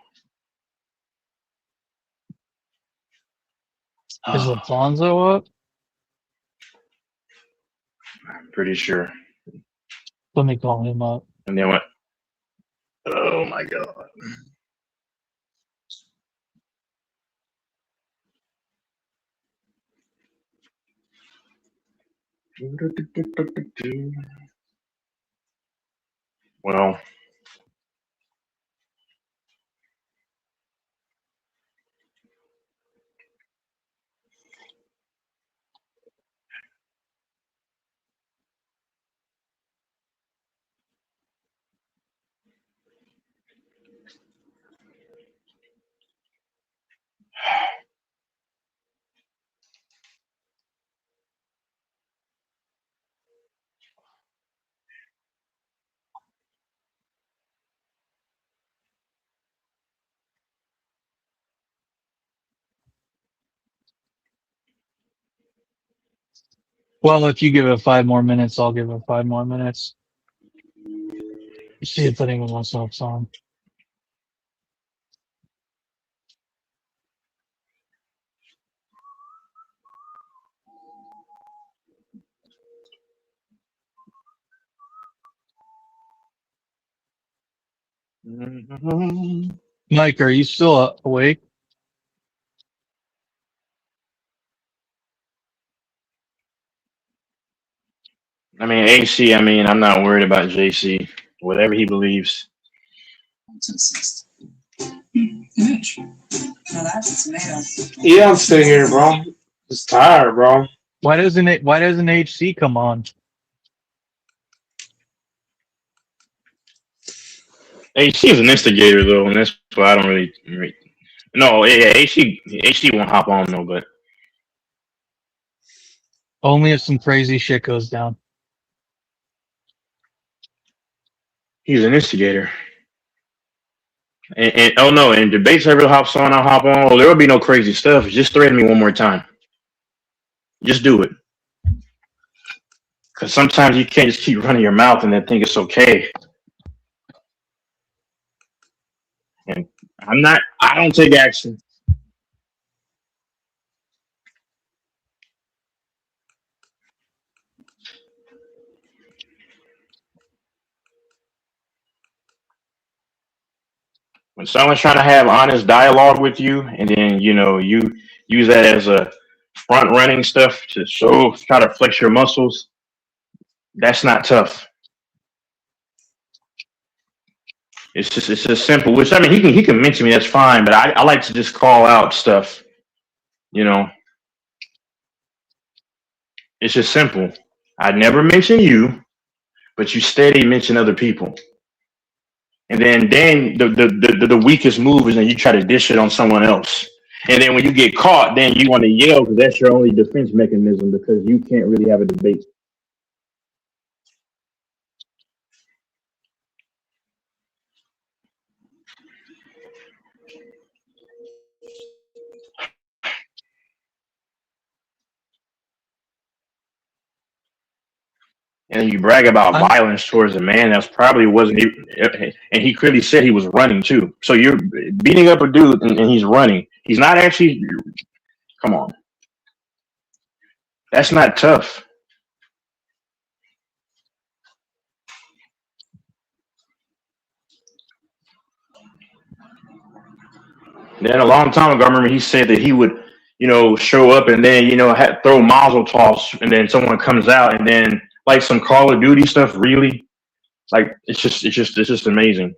Is Alfonso up? I'm pretty sure. Let me call him up. And then what? Oh my god. Well, Well, if you give it 5 more minutes, I'll give it 5 more minutes. See if anyone else hops on. Mike, are you still awake? I mean, AC, I'm not worried about JC. Whatever he believes. Now that's a tomato. Yeah, I'm still here, bro. Just tired, bro. Why doesn't HC come on? AC is an instigator though, and that's why I don't really. No, yeah, HD won't hop on though, but Only if some crazy shit goes down. he's an instigator. And oh no, and debates ever hops on, I'll hop on. Oh, there will be no crazy stuff. Just threaten me one more time. Just do it. Because sometimes you can't just keep running your mouth and then think it's okay. And I don't take action. When someone's trying to have honest dialogue with you, and then you use that as a front running stuff to try to flex your muscles, that's not tough. It's just simple. Which I mean, he can mention me, that's fine. But I like to just call out stuff. You know, it's just simple. I never mention you, but you steady mention other people. And then the weakest move is then you try to dish it on someone else. And then when you get caught, then you want to yell because that's your only defense mechanism because you can't really have a debate. And you brag about I'm violence towards a man that's probably wasn't even, and he clearly said he was running too. So you're beating up a dude and he's running. He's not actually. Come on, that's not tough. Then a long time ago, I remember he said that he would, show up and then throw Mazel toss, and then someone comes out and then like some Call of Duty stuff. Really, like it's just amazing.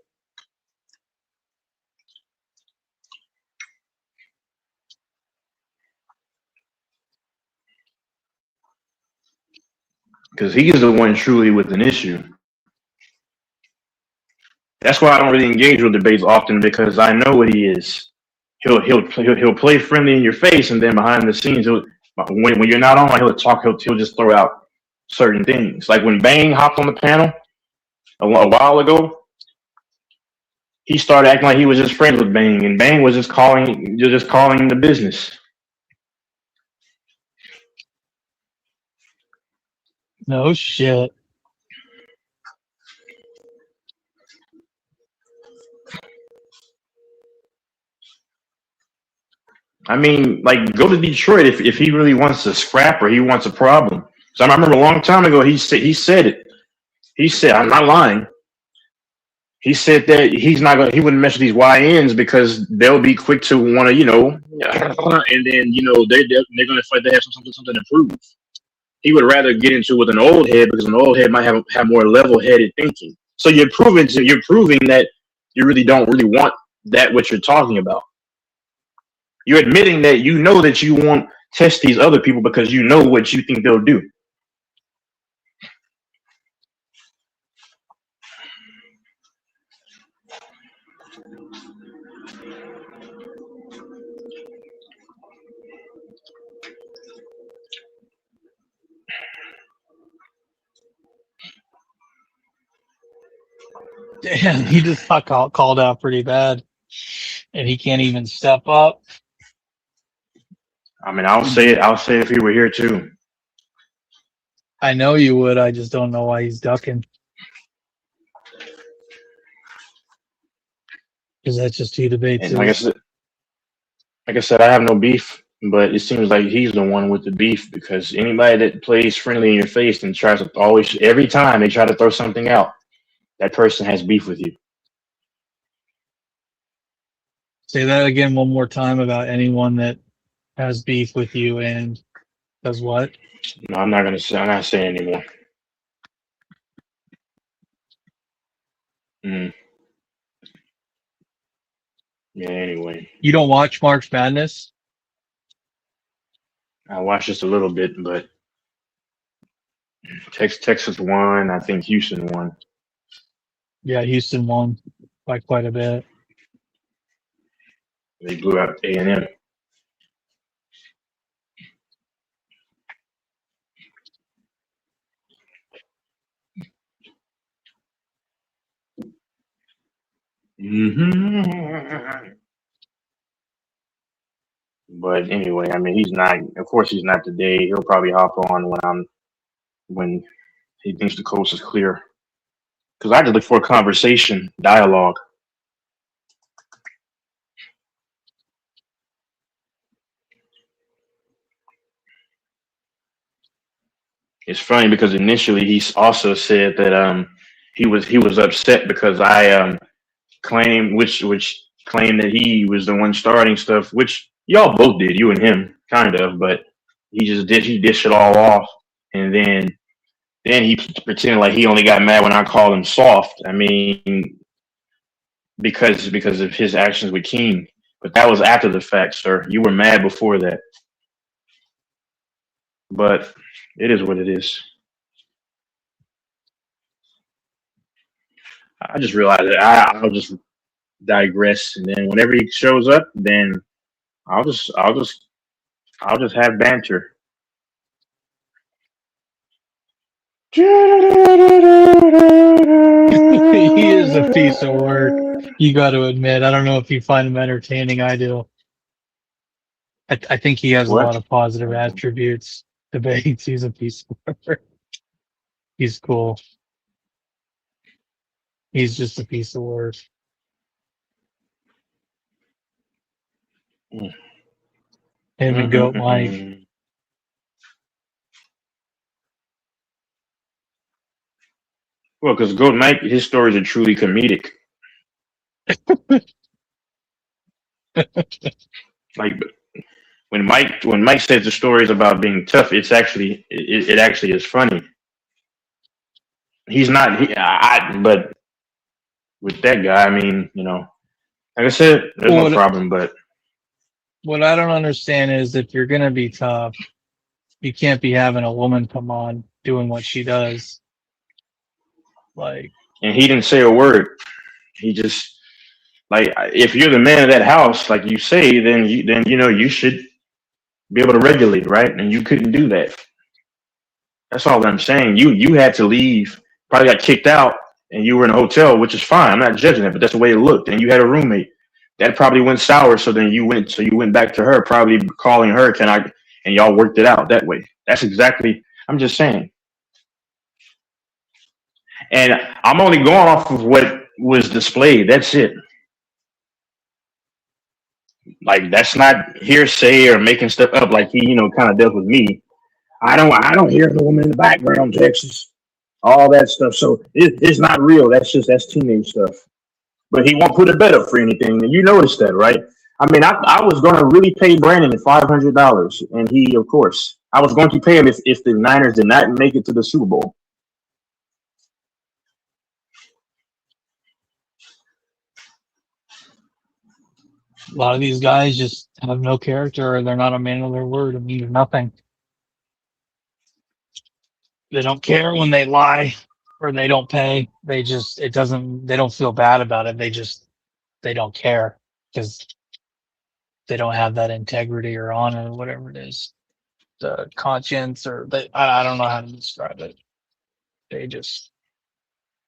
Because he is the one truly with an issue. That's why I don't really engage with debates often because I know what he is. He'll play friendly in your face, and then behind the scenes, when you're not on, he'll just throw out certain things. Like when Bang hopped on the panel a while ago, he started acting like he was just friends with Bang, and Bang was just calling the business. no shit. I mean, like, go to Detroit if he really wants to scrap or he wants a problem. So I remember a long time ago he said it. He said, I'm not lying. He said that he wouldn't mess with these YNs because they'll be quick to want to, and then they're gonna feel like they have something to prove. He would rather get into it with an old head because an old head might have more level headed thinking. So you're proving that you really don't really want that what you're talking about. You're admitting that you know that you won't test these other people because you know what you think they'll do. Damn, he just got called out pretty bad, and he can't even step up. I mean, I'll say it. I'll say it if he were here too. I know you would. I just don't know why he's ducking. Because that's just who debates And like I is. said, I have no beef, but it seems like he's the one with the beef because anybody that plays friendly in your face and tries to always, every time they try to throw something out, that person has beef with you. Say that again one more time about anyone that has beef with you and does what? No, I'm not gonna say. I'm not saying anymore. Mm, yeah. Anyway, You don't watch March Madness? I watched just a little bit, but Texas won. I think Houston won. Yeah, Houston won by quite a bit. They blew out A&M. But anyway, I mean, he's not. Of course, he's not today. He'll probably hop on when he thinks the coast is clear. Because I had to look for a conversation, dialogue. It's funny because initially he also said that he was upset because I claimed which claimed that he was the one starting stuff, which y'all both did, you and him, kind of, but he dished it all off, and then he pretended like he only got mad when I called him soft. I mean, because of his actions with King, but that was after the fact, sir. You were mad before that, but it is what it is. I just realized that I'll just digress, and then whenever he shows up, then I'll just I'll just I'll just have banter. He is a piece of work. You got to admit. I don't know if you find him entertaining. I do. I think he has a lot What? of positive attributes. Debates. He's a piece of work. He's cool. He's just a piece of work. Him and Goat Mike. Well, because Gold Mike, his stories are truly comedic. Like when Mike says the stories about being tough, it actually is funny. He's not. But with that guy, I mean, like I said, there's no What problem. But what I don't understand is if you're gonna be tough, you can't be having a woman come on doing what she does. Like, and he didn't say a word. He just like if you're the man of that house, like you say, then you should be able to regulate, right? And you couldn't do that. That's all I'm saying. You had to leave, probably got kicked out, and you were in a hotel, which is fine. I'm not judging it, but that's the way it looked. And you had a roommate. That probably went sour. So you went back to her, probably calling her, and y'all worked it out that way. That's exactly. I'm just saying. And I'm only going off of what was displayed. That's it. Like that's not hearsay or making stuff up like he, kind of does with me. I don't hear the woman in the background, Texas. All that stuff. So it's not real. That's teenage stuff. But he won't put a bet up for anything. And you noticed that, right? I mean, I was going to really pay Brandon $500, and he, of course, I was going to pay him if the Niners did not make it to the Super Bowl. a lot of these guys just have no character, or they're not a man of their word. It means nothing. They don't care when they lie or they don't pay. They don't feel bad about it. They don't care because they don't have that integrity or honor or whatever it is, the conscience, or I don't know how to describe it. They just,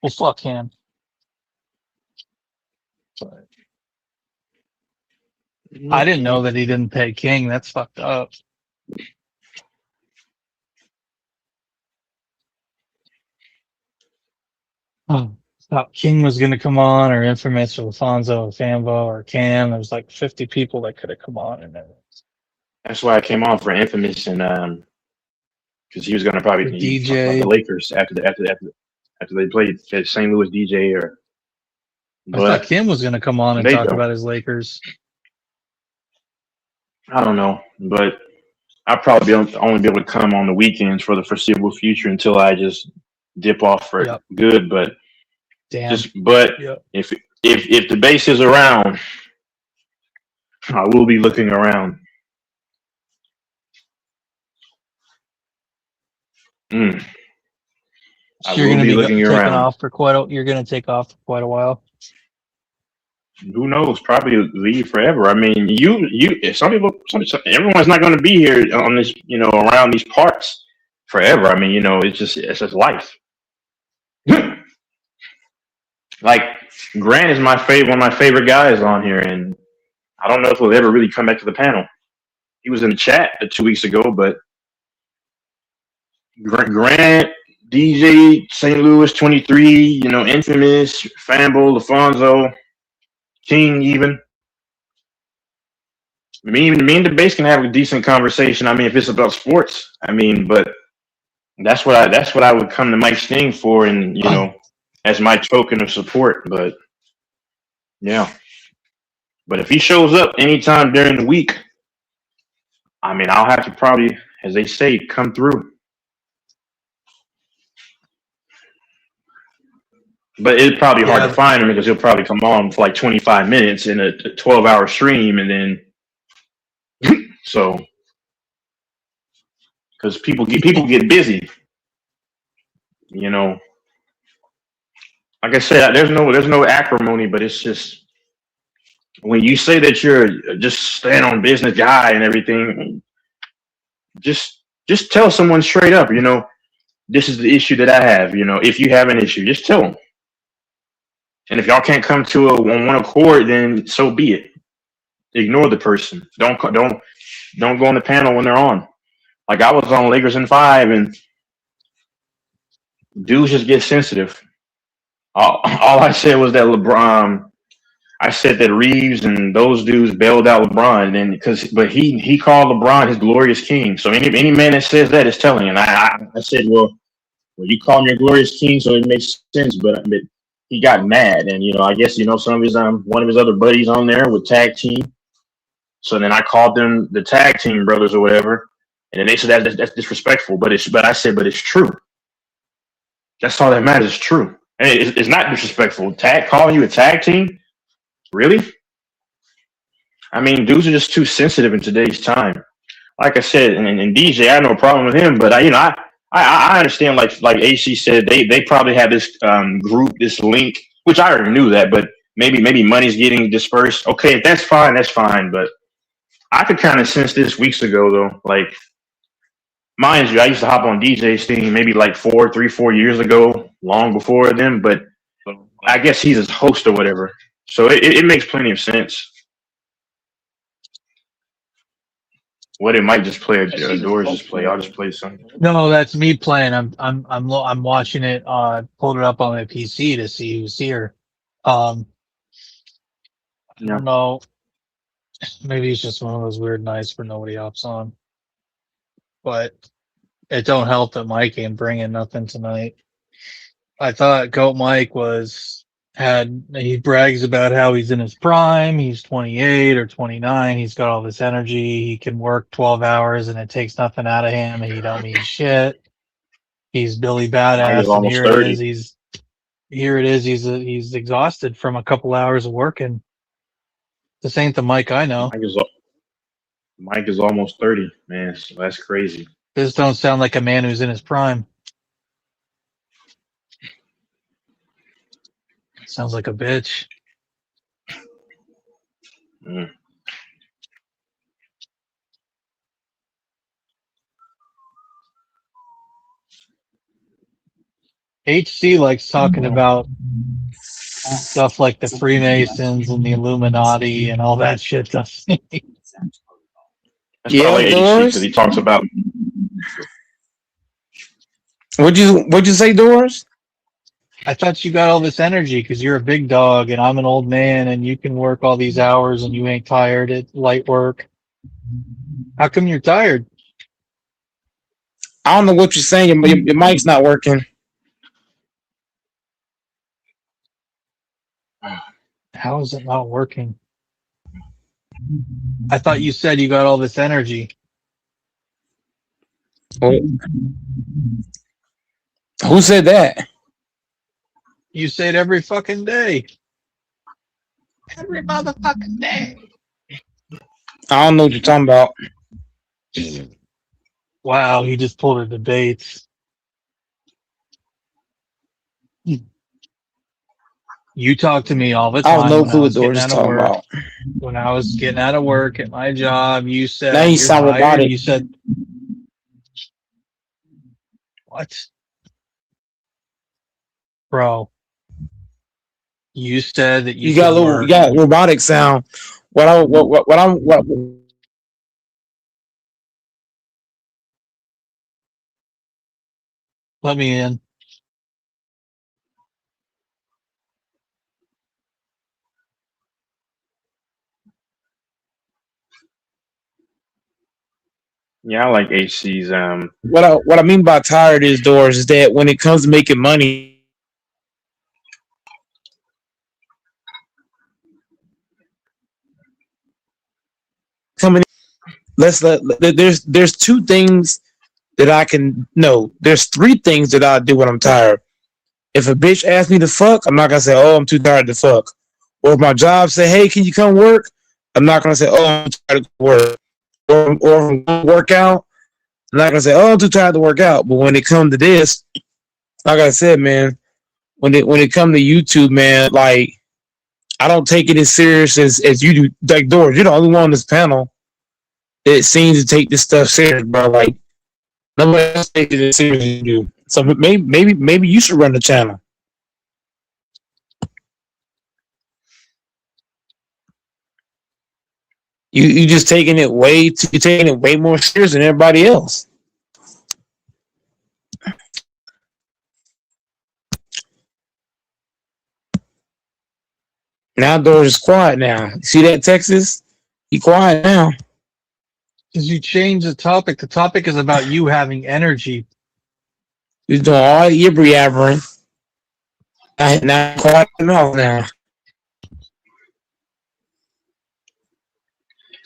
well, fuck him. But I didn't know that he didn't pay King. That's fucked up. Oh, thought King was going to come on, or Infamous, or Alfonso, or Fambo, or Cam. There was like 50 people that could have come on, and That's why I came on for Infamous, and because he was going to probably talk about the DJ. Lakers after they played St. Louis DJ or. I thought But Kim was going to come on and they talk don't. about his Lakers. I don't know, but I'll probably only be able to come on the weekends for the foreseeable future until I just dip off for Yep. good. But Damn. Yep. if the base is around, I will be looking around. I So you're will going be to be looking taking around. off for you're going to take off for quite a while. Who knows? Probably leave forever. I mean, some people, everyone's not going to be here on this, around these parts forever. I mean, it's just life. Like Grant is one of my favorite guys on here, and I don't know if he'll ever really come back to the panel. He was in the chat 2 weeks ago, but Grant, DJ, St. Louis 23, Infamous, Famble, Alfonso, King, even. Me and the base can have a decent conversation. I mean, if it's about sports, I mean, but that's what I would come to Mike's thing for, and as my token of support. But yeah, but if he shows up anytime during the week, I mean, I'll have to probably, as they say, come through. But it's probably hard to Yeah, find him because he'll probably come on for like 25 minutes in a 12-hour stream, and then so because people get busy, you know. Like I said, there's no acrimony, but it's just when you say that you're just stand on business guy and everything, just tell someone straight up, this is the issue that I have. If you have an issue, just tell them. And if y'all can't come to on one accord, then so be it. Ignore the person. Don't go on the panel when they're on. Like I was on Lakers in 5, and dudes just get sensitive. All I said was that LeBron. I said that Reeves and those dudes bailed out LeBron, and but he called LeBron his glorious king. So any man that says that is telling. And I said, well, you call him your glorious king, so it makes sense. But he got mad, and I guess some of his one of his other buddies on there with tag team. So then I called them the tag team brothers or whatever, and then they said that's disrespectful. But I said, but it's true. That's all that matters. Is true. And it's not disrespectful. Calling you a tag team. Really? I mean, dudes are just too sensitive in today's time. Like I said, and DJ, I have no problem with him, but I understand. Like AC said, they probably have this group, this link, which I already knew that, but maybe money's getting dispersed. Okay, if that's fine, that's fine. But I could kind of sense this weeks ago, though. Like, mind you, I used to hop on DJ's thing maybe like 4 years ago, long before them. But I guess he's his host or whatever, so it makes plenty of sense. What it might just play a Doors just play. I'll just play something. no, that's me playing. I'm watching it. Pulled it up on my PC to see who's here. I don't know. Maybe it's just one of those weird nights where nobody hops on. But it don't help that Mike ain't bringing nothing tonight. I thought Goat Mike he brags about how he's in his prime. He's 28 or 29. He's got all this energy. He can work 12 hours and it takes nothing out of him, and he don't mean shit. He's Billy Badass, and here 30. it is. He's exhausted from a couple hours of working. This ain't the Mike I know. Mike is almost 30, man. So that's crazy. This don't sound like a man who's in his prime. Sounds like a bitch. Mm. HC likes talking about stuff like the Freemasons and the Illuminati and all that shit. That's probably HC because he talks about. What'd you say, Doris? I thought you got all this energy because you're a big dog and I'm an old man and you can work all these hours and you ain't tired at light work. How come you're tired? I don't know what you're saying. Your mic's not working. How is it not working? I thought you said you got all this energy. Who said that? You say it every fucking day. Every motherfucking day. I don't know what you're talking about. Wow, he just pulled a debate. You talk to me all the I have time no when I clue what was getting Doris is out of talking work. about. When I was getting out of work at my job, you Now said you you're sound tired. robotic. You said what, bro? You said that you You got could a little, you work. got robotic sound. What Let me in. Yeah, I like HC's. what I mean by tired is Doris is that when it comes to making money, coming there's two things that I can no. There's three things that I do when I'm tired. If a bitch asks me to fuck, I'm not gonna say, "Oh, I'm too tired to fuck." Or if my job say, "Hey, can you come work?" I'm not gonna say, "Oh, I'm too tired to work." Or if I'm going to work out, I'm not gonna say, "Oh, I'm too tired to work out." But when it comes to this, like I said, man, when it comes to YouTube, man, like I don't take it as serious as you do. Like Doris, you're the only one on this panel that seems to take this stuff serious, bro. Like nobody else takes it as serious as you do. So maybe you should run the channel. You just you're taking it way more serious than everybody else. Now Doris is quiet now. See that Texas? He quiet now. Because you changed the topic. The topic is about you having energy. He's doing all the yibber yabbering. Now quiet mouth now.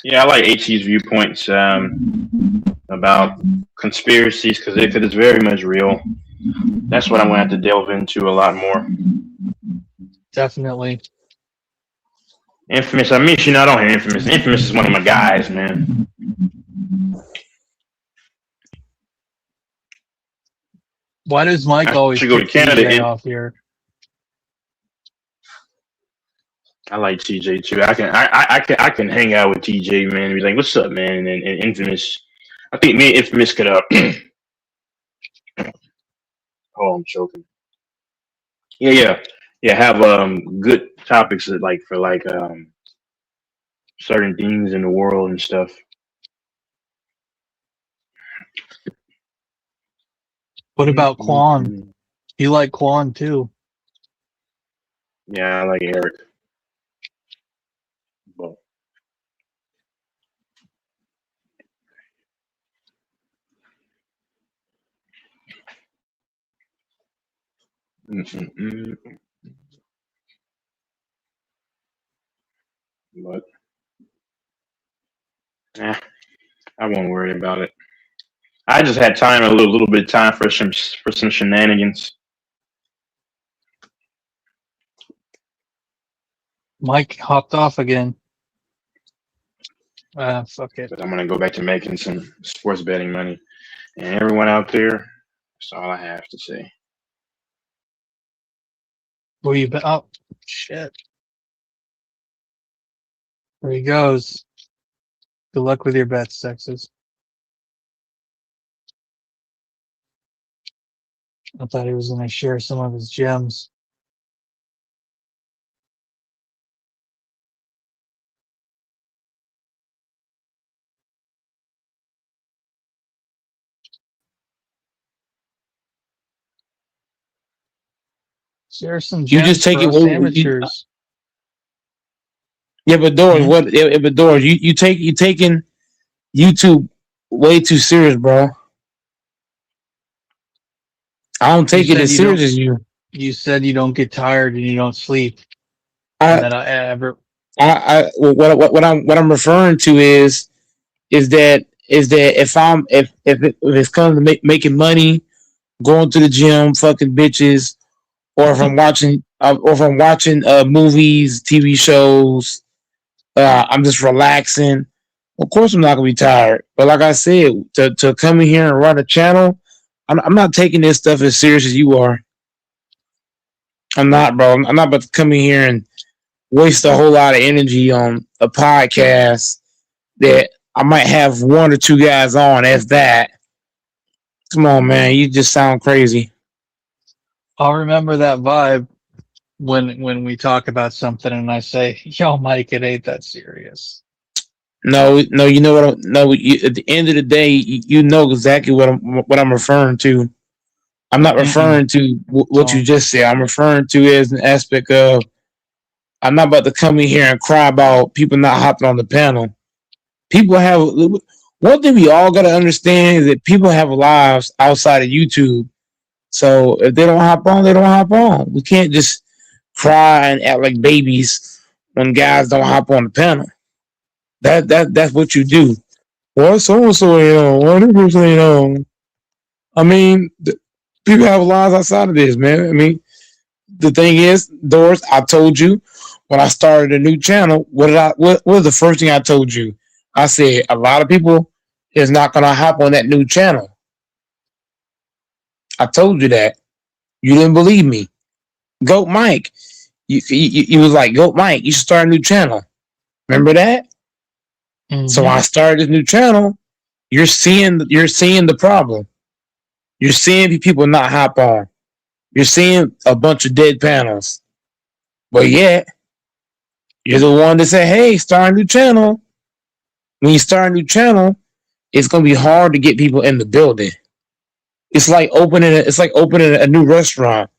Yeah, I like HC's viewpoints about conspiracies because it's very much real. That's what I'm going to have to delve into a lot more. Definitely. Infamous, I miss you not on here. Infamous, Infamous is one of my guys, man. Why does Mike I always should go to kick Canada. TJ off here? I like TJ too. I can hang out with TJ, man. And be like, "What's up, man?" And Infamous. I think me and Infamous could oh, I'm choking. Yeah. Have good topics that, like for like certain things in the world and stuff. What about Quan? You like Quan too? Yeah, I like Eric. But mm-mm-mm. But I won't worry about it. I just had time, a little bit of time for some shenanigans. Mike hopped off again. Fuck it. But I'm gonna go back to making some sports betting money. And everyone out there, that's all I have to say. Where you been? Oh, shit. There he goes. Good luck with your bets, Texas. I thought he was going to share some of his gems. Share some You just gems take for it. us amateurs. Yeah, but Doris, what? Yeah, but Doris, you taking YouTube way too serious, bro. I don't You take it said as you serious don't. as you. You said you don't get tired and you don't sleep, and I, that I ever. what I'm referring to is that if it's comes to making money, going to the gym, fucking bitches, or if I'm watching movies, TV shows, I'm just relaxing. Of course, I'm not gonna be tired. But like I said, to come in here and run a channel, I'm not taking this stuff as serious as you are. I'm not, bro. I'm not about to come in here and waste a whole lot of energy on a podcast that I might have one or two guys on. If that, come on, man, you just sound crazy. I'll remember that vibe when we talk about something and I say, "Yo, Mike, it ain't that serious." No, no, you know what? No, at the end of the day, you know exactly what I'm referring to. I'm not Mm-mm, referring to what you don't. just said. I'm referring to as an aspect of I'm not about to come in here and cry about people not hopping on the panel. People have one thing we all got to understand is that people have lives outside of YouTube. So if they don't hop on, they don't hop on. We can't just cry and act like babies when guys don't hop on the panel. That's what you do. Well, so and so ain't on. Well, this person ain't on. I mean, people have lives outside of this, man. I mean, the thing is, Doris, I told you when I started a new channel. What was the first thing I told you? I said a lot of people is not gonna hop on that new channel. I told you that. You didn't believe me. Goat Mike. You was like, Goat Mike, you should start a new channel. Remember that? So Mm-hmm. when I started this new channel, you're seeing the problem. You're seeing people not hop on. You're seeing a bunch of dead panels. But yet, you're the one that said, hey, start a new channel. When you start a new channel, it's gonna be hard to get people in the building. It's like opening a new restaurant.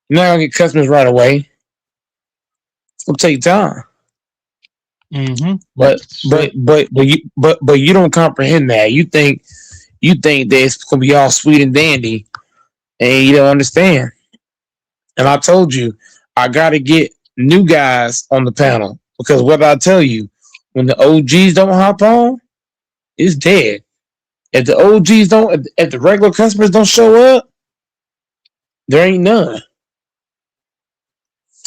You're not gonna get customers right away. It's gonna take time. Mm-hmm. But It's but true. but but you don't comprehend that. You think that it's gonna be all sweet and dandy, and you don't understand. And I told you, I gotta get new guys on the panel because what I tell you, when the OGs don't hop on, it's dead. If the OGs don't, if the regular customers don't show up, there ain't none.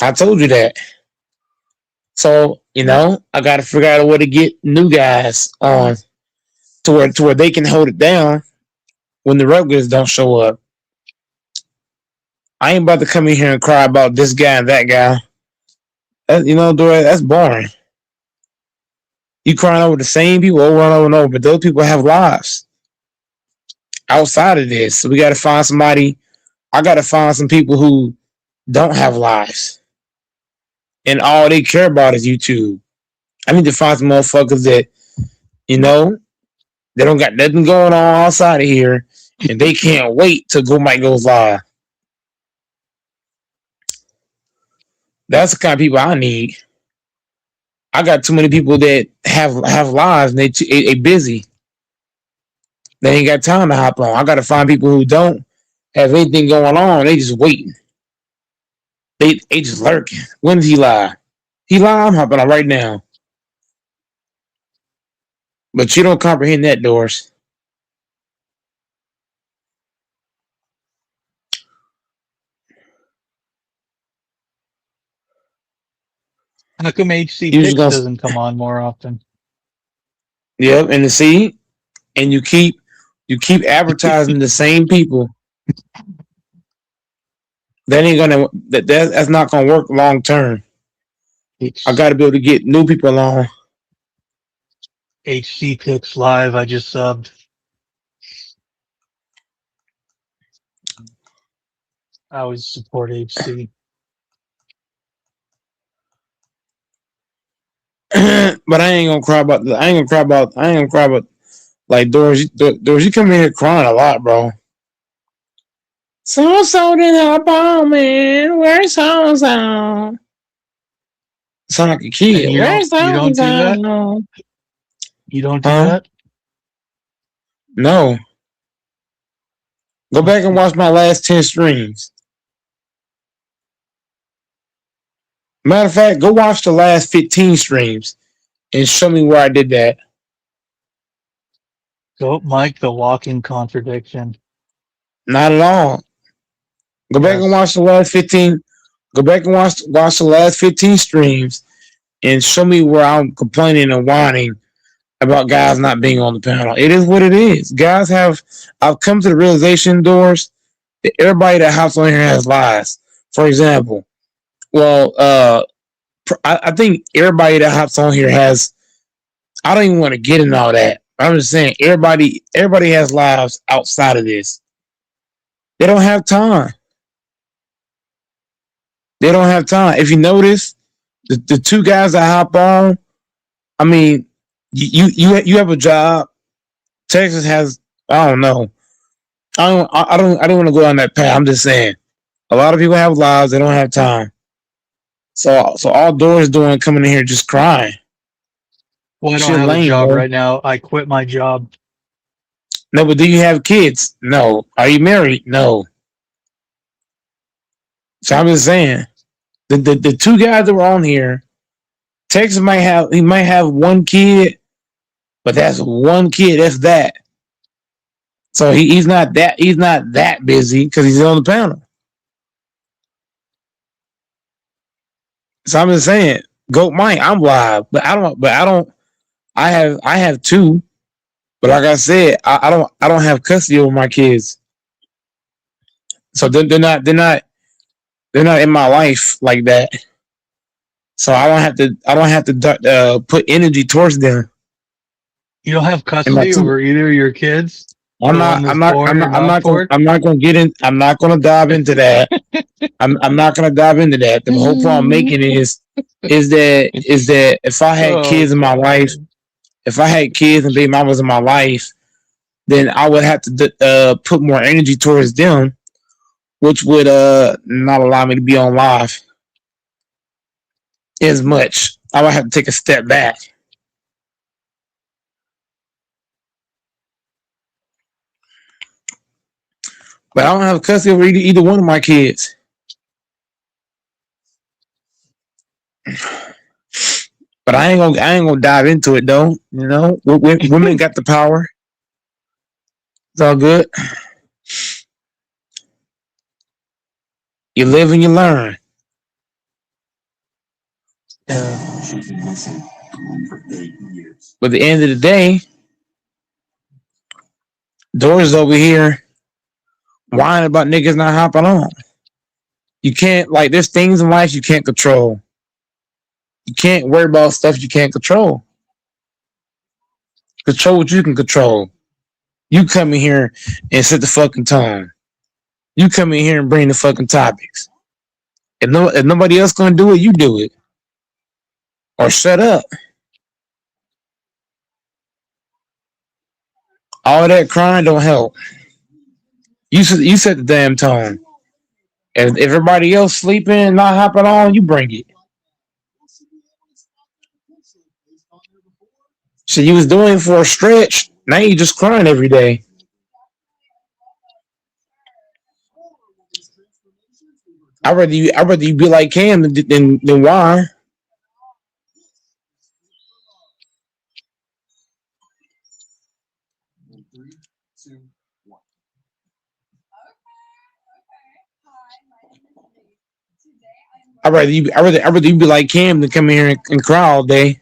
I told you that. So I gotta figure out a way to get new guys on to where they can hold it down when the regulars don't show up. I ain't about to come in here and cry about this guy and that guy. Dory, that's boring. You crying over the same people over and over and over, but those people have lives outside of this. So we got to find somebody. I got to find some people who don't have lives, and all they care about is YouTube. I need to find some motherfuckers that you know they don't got nothing going on outside of here, and they can't wait to go Mike goes live. That's the kind of people I need. I got too many people that have lives and they busy. They ain't got time to hop on. I got to find people who don't have anything going on. They just waiting. They just lurking. When did he lie? He lied. I'm hopping on right now. But you don't comprehend that, Doris. How come HC You just Picks gonna, doesn't come on more often? yep, and the see, and you keep advertising the same people. That ain't gonna that's not gonna work long term. I H got to be able to get new people on. HC Picks live. I just subbed. I always support HC. But I ain't gonna cry about. I ain't gonna cry about. I ain't gonna cry about like Doris. Doris, you come in here crying a lot, bro. So did hop on, man. Where's so so? Sound like a And kid. you don't Where's you so don't do that? so? You don't do Huh? that? No. Go back and watch my last 10 streams. Matter of fact, go watch the last 15 streams and show me where I did that. Go, Mike, the walking contradiction. Not at all. Go back and Yes. watch the last 15. Go back and watch the last 15 streams and show me where I'm complaining and whining about guys not being on the panel. It is what it is. Guys have. I've come to the realization, Doors, that everybody that hops on here has lives. For example, well, I think everybody that hops on here has. I don't even want to get into all that. I'm just saying everybody has lives outside of this. They don't have time. They don't have time. If you notice, the two guys that hop on, I mean, you have a job. Texas has, I don't know. I don't want to go on that path. I'm just saying a lot of people have lives. They don't have time. So all Doris doing coming in here just crying. Well, I don't Shit have a lame, job bro. right now. I quit my job. No, but do you have kids? No. Are you married? No. So I'm just saying the two guys that were on here, Texas might have one kid, but that's one kid. That's that. So he's not that busy because he's on the panel. So I'm just saying, go Mike. I'm live, but I don't. I have two, but like I said, I don't have custody over my kids. So they're not in my life like that. So I don't have to put energy towards them. You don't have And my custody two, over either of your kids? I'm The one not, I'm that's not, I'm born or not, I'm not not gonna, born? I'm not gonna get in. I'm not gonna dive into that. I'm not gonna dive into that. The whole point I'm making is that if I had Oh kids in my life, god. if I had kids and baby mamas in my life, then I would have to put more energy towards them, which would not allow me to be on live as much. I would have to take a step back. But I don't have custody over either one of my kids. But I ain't gonna dive into it though. You know, women got the power. It's all good. You live and you learn. Yeah. But at the end of the day, Doris over here whining about niggas not hopping on. You can't like there's things in life you can't control. You can't worry about stuff you can't control. Control what you can control. You come in here and set the fucking tone. You come in here and bring the fucking topics. If nobody else gonna do it, you do it. Or shut up. All that crying don't help. You set the damn tone. If everybody else sleeping and not hopping on, you bring it. So you was doing it for a stretch. Now you just crying every day. I'd rather you be like Cam than why. In three, two, one. I'd rather you be like Cam than come in here and cry all day.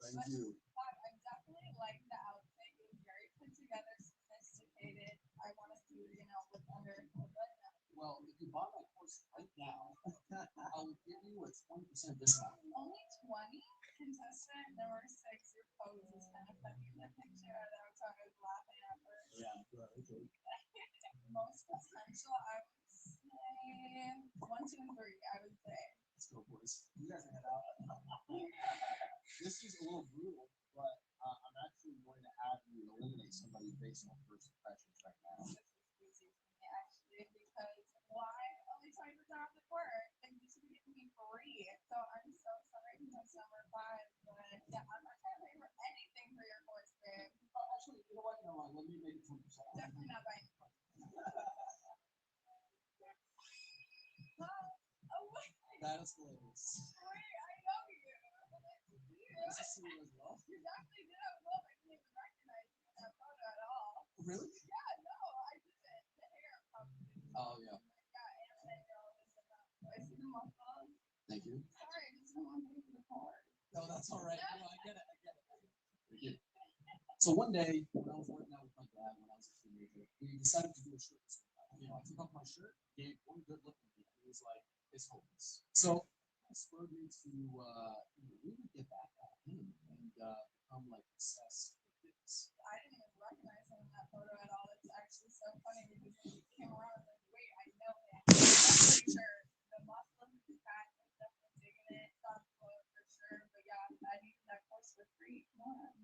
Thank you. Well, if you buy my course right now, I will give you a 20% discount. Yeah, right, okay. Let's go, boys. You guys head out. This is a little brutal, but I'm actually going to have you eliminate somebody based on first impressions right now. let me make it 20%. Definitely not buying. That is hilarious. Wait, I know you. Nice to see you as well. You definitely did have love. I didn't even recognize you in that photo at all. Really? Yeah, no, I didn't. The hair probably. Oh, yeah. Yeah, anime girl was in that. I see the muscles. Thank you. Sorry, I just don't want to pay for the card. No, that's all right. No, I get it. Thank you. So one day, when I was working out with my dad when I was a teenager, we decided to do a shirt. I took off my shirt, gave one good look at me, and he was like, "It's hopeless." So that spurred me to really get back at him and become like obsessed with fitness. I didn't even recognize him in that photo at all. It's actually so funny because he came around and was like, wait, I know him. I'm pretty sure the muscles and the fat is definitely digging it. Soft flow for sure. But yeah, I needed that course for free. Come on.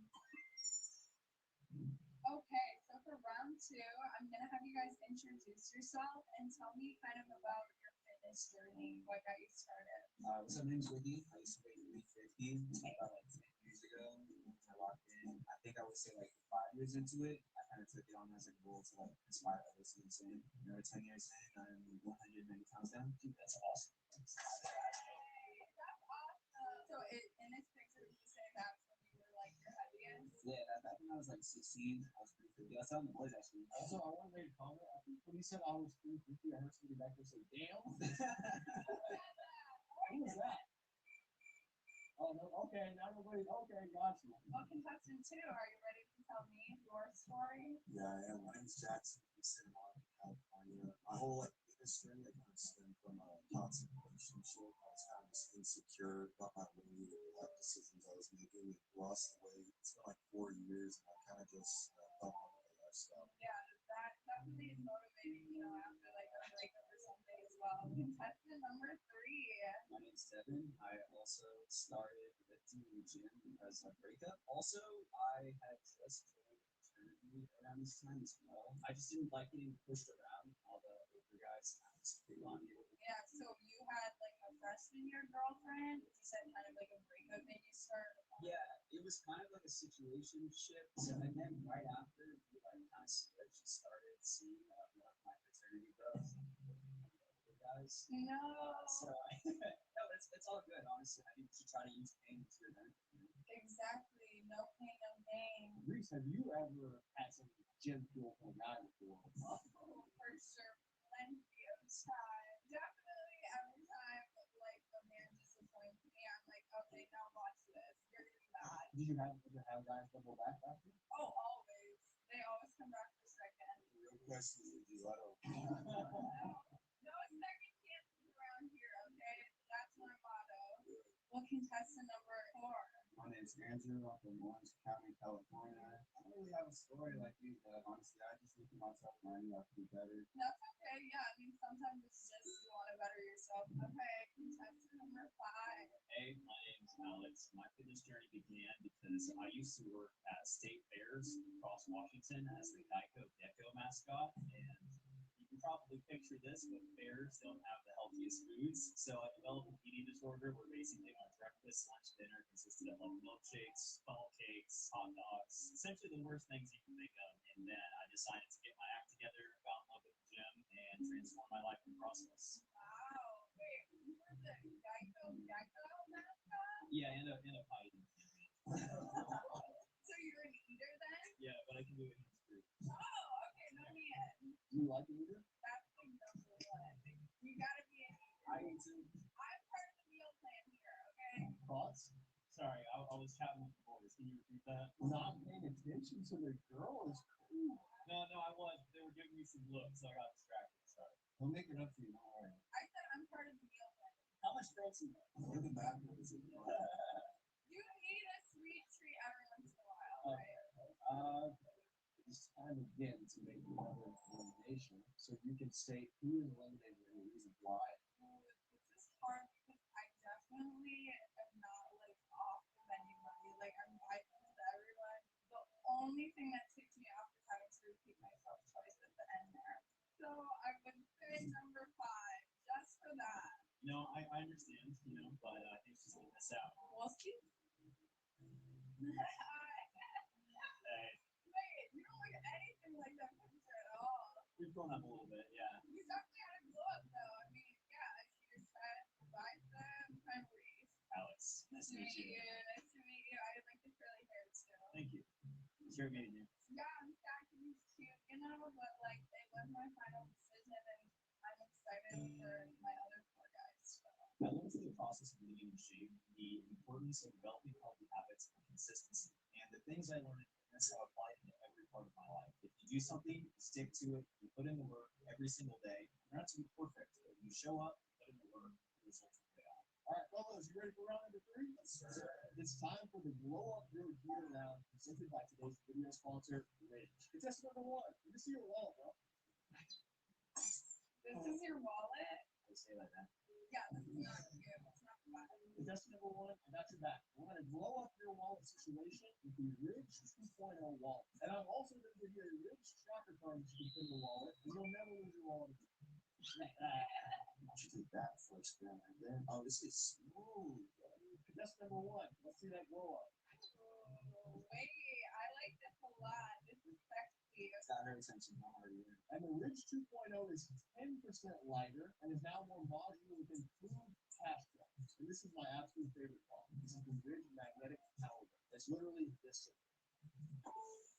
Okay, so for round 2, I'm gonna have you guys introduce yourself and tell me kind of about your fitness journey, what got you started. So my name's Ricky. I used to weigh 350 about like 10 years ago. I locked in. I think I would say like 5 years into it, I kind of took it on as a goal to like inspire others to the same. 10 years in, I'm 190 pounds down. Dude, that's awesome. That's awesome. So in this picture, would you say that's when you were like your heaviest? Yeah, back when I was like 16, I was 350. I was telling the boys actually. Also, I want to make a comment. I think when he said I was 350, I heard somebody back there say, "Damn." Who was that? Oh no. Okay, now everybody. Okay, got you. Well, contestant 2, are you ready to tell me your story? Yeah, I am. My name's Jackson from Santa Monica, California. My whole fitness journey kind of stemmed from a toxic relationship. I was kind of just insecure about my weight and the life decisions I was making. And lost the weight. It's been like 4 years, and I kind of just fell on with the lifestyle. Yeah, that definitely is motivating, after like a breakup or something as well. Contestant number 3. My name's Devin. I also started lifting in the gym because of breakup. Also, I had just joined fraternity around this time as well. I just didn't like getting pushed around all the older guys. I was big on it. Yeah, so you had like a freshman year girlfriend. You said kind of like a breakup made you start. Yeah, it was kind of like a situation shift. So, and then right after we like kind of switched, started seeing more of my fraternity bros, older guys. No. So no, it's all good. Honestly, I think you should try to use pain to your benefit. Exactly. No pain, no gain. Reese, have you ever had some gym fuel from a guy before? Oh, for sure. Plenty of time. Definitely every time like a man disappoints me, I'm like, okay, now watch this. You're gonna be mad. Did you have guys double back after? Oh, always. They always come back for second. The real question is, do I don't. No second chances around here, okay? That's my motto. Well, contestant number 4. My name's Andrew. I'm from Orange County, California. I don't really have a story like you, but honestly, I just look at myself and I knew I could do better. That's okay. Yeah, I mean, sometimes it's just you want to better yourself. Okay, contestant number 5. Hey, my name's Alex. My fitness journey began because I used to work at state fairs across Washington as the Geico Gecko mascot, and you can probably picture this, but fairs don't have the healthiest foods. So I developed an eating disorder where basically my breakfast, lunch, dinner consisted of like milkshakes, funnel cakes, hot dogs, essentially the worst things you can think of. And then I decided to get my act together, got in love with the gym, and transform my life in the process. Wow. Wait, you were the Geico mascot? Yeah, and a pie eating champion. So you're an eater then? Yeah, but I can do it hands free. Oh, okay, no need. Do you like it either? That's like number 1. You gotta be an eater. I eat too. I'm part of the meal plan here, okay? Thoughts? Sorry, I was chatting with the boys. Can you repeat that? Not paying attention to the girl is cool. No, I was. They were giving me some looks, so I got distracted. Sorry. We'll make it up to you. Don't worry. I said I'm part of the meal plan. How much protein? Look at that. What is it? You need a sweet treat every once in a while, right? It's time again to make another elimination, so you can state who is eliminated and the reason why. This is hard because I definitely am not like off the menu money. Like I'm vibing with everyone. The only thing that takes me off is having to repeat myself twice at the end there. So I would say number 5, just for that. I understand, but I think she's gonna miss out. We'll see. Wait, you don't look You've grown up a little bit, yeah. Alex, nice to meet you. Thank you. It's very meeting you. I learned through the process of being in shape the importance of developing healthy habits and consistency. And the things I learned in fitness have applied into every part of my life. If you do something, you stick to it, you put in the work every single day. You're not to be perfect, but you show up, you put in the work, the results will pay off. All right, fellas, you ready for round number 3? Yes, sir. It's time for the Glow Up Your Gear round, presented by today's video sponsor, Ridge. Contestant number 1, you can see your wallet, bro. This is your wallet? I say like that. Yeah, this is not cute. It's not fun. Contestant number 1, I got your back. We're going to blow up your wallet situation with the Ridge 2.0 wallet. And I'm also going to give you a Ridge tracker card that you can put in the wallet, and you'll never lose your wallet again. Why don't you take that for a spin right there? Oh, this is smooth. Contestant number 1, let's see that glow up. Oh, wait, I like this a lot. This is sexy. It's got her attention. Don't worry. And the Ridge 2.0 is 10% lighter and is now more modular with improved cash drops. And this is my absolute favorite part. This is the Ridge magnetic power bank. It's literally this simple.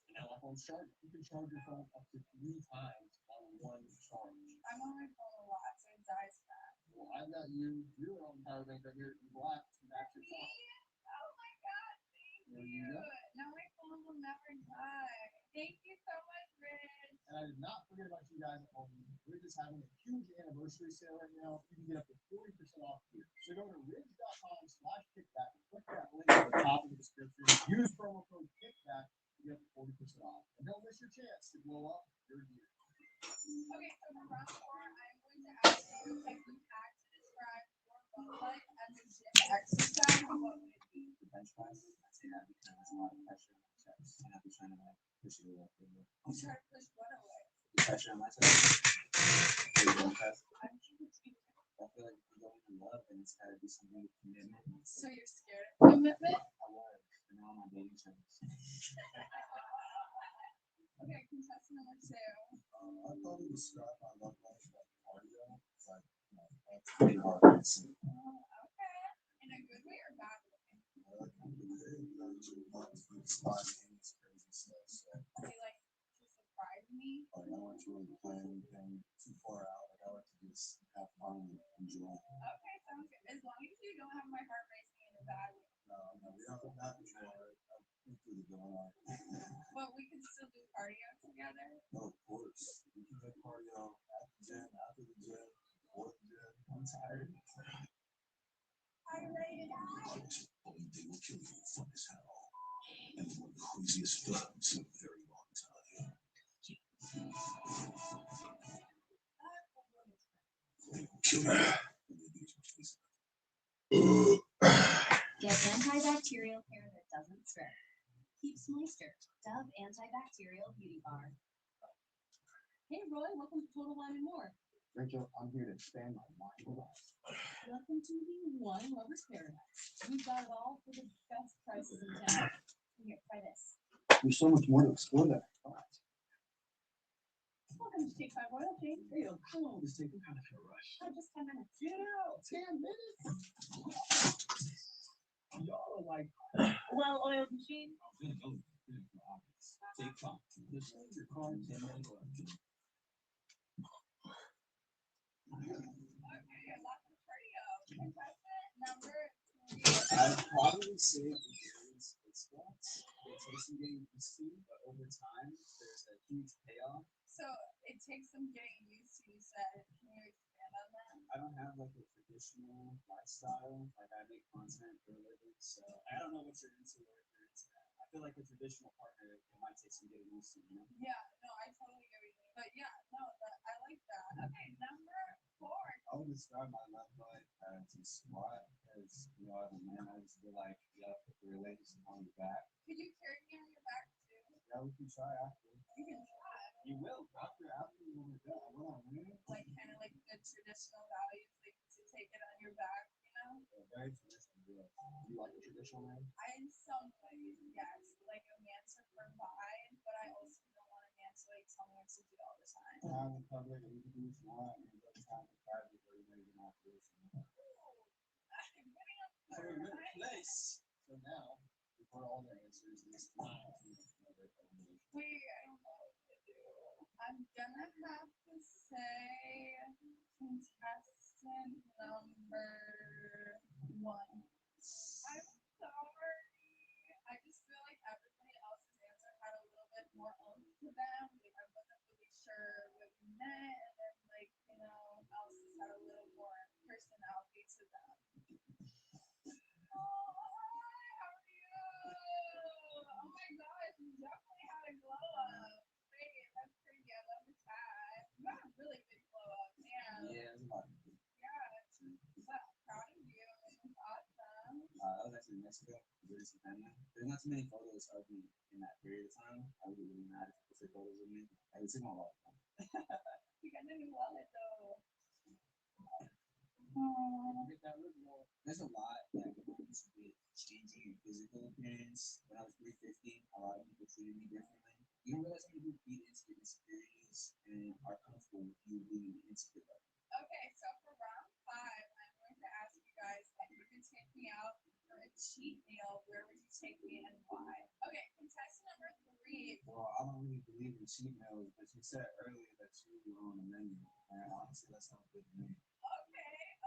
And now my phone's charging. You can charge your phone up to 3 times on one charge. I'm on my phone a lot, so it dies fast. Well, I've got you. You're on power bank right here in black. That's your phone. Oh my god, thank There you. you go. Now my phone will never die. Thank you so much, Rich. And I did not forget about you guys at home. We're just having a huge anniversary sale right now. You can get up to 40% off here. So go to ridge.com/kickback and click that link at the top of the description. Use promo code kickback to get up to 40% off. And don't miss your chance to blow up your gear. Okay, so for round 4, I'm going to ask you if you had to describe your bone life as a gym exercise, what would it be? The bench press, I'd say that because there's a lot of pressure on my chest. And I'd be trying to like push it away. You try to push what away? The pressure on my chest. The bench press. I'm confused. I feel like if you go into love, then it's gotta be something with commitment. So you're scared of commitment? I was, but now I'm on dating terms. Okay, contestant number 2. I probably describe my love life like cardio. It's like, that's pretty hard to see. Oh, okay. In a good way or bad way? I like to do it, not to spontaneous crazy stuff. So, You like to surprise me? like, I don't like to really plan anything too far out. Like, I like to just have fun and enjoy. Okay, sounds good. As long as you don't have my heart racing in a bad way. No, we don't have to try it. I'll think through the going on. But we can still do cardio together? No, of course. We can do cardio at the gym, after the gym, before the gym. I'm tired. Are you ready to die? They will kill you fun as hell. And one of the craziest films in a very long time. They will kill you. Get antibacterial care that doesn't spread. Keeps moisture. Dove Antibacterial Beauty Bar. Hey Roy, welcome to Total Wine and More. Rachel, I'm here to expand my mindful life. Welcome to the Wine Lovers Paradise. We've got it all for the best prices in town. Here, try this. There's so much more to explore that I thought. Welcome to Take 5 Royal Shake. Hey, how long is taking kind of a rush? Oh, just 10 minutes. Get out! 10 minutes? Y'all are like, Well-oiled machine. Take time. Just leave your car in 10 minutes. Okay, lots of cardio. Contestant number 3. I'd probably say endurance split squats. It takes some getting used to, but over time, there's a huge payoff. So it takes some getting used to, you said. Can you expand on that? I don't have like a traditional lifestyle. Like I make content for a living, so I don't know what you're into or if you're into that. I feel like a traditional partner, it might take some getting used to, you know? Yeah, no, I totally get what you mean. But yeah, no, I like that. Okay, number 4. I would describe my left leg as a squat because, as a man, I just feel like you have to put your legs on your back. Could you carry me on your back too? Yeah, we can try after. You can try. You will. After when we're done. I will. Like kind of like the traditional values, like to take it on your back, you know? Very traditional. Yeah. Do you like the traditional man? In some ways, yes. Like a man to provide, but I also don't want a man to like tell me likes to do all the time. Time in public, you can do what you want, and you have time in private where you know you're not doing something. So we're in a place. So now, before all the answers, it's time to make another elimination. Wait, I don't know what to do. I'm gonna have to say contestant number 1. I'm sorry. I just feel like everybody else's answer had a little bit more oomph to them. Like I wasn't really sure what you meant, and then like else's had a little more personality to them. Oh, hi, how are you? Oh my gosh, you definitely had a glow up. Wait, that's pretty. I love the tag. You got a really big glow up, man. Yeah, it's a lot. Yeah, well, proud of you. It's awesome. I was actually in Mexico visiting some family. There's not too many photos of me in that period of time. I would be really mad if people take photos of me. I would take my wallet. You got a new wallet though. There's a lot that comes with changing your physical appearance. When I was 350, a lot of people treated me differently. You don't realize how many people feed into your insecurities and are comfortable with you being insecure. Okay, so for round 5, I'm going to ask you guys if you could take me out for a cheat meal, where would you take me and why? Okay, contestant number 3. Well, I don't really believe in cheat meals, but you said earlier that you were on the menu. And honestly, that sounds good to me. Okay.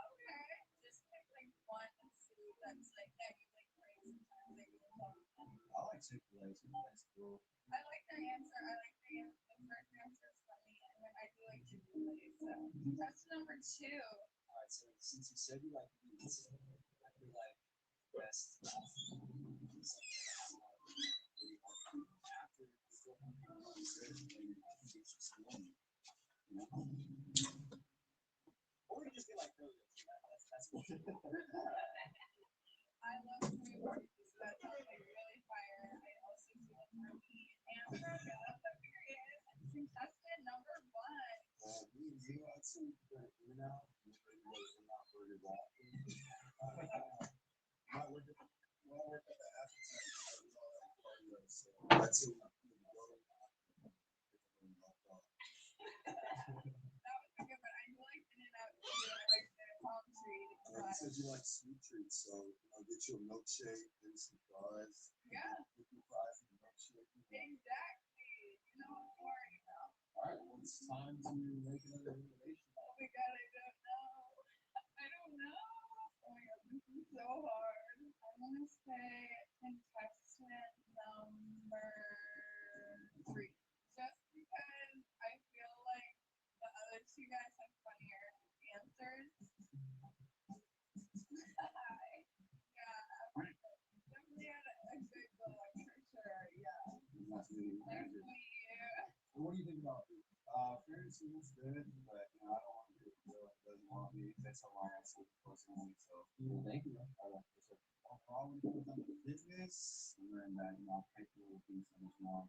Just pick like one food that's like that you like crave sometimes that you love. I like Chick-fil-A. Chick-fil-A's cool. I like their answer. I like the first answer is funny, and then I do like Chick-fil-A. So contestant number 2. All right, so since you said you like meats, I feel like best after you still have to research and you can get you some money. You know? Or you just get like burgers. That's cool. I love food burgers. That sounds like really fire. I also do love turkey and burgers. So period. Contestant number 1. Me and you, I'd say we could go in and out. Not burgers out. Might work at the appetizer. I'd say we could go. That was a good one. I do like In-N-Out too. I like the palm tree. You said you like sweet treats, so get you a milkshake, maybe some fries. Yeah. Get some fries and a milkshake. Exactly. You know what I'm worried about. All right, well, it's time to make another elimination. Oh my god, I don't know. I don't know. Oh my god, this is so hard. I'm gonna say contestant number 3. Just because I feel like the other 2 guys have funnier answers. Yeah, definitely had a good glow up for sure. Yeah. Nice meeting you. Nice to meet you. What do you think about it? Fairness seems good, but I don't want to do it. It doesn't want to be. That's how I answer personally. So, thank you. I'll probably put up a business, and then people will be so much more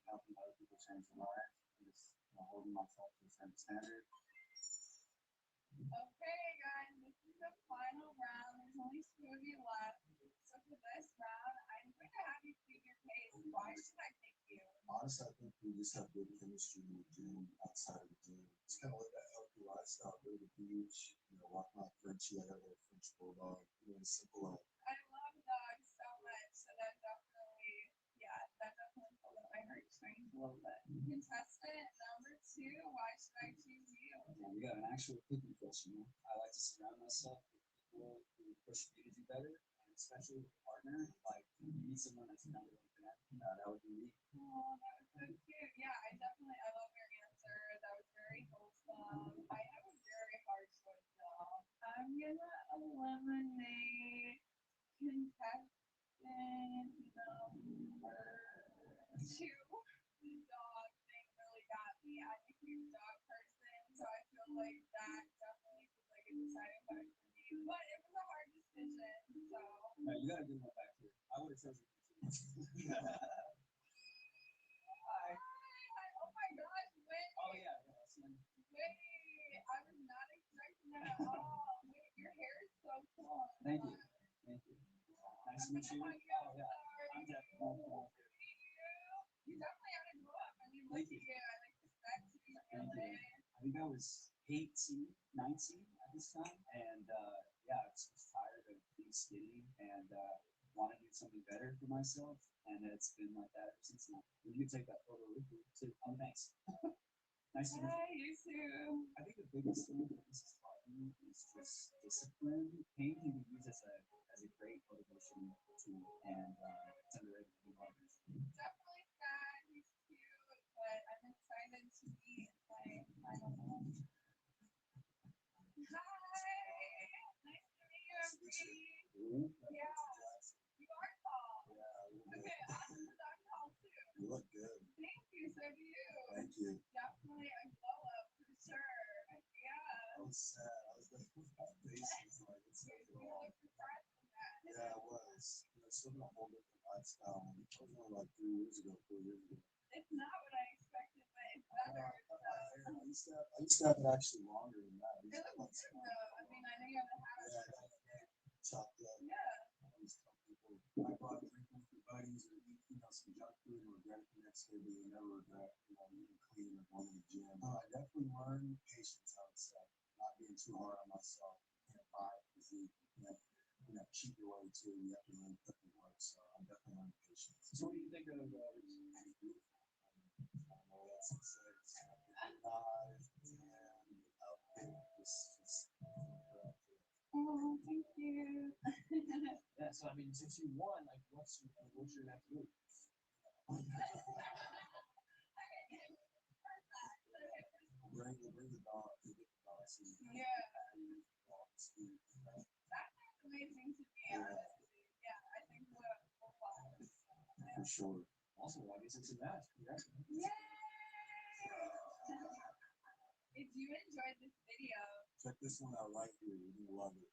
helping other people change their lives, and just holding myself to a certain standard. Okay, guys, this is the final round. There's only 2 of you left. So for this round, I'm going to have you plead your case. Why should I pick you? Honestly, I think we just have good chemistry in the gym, outside of the gym. It's kind of like that healthy lifestyle, go to the beach, walk my Frenchie, I got a little French bulldog, simple life. I love dogs so much, so that definitely pulled at my heartstrings a little bit. Contestant number 2, why should I choose you? Yeah, we got an actual cooking question. I like to surround myself with people who push me to do better, and especially with a partner. Like, you need someone that's number 1 for that. That would be me. Oh, that was so cute. Yeah, I love your answer. That was very wholesome. I have a very hard choice though. I'm gonna eliminate contestant number 2. The dog thing really got me. I'm a huge dog person, so I feel like that definitely was like a deciding factor for me. But it was a hard decision, so. No, you gotta give one back here. I would have chosen you. Hi. Oh my gosh, wait. Oh yeah. Wait, I was not expecting that at all. Wait, your hair is so cool. Thank you. Nice to meet you. Oh yeah. I'm definitely. You definitely had to grow up. I mean, I think I was 18, 19 at this time, and yeah, I was tired of being skinny and want to do something better for myself, and it's been like that ever since then. You can take that photo with you too. Oh, thanks. Nice to meet you. You too. I think the biggest thing that this has taught me is just discipline. Pain can be used as a great motivation tool, and it's underrated in others. Definitely sad. He's cute, but I'm excited to meet my final home. Hi. Nice to meet you, MD. Yeah. You are tall. Okay, I'm not tall too. You look good. Thank you. So do you. Thank you. Definitely a glow up for sure. Yeah. I was sad. I was like, my face was like, it's so You wrong. look surprised from that. Yeah, I was. You know, it's living a whole different lifestyle. It was only like 3 years ago, 4 years ago. It's not what I expected, but it's better. I used to have it actually longer than that. I used It to have like looks good though. I mean, I know you have the hat. chopped up. Yeah. I used to tell people, I bought 3 buddies or eat, some junk food and regret it the next day, but you never regret, eating clean or going to the gym. I definitely learned patience, I would say, not being too hard on myself. You can't buy physique. You can't cheat your way to. You have to learn cooking work. So I definitely learned patience. So what do you think of It's beautiful. I don't know what else to say. It's nice and outfit just Oh, thank you. yeah? So I mean, since you won, like, what's your next move? bring the dog. Get the dog. Yeah. That sounds amazing to me, honestly. Yeah, I think we'll follow. For sure. Also, I guess it's a match. Yay! If you enjoyed this video, Check this one out right here. You're gonna love it.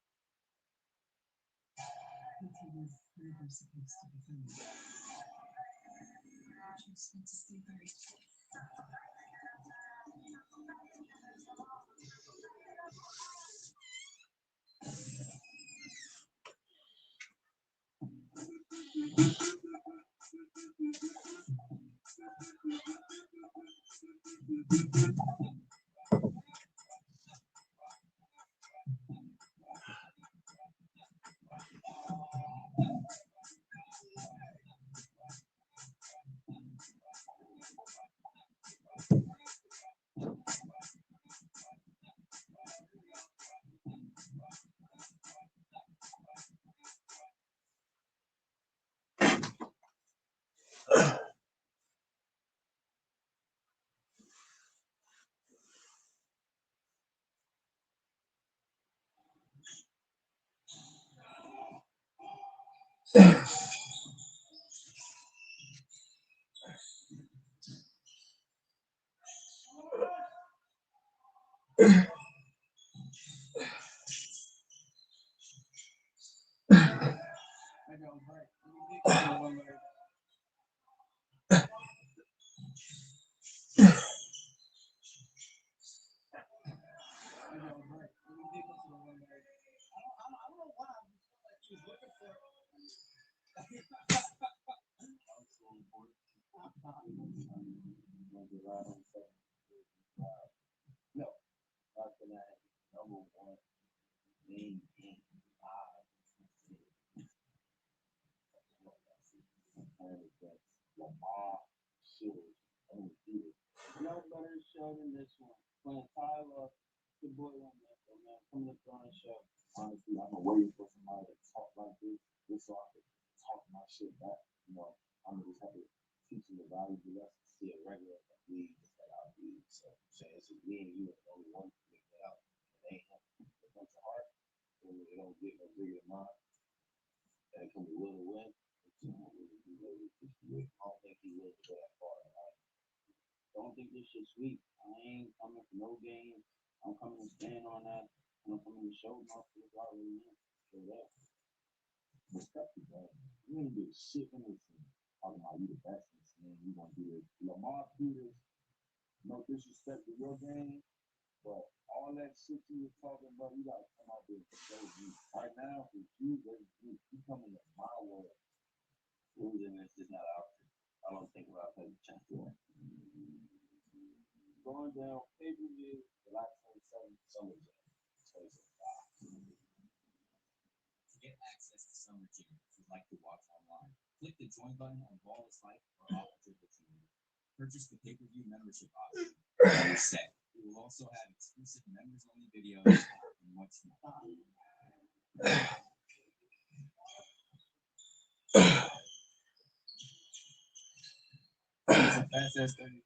No, after that, number one, main thing, Lamar should only do it. No better show than this one. Playing Tyler, the boy on that, man, coming up on the show. Honestly, I've been waiting for somebody to talk like this so I could talk my shit back. I'm just have to teach you the valuable lessons. See a regular league is that our league. So I'm saying it's just me and you and only one can make that out. It ain't him. It comes to heart. When it don't get no bigger than mine. And it can be will to win. I don't think he will go that far. Don't think this shit sweet. I ain't coming for no game. I'm coming to stand on that. And I'm coming to show my foot already in. So that. Respect you, bro. You ain't do shit in this thing. Talking about you the best in this thing. You gonna do this. Lamar do this. No disrespect to your game. But all that shit you was talking about, you gotta come out there and show you. Right now, it's you versus you. You coming to my world. Losing is just not an option. I don't think we'll have a chance to win. Going Martindale pay-per-view July 27th, Summer Jam 2025. To get access to Summer Jam, if you'd like to watch online, click the join button on Wallace Life or off of Triple TV. Purchase the pay-per-view membership option. Set. We will also have exclusive members-only videos and much more. It's a fast ass 37.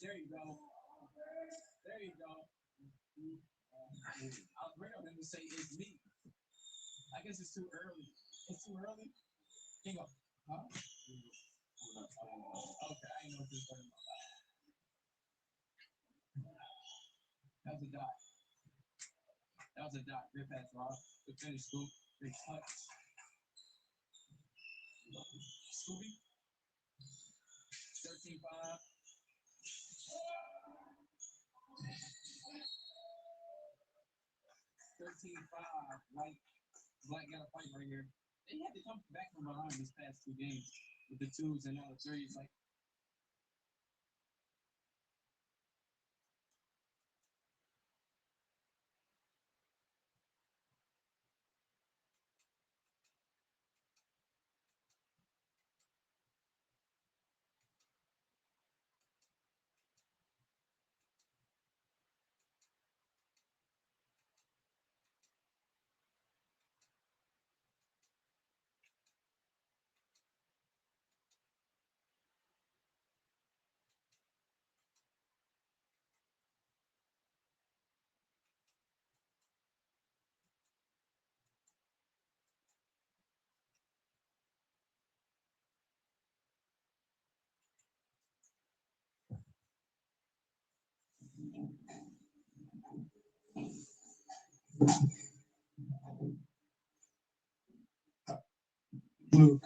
There you go. There you go. I'll bring up him to say it's me. I guess it's too early. It's too early. Hang on. Huh? Okay, I ain't know what you're talking about. That was a dot. That was a dot. Great pass, Rob. Good finish, Scoop. Great touch. Scooby. 13-5. 13-5. Black got a fight right here. They had to come back from behind these past two games with the twos and now the threes. Like, Luke,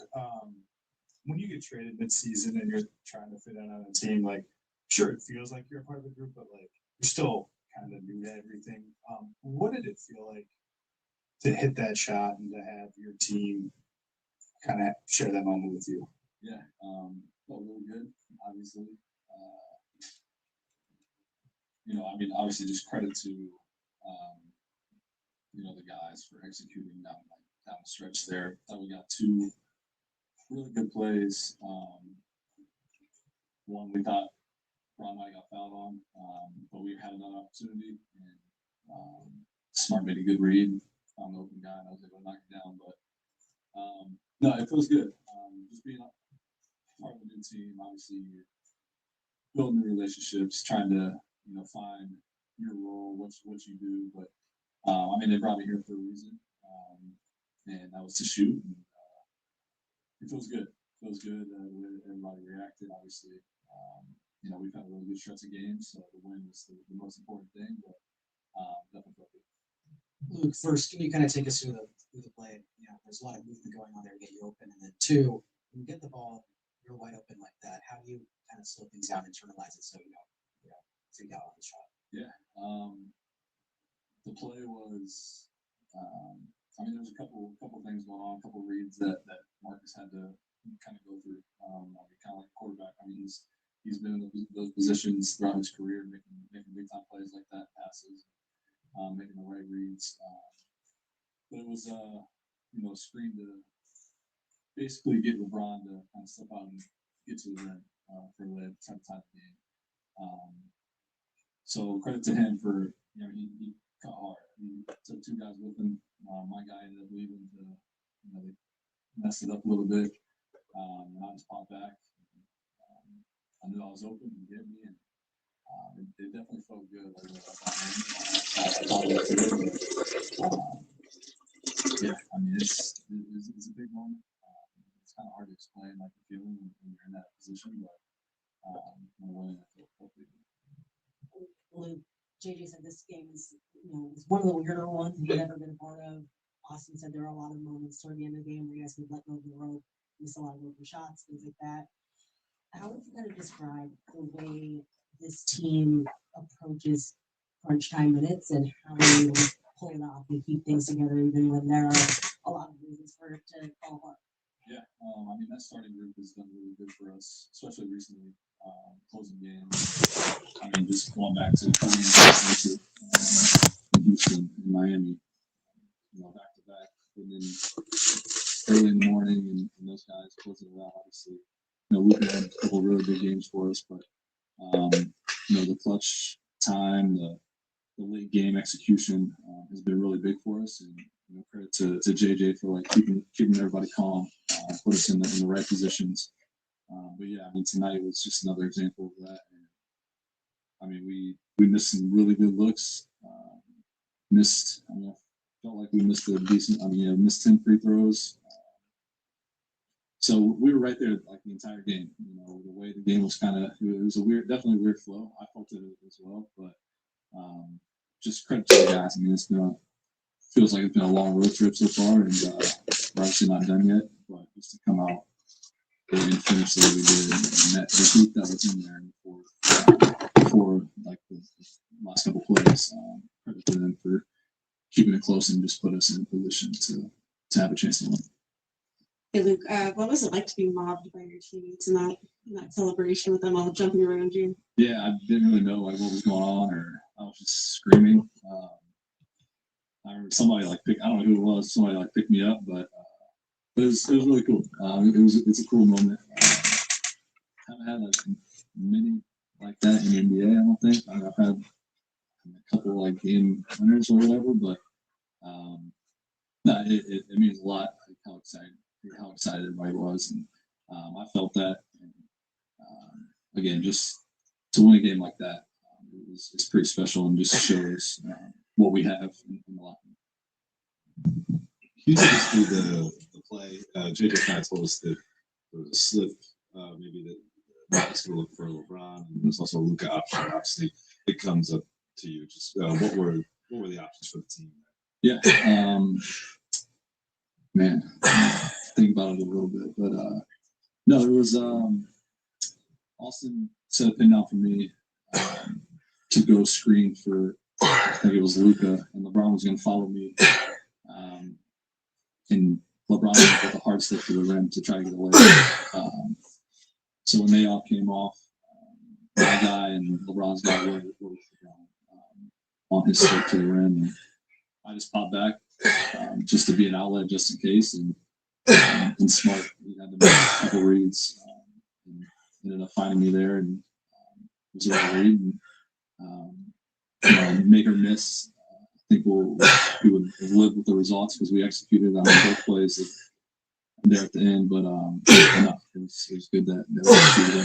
when you get traded mid-season and you're trying to fit in on a team, like, sure, it feels like you're a part of the group, but like you're still kind of new to everything. What did it feel like to hit that shot and to have your team kind of share that moment with you? Yeah, felt really good, obviously. I mean, obviously, just credit to, the guys for executing down the stretch there. Thought we got two really good plays. One we thought Ron and I got fouled on, but we had another opportunity, and Smart made a good read on the open guy, and I was able to knock it down. But no, it feels good. Just being part of a new team, obviously, you're building new relationships, trying to find your role, what you do. But I mean, they brought me here for a reason, and that was to shoot. And, it feels good. It feels good the way everybody reacted. Obviously, we've had a really good stretch of games, so the win was the most important thing. But definitely felt good. Luke, first, can you kind of take us through the play? There's a lot of movement going on there to get you open, and then two, when you get the ball, you're wide open like that. How do you kind of slow things down, internalize it, so you got on the shot? Yeah. The play was. I mean, there's a couple things going on, a couple reads that Marcus had to kind of go through. Kind of like a quarterback. I mean, he's been in those positions throughout his career, making big time plays like that, passes, making the right reads. But it was screen to basically get LeBron to kind of step out and get to the rim for the time of the game. So credit to him for he cut hard. He took two guys with him. My guy ended up leaving to they messed it up a little bit, and I just popped back. I knew I was open and get me, and it definitely felt good. Yeah, I mean it's a big moment. It's kind of hard to explain like the feeling when you're in that position, but when it felt big. Luke, JJ said this game is, it's one of the weirder ones he's never been a part of. Austin said there are a lot of moments toward the end of the game where you guys would let go of the rope, miss a lot of open shots, things like that. How would you kind of describe the way this team approaches crunch time minutes and how you pull it off and keep things together even when there are a lot of reasons for for it to fall apart? Yeah, I mean that starting group has done really good for us, especially recently. Closing games. I mean, just going back to in Houston and Miami, back to back, and then early in the morning, and those guys closing it out. Obviously, Luka had a couple of really big games for us, but the clutch time, the late game execution has been really big for us, and credit to JJ for like keeping everybody calm, put us in the right positions. But yeah, I mean tonight was just another example of that. And, I mean we missed some really good looks. I felt like we missed a decent. I mean, missed 10 free throws. So we were right there like the entire game. The way the game was it was definitely a weird flow. I felt it as well, but just credit to the guys. I mean, feels like it's been a long road trip so far, and we're obviously not done yet. But just to come out and finish the way we did, and that the heat that was in there before like the last couple plays, credit to them for keeping it close and just put us in a position to have a chance to win. Hey Luke, what was it like to be mobbed by your teammates in that celebration with them all jumping around you? Yeah, I didn't really know like what was going on, or I was just screaming. I remember somebody I don't know who it was. Somebody picked me up, but it was really cool. It's a cool moment. Haven't had many like that in the NBA. I don't think. I've had a couple game winners or whatever, but no, it means a lot. How excited everybody was, and I felt that. And, again, just to win a game like that, it's pretty special and just shows what we have in the locker room. Can you take us through the play? JJ kind of told us that there was a slip, maybe that Matt's going to look for LeBron, and there's also a Luka option. Obviously, it comes up to you. Just what were the options for the team? Yeah, man, think about it a little bit, but no, it was Austin set a pin out for me to go screen for, I think it was Luka, and LeBron was going to follow me, and LeBron with a hard stick to the rim to try to get away. So when they all came off, my guy and LeBron's guy were on his stick to the rim, and I just popped back just to be an outlet just in case, and smart. He had to make a couple reads, and ended up finding me there, and it was a right read, and make or miss. I think we would have lived with the results because we executed on both plays there at the end, but no, it was good that we executed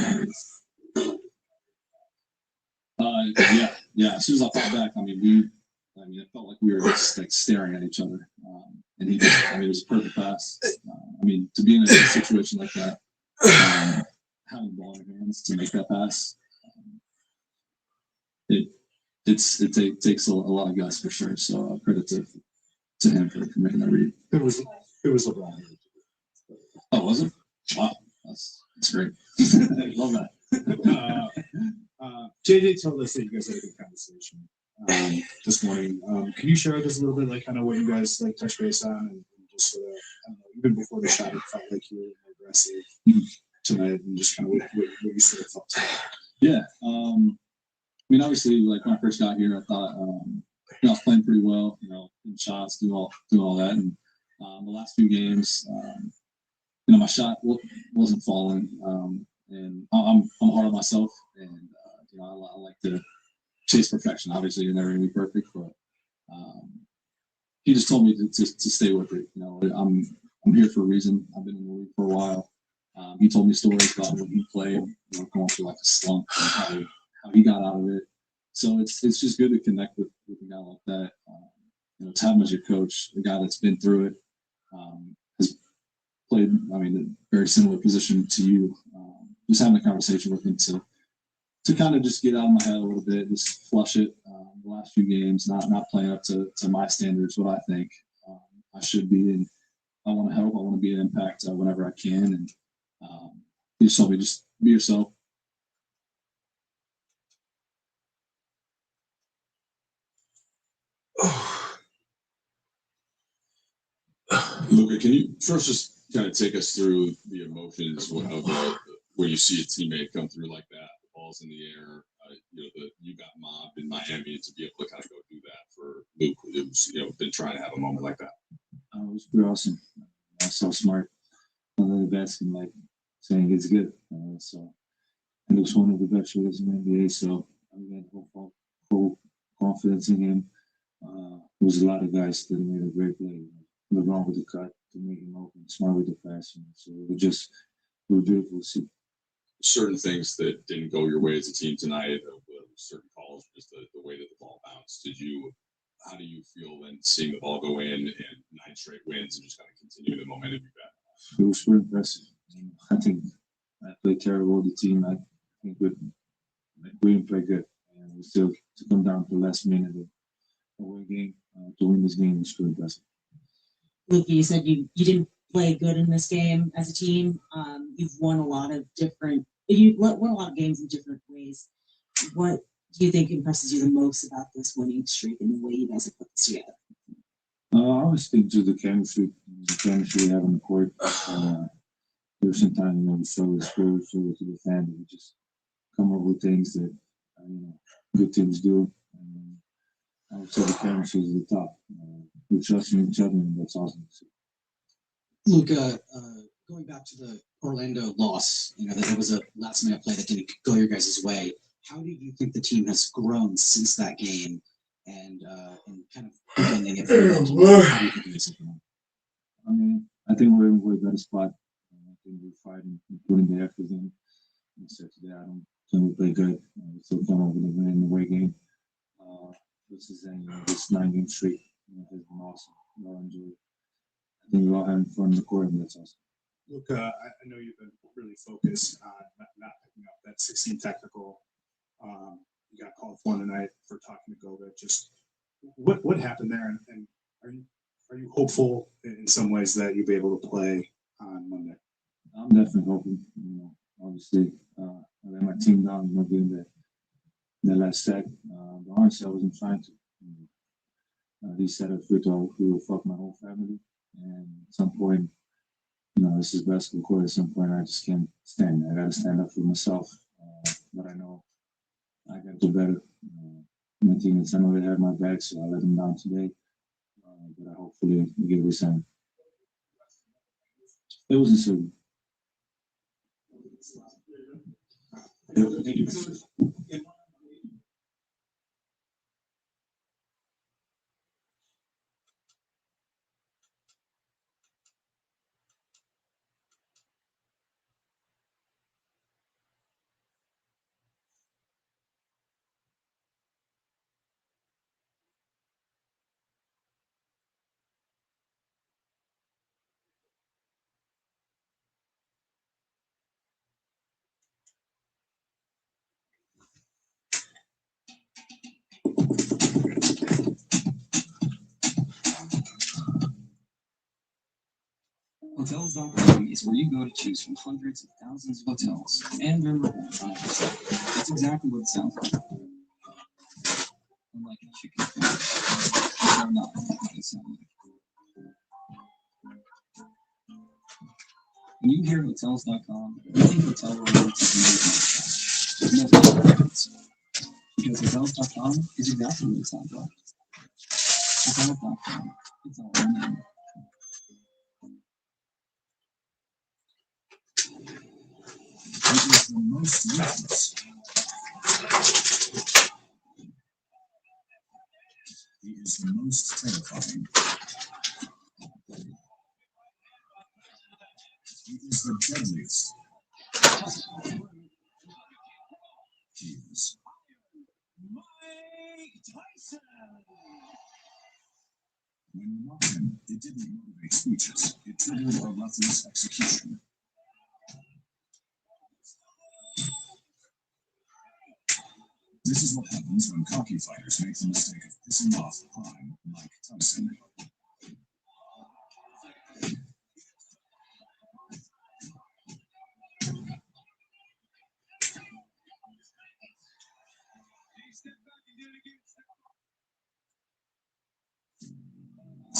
on it. Yeah. As soon as I popped back, it felt like we were just staring at each other, and it was a perfect pass. To be in a situation like that, having the ball in your hands to make that pass, it takes a lot of guts for sure. So credit to him for making that read. It was LeBron. Oh, was it? Wow, that's great. Love that. JJ told us that you guys had a good conversation this morning. Can you share with us a little bit, kind of what you guys touch base on, and just sort of, I don't know, even before the shot, it felt like you were more aggressive tonight, and just kind of what you sort of felt tonight. Yeah. Obviously, when I first got here, I thought I was playing pretty well. In shots, doing all that, and the last few games, my shot wasn't falling, and I'm hard on myself, and I like to chase perfection. Obviously, you're never gonna be perfect, but he just told me to stay with it. I'm here for a reason. I've been in the league for a while. He told me stories about when he played, going through a slump and how he got out of it. So it's just good to connect with a guy like that. To have him as your coach, a guy that's been through it, has played, a very similar position to you. Just having a conversation with him to kind of just get out of my head a little bit, just flush it. The last few games, not playing up to my standards, what I think I should be, and I want to help. I want to be an impact whenever I can, and he just told me just be yourself. Luka, can you first just kind of take us through the emotions of when you see a teammate come through like that, the ball's in the air, you got mobbed in Miami, to be able to kind of go do that for Luke, who's been trying to have a moment like that. It was pretty awesome. So smart. One of the best, and like saying it's good. So and Luke's one of the best shooters in the NBA. So I got full confidence in him. There was a lot of guys that made a great play. LeBron with the cut to make him open, smart with the pass. So it was beautiful to see. Certain things that didn't go your way as a team tonight, certain calls, just the way that the ball bounced. How do you feel then seeing the ball go in and 9 straight wins and just kind of continue the momentum you've got? It was pretty impressive. I think I played terrible with the team. I think we didn't play good. And we still to come down to the last minute of the game to win this game was pretty impressive. Luke, you said you didn't play good in this game as a team. You've won a lot of games in different ways. What do you think impresses you the most about this winning streak and the way you guys have put this together? I always think to the chemistry we have on the court. There's sometimes we struggle to score, struggle to defend, and we just come up with things that good teams do. And I would say the chemistry is at the top. We're trusting each other, and that's awesome to see. Luka, going back to the Orlando loss, that was a last-minute play that didn't go your guys' way. How do you think the team has grown since that game, and kind of ending it from that? How do you think it is grown? I think we're in a way better spot. I think we're fighting and putting the effort in. I said today, I don't think we play good. We still come over the win in the away game. This is this 9-game streak. Has been awesome. We all enjoy it. I think we're all having fun in the court, and that's awesome. Look, I know you've been really focused on not picking up that 16 technical. You got called for tonight for talking to Goga. Just what happened there, and are you hopeful in some ways that you'll be able to play on Monday? I'm definitely hoping. Obviously, I let my team down. Doing that last sack. But honestly, I wasn't trying to. He said it will fuck my whole family, and at some point, this is basketball court. At some point, I just can't stand. I got to stand up for myself. But I know I got to do better. My teammates, I know they have my back, so I let them down today. But I hopefully we get this time. It was a certain. Hotels.com is where you go to choose from hundreds of thousands of hotels and their rewards on every site. That's exactly what it sounds like. Unlike a chicken fingers, they're not what they sound like. When you hear Hotels.com, you think hotel rewards is amazing. But nothing happens. Because Hotels.com is exactly what it sounds like. Hotels.com, it's all in you. It is the most ruthless. It is the most terrifying. It is the deadliest. He is Mike Tyson. When you mocked him, it didn't motivate speeches. It triggered a ruthless execution. This is what happens when cocky fighters make the mistake of pissing off prime Mike Tyson.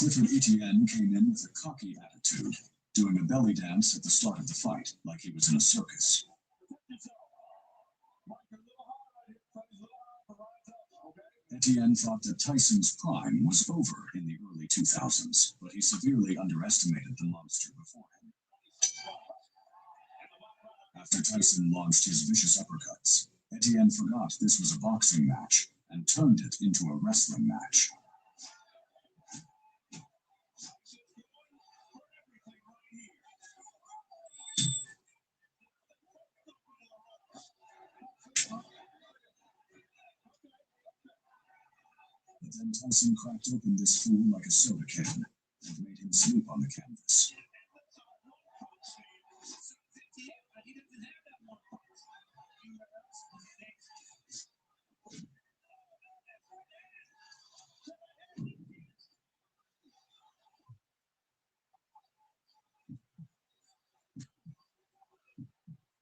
Clifford Etienne came in with a cocky attitude, doing a belly dance at the start of the fight, like he was in a circus. Etienne thought that Tyson's prime was over in the early 2000s, but he severely underestimated the monster before him. After Tyson launched his vicious uppercuts, Etienne forgot this was a boxing match and turned it into a wrestling match. But then Tyson cracked open this fool like a soda can and made him sleep on the canvas.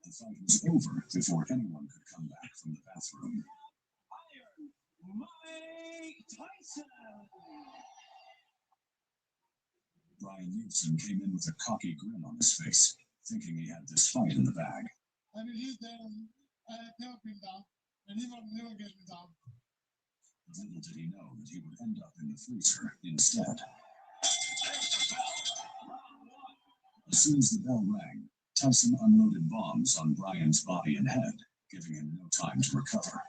The fight was over before anyone could come back from the bathroom. Mike Tyson. Brian Nielsen came in with a cocky grin on his face, thinking he had this fight in the bag. Little did he know that he would end up in the freezer instead. As soon as the bell rang, Tyson unloaded bombs on Brian's body and head, giving him no time to recover.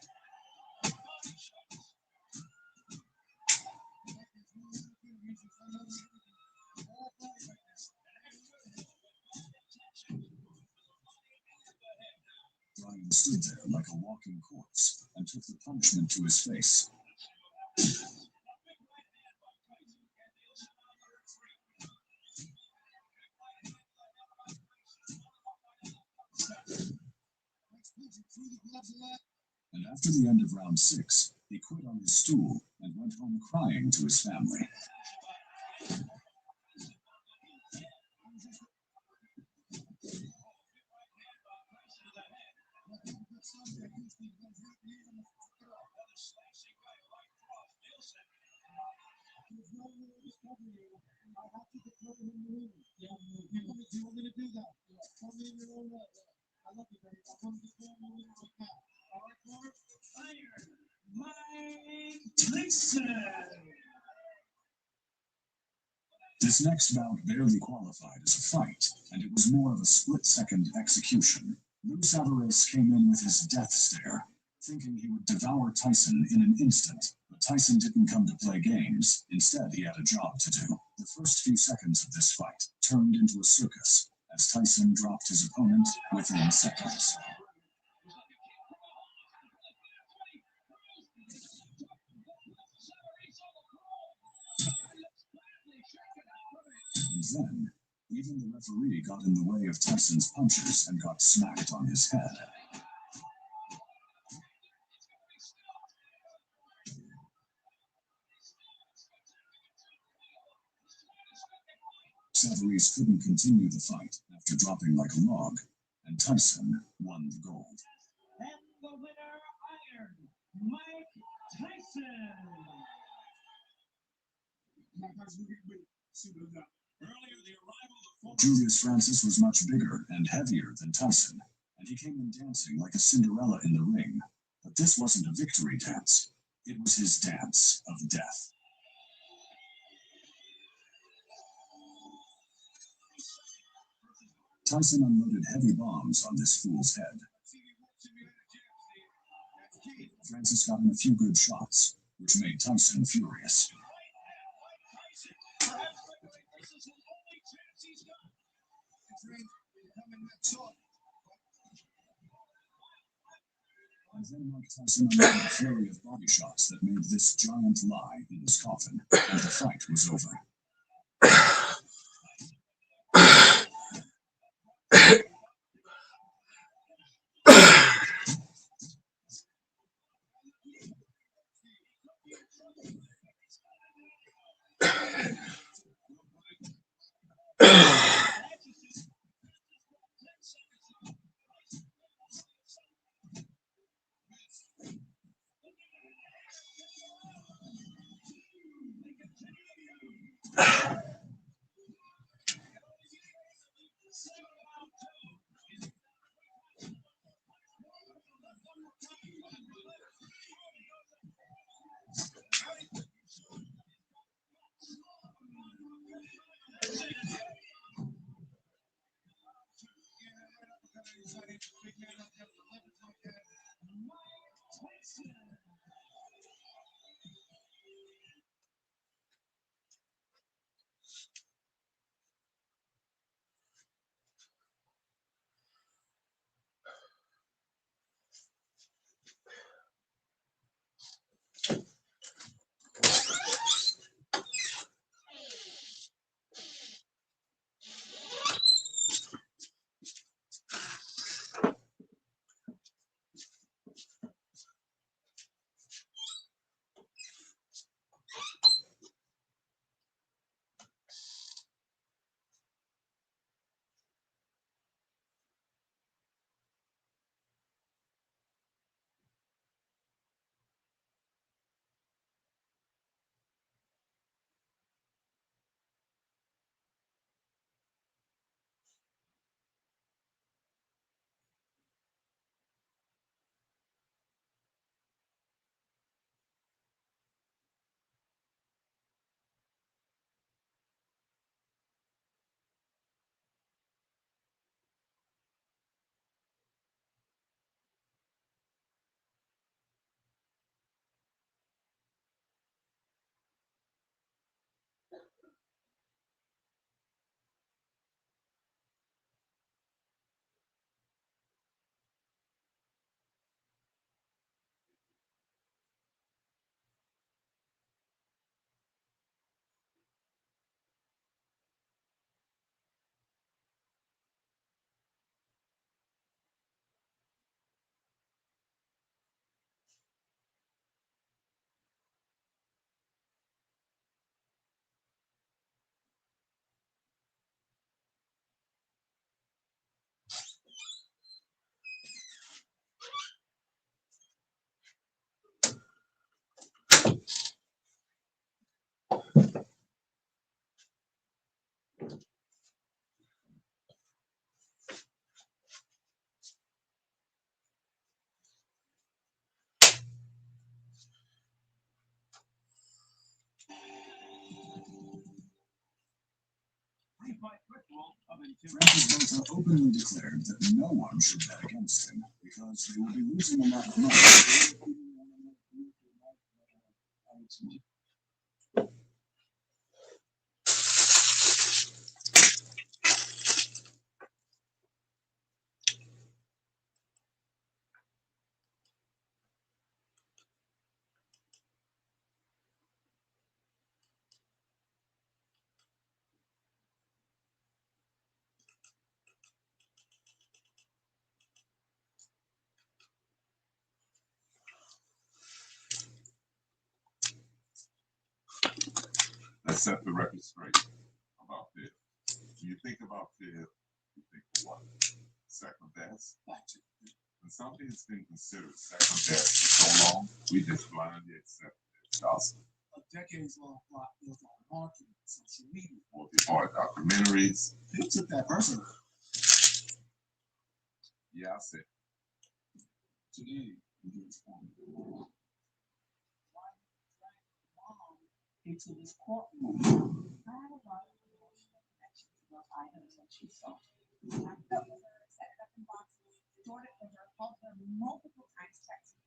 Brian stood there like a walking corpse and took the punishment to his face. And after the end of round 6, he quit on his stool and went home crying to his family. This next bout barely qualified as a fight, and it was more of a split-second execution. Luis Alvarez came in with his death stare, thinking he would devour Tyson in an instant. But Tyson didn't come to play games. Instead, he had a job to do. The first few seconds of this fight turned into a circus, as Tyson dropped his opponent within seconds. And then, even the referee got in the way of Tyson's punches and got smacked on his head. Savarese couldn't continue the fight after dropping like a log, and Tyson won the gold. And the winner, Iron Mike Tyson. Julius Francis was much bigger and heavier than Tyson, and he came in dancing like a Cinderella in the ring. But this wasn't a victory dance. It was his dance of death. Tyson unloaded heavy bombs on this fool's head. Francis got in a few good shots, which made Tyson furious. And then Mike Tyson unloaded a flurry of body shots that made this giant lie in his coffin, and the fight was over. Francis Bosa openly declared that no one should bet against him because they will be losing a lot of money. Let's set the record straight about this. When you think about this, you think of what? Second best? When something has been considered second best for so long, we just blindly accept it. That's A decades-long plot built on marketing, social media. multi-part documentaries. They took that personal. Yeah, I said. Today, we get this point. Into this courtroom. I had a lot of emotional connections to those items that she saw. I felt with her, set it up in boxes, stored it for her, called her multiple times, texted.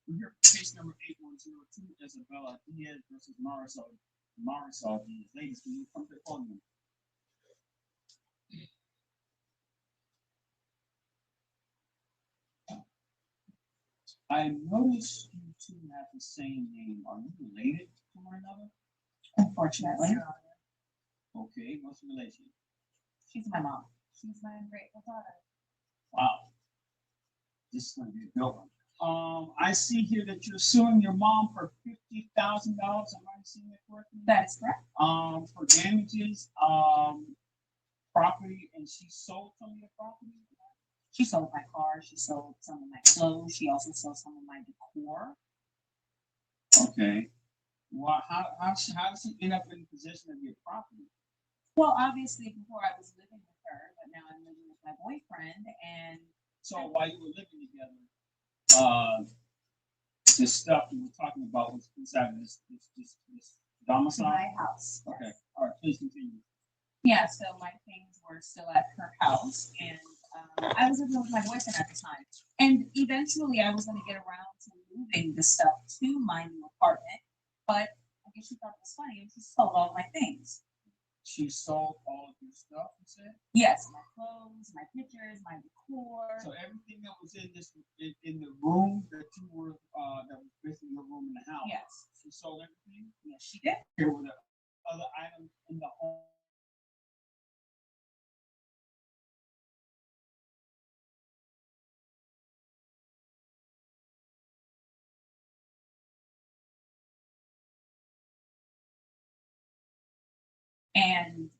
We're here for case number 8102, Isabella Diaz versus Marisol Diaz. Ladies, can you come to the podium? I noticed you two have the same name. Are you related to one another? Unfortunately. Okay, what's the relation? She's my mom. She's my ungrateful daughter. Wow. This is going to be a good one. I see here that you're suing your mom for $50,000. Am I seeing it correctly? That is correct. For damages, property, and she sold some of your property? She sold my car. She sold some of my clothes. She also sold some of my decor. Okay. Well, how does she end up in possession of your property? Well, obviously, before I was living with her, but now I'm living with my boyfriend. And so while you were living together, this stuff we were talking about was inside of this domicile? My house. Okay. All right. Please continue. Yeah, so my things were still at her house, and I was living with my boyfriend at the time. And eventually, I was going to get around to moving the stuff to my new apartment, but I guess she thought it was funny, and she sold all my things. She sold all of your stuff, you said? Yes, my clothes, my pictures, my decor. So everything that was in the room that you were that was basically your room in the house. Yes. She sold everything? Yes, she did. There were the other items in the home. And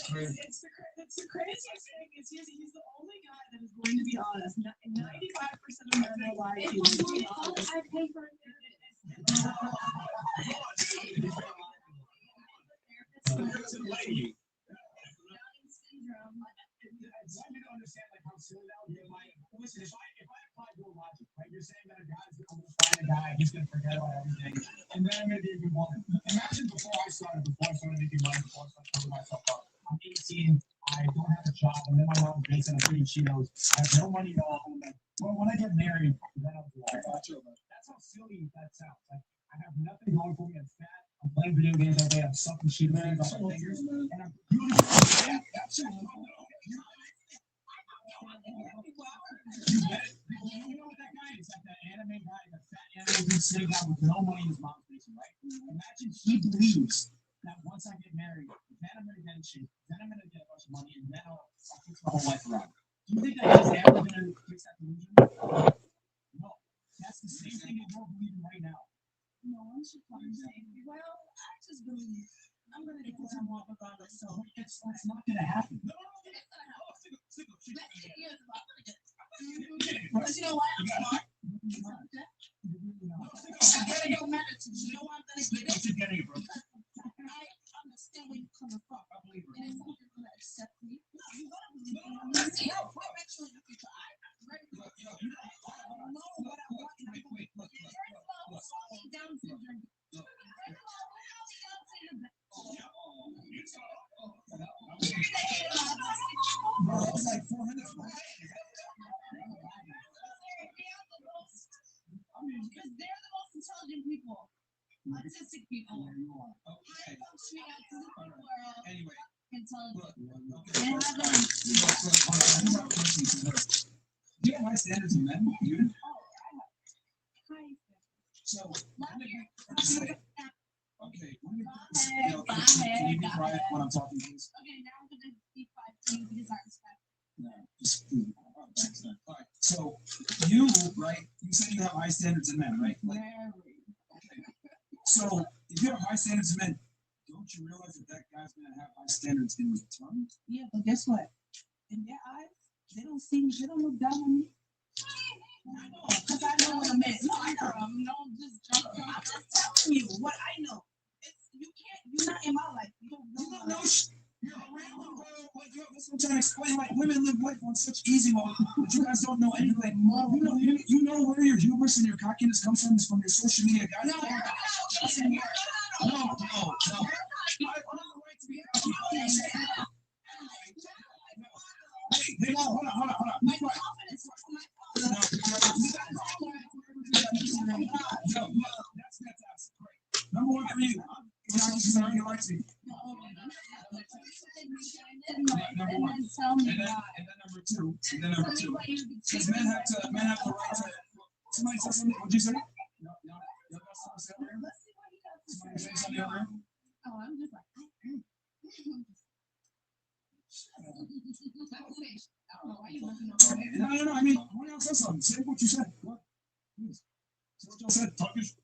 It's the craziest thing. He's the only guy that is going to be honest. 95% of men are lying. I pay for it. I don't understand like how silly that would be. Like, listen, if I apply your logic, right, you're saying that a guy's gonna find a guy, he's gonna forget about everything, and then I'm gonna be a good woman. Imagine before I started making money, before I started covering myself up. I'm 18, I don't have a job, and then my mom's based on $3 Cheetos. I have no money at all. And I'm like, well, when I get married, then I'll do it. That's how silly that sounds. Like, I have nothing going for me. I'm fat. I'm playing video games all day. I'm sucking Cheetos off my fingers, and I'm beautiful. You know what that guy is? Like that anime guy, that fat anime snake guy with no money in his mom's basement, right? Imagine he believes that once I get married, then I'm gonna get in shape, then I'm gonna get a bunch of money, and then I'll fix my whole life around. Do you think that he's ever gonna fix that delusion? No. That's the same thing that you're believing right now. No one should come and say, well, I just believe I'm gonna get what I want regardless. So it's not gonna happen. No, it's gonna happen. Because you know what? I'm smart. It don't matter to me. You know what I'm gonna get it? I understand where you're coming from. And it's not you're gonna accept me. You're gonna believe me. Eventually in the future, I'm ready to know what I want. Down to your journey. It's like 400. Because they're the most intelligent people, autistic people. High functioning out to the world. Anyway, intelligent. Do you have high standards in men? You? So, okay, can you be quiet when I'm talking, please? Okay, now I'm gonna be quiet for you because I respect. No, just please. All right. So you, right? You said you have high standards in men, right? Like, okay. So if you have high standards in men, don't you realize that that guy's gonna have high standards in return? Yeah, but guess what? In their eyes, they don't see me. They don't look down on me. I know, because I know what I'm at. No, I know. I'm just jumping. I'm just telling you what I know. You can't. You're not in my life. You don't know. That's what I'm trying to explain. Like, women live life on such easy mode, but you guys don't know anything. You know where your hubris and your cockiness comes from is from your social media guys. No. I want the right to be cocky. Hey, hold on. My confidence is from my No, that's fantastic. Great. Number one for you. You like me. Number one. And then number two. Because men have the right to. Somebody said something. What'd you say? No. You got something to say over here? Somebody say something over here? Oh, I'm just like. No. I mean, who else said something? Say what you said. What? Please. Say what y'all said. Turkish.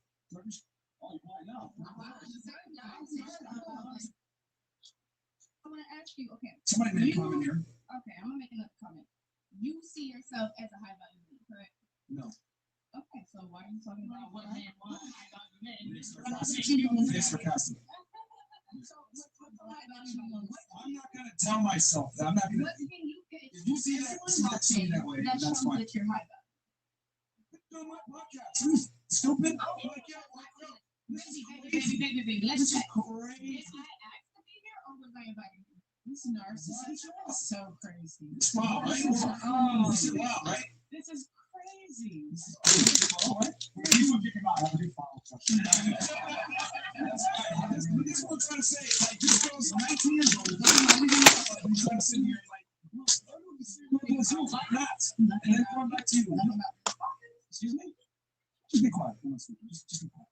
Oh, why not? I want to ask you, okay. Somebody made a comment here. Okay, I'm going to make another comment. You see yourself as a high value man, correct? No. Okay, so why are you talking about what men want high value men? It's sarcastic. I'm not going to tell myself that. I'm not going to. If you see that way, that's fine. That you're high value. No, my podcast. Stupid. Baby, let's check. Did I ask to be here or was I invited you? This narcissist is so crazy. It's wild, right? This is wild, right? This is crazy. You would kick him out. That's what I'm trying to say. Like, this girl's 19 years old. I'm trying to sit here and and then come back to you. Excuse me? Just be quiet. Just be quiet.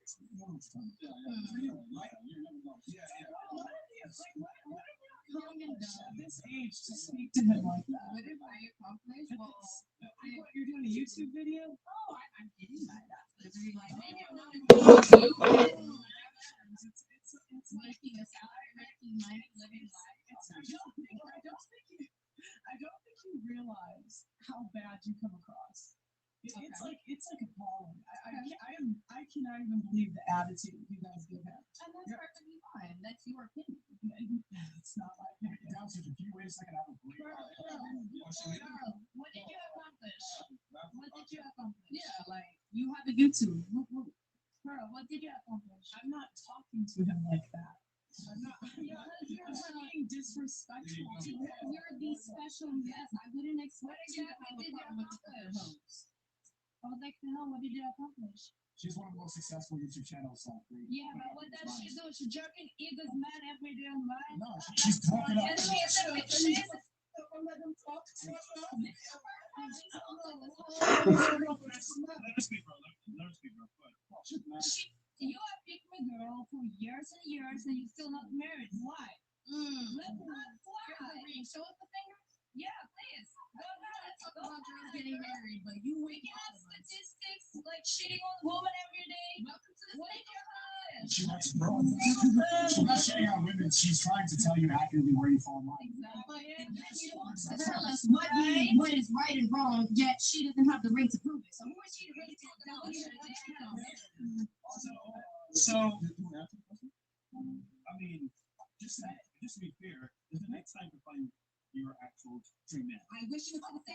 This age to speak to him like that. What if I accomplish? Well, you're doing a YouTube video? Oh, I'm getting by that. It's making a salary, making money, living life. even believe the attitude you guys give him. And that's perfectly fine. That's your opinion. It's not my opinion. Down to a few ways I can have a belief. Girl, what did you accomplish? What did you accomplish? Yeah, like you have a YouTube. Girl, what did you accomplish? I'm not talking to him like that. I'm not. You're being disrespectful to him. You're the special guest. I wouldn't expect you to have a problem with the host. I would like to know, what did you accomplish? She's one of the most successful YouTube channels. Yeah, but what does she do? She jerking Eagle's man every day online? No, she's talking up. And she's let him talk. You have picked my girl for years and years and you're still not married. Why? Why? Show us the finger. Yeah, please. Go ahead. Let's talk about girls getting married, but you wake up statistics like shitting on women every day. Welcome to the stage. She wants to grow. She's not shitting on women. She's trying to tell you accurately where you fall in line. Tell us what is right and wrong, yet she doesn't have the right to prove it. So who is she to really talk about? So, I mean, just to be fair, is the next time to find your actual dream man? I wish you would say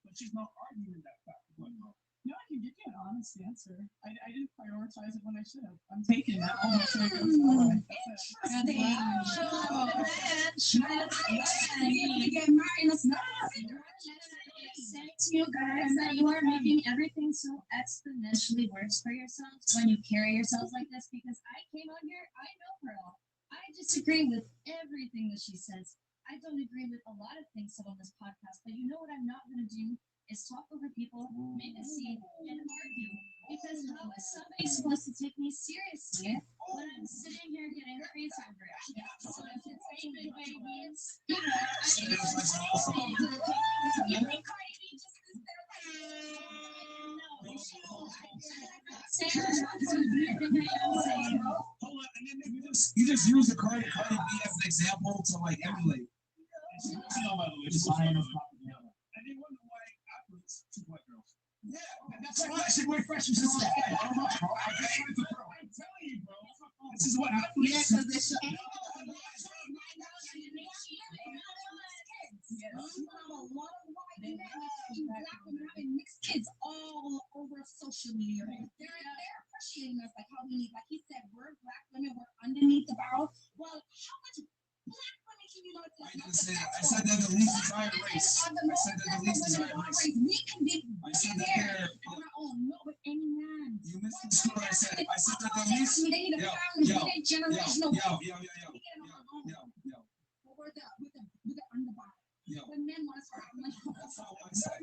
But she's not arguing that fact. No, I can give you an honest answer. I didn't prioritize it when I should have. I'm taking that. I'm going to go Say to you guys that you are making everything so exponentially worse for yourselves when you carry yourselves like this, because I came out here, I know her all. I disagree with everything that she says. I don't agree with a lot of things said on this podcast, but you know what I'm not going to do is talk over people, make a scene, and argue. Because how is somebody supposed to take me seriously when I'm sitting here getting praise over it? So if it's David babies, you think Cardi B just is there Hold on, and then you just use the Cardi B as an example to like emulate. And they wonder why athletes choose white girls. Yeah, and that's why I should wear fresh and just like, I'm telling you, bro. This is what athletes. Mixed kids all over social media. They're appreciating us like how we need. Like he said, we're black women. We're underneath the barrel. Well, how much black women can you know? I said they're the least desired race. I said they're the least desired race. We can be there on our own. No, but any man. You missed the story. I said they're the least. They need a family. They need generational. Yo. We're the underbody. Yo. When men want to start. That's all I said.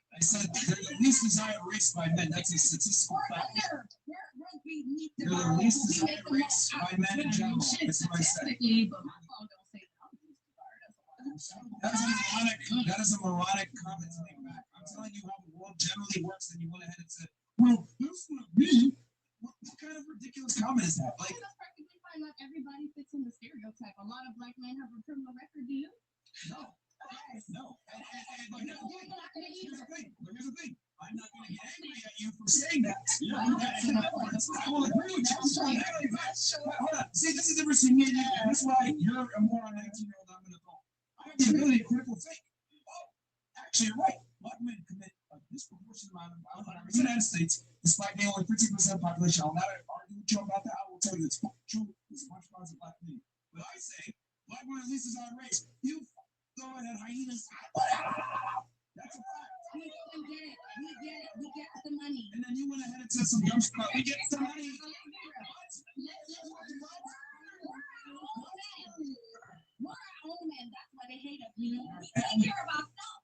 I said they're the least desired race by men. That's a statistical fact. They're the least desired race by men in general. That's what I said. That is a moronic comment to make back. I'm telling you how the world generally works, and you went ahead and said, well, that's not me. What kind of ridiculous comment is that? Like, that's perfectly fine. Not everybody fits in the stereotype. A lot of black men have a criminal record, do you? No. No. And here's the thing. I'm not going to get angry at you for saying that. I will agree with you. Hold on. See, this is the difference between me and you. That's why you're a moron 19-year-old. I'm an adult. I have the ability to critical think. Oh, actually, you're right. Black men commit a disproportionate amount of violence in the United States, despite being only 15% of the population. I'll not argue with you about that. I will tell you it's true. It's much more as a black man. But I say, black women at least is our race. You go ahead, hyenas. That's a fact. We get it. We get the money. And then you went ahead and said some dumb stuff. We get the money. We're our own men. That's why they hate us. We take care of ourselves.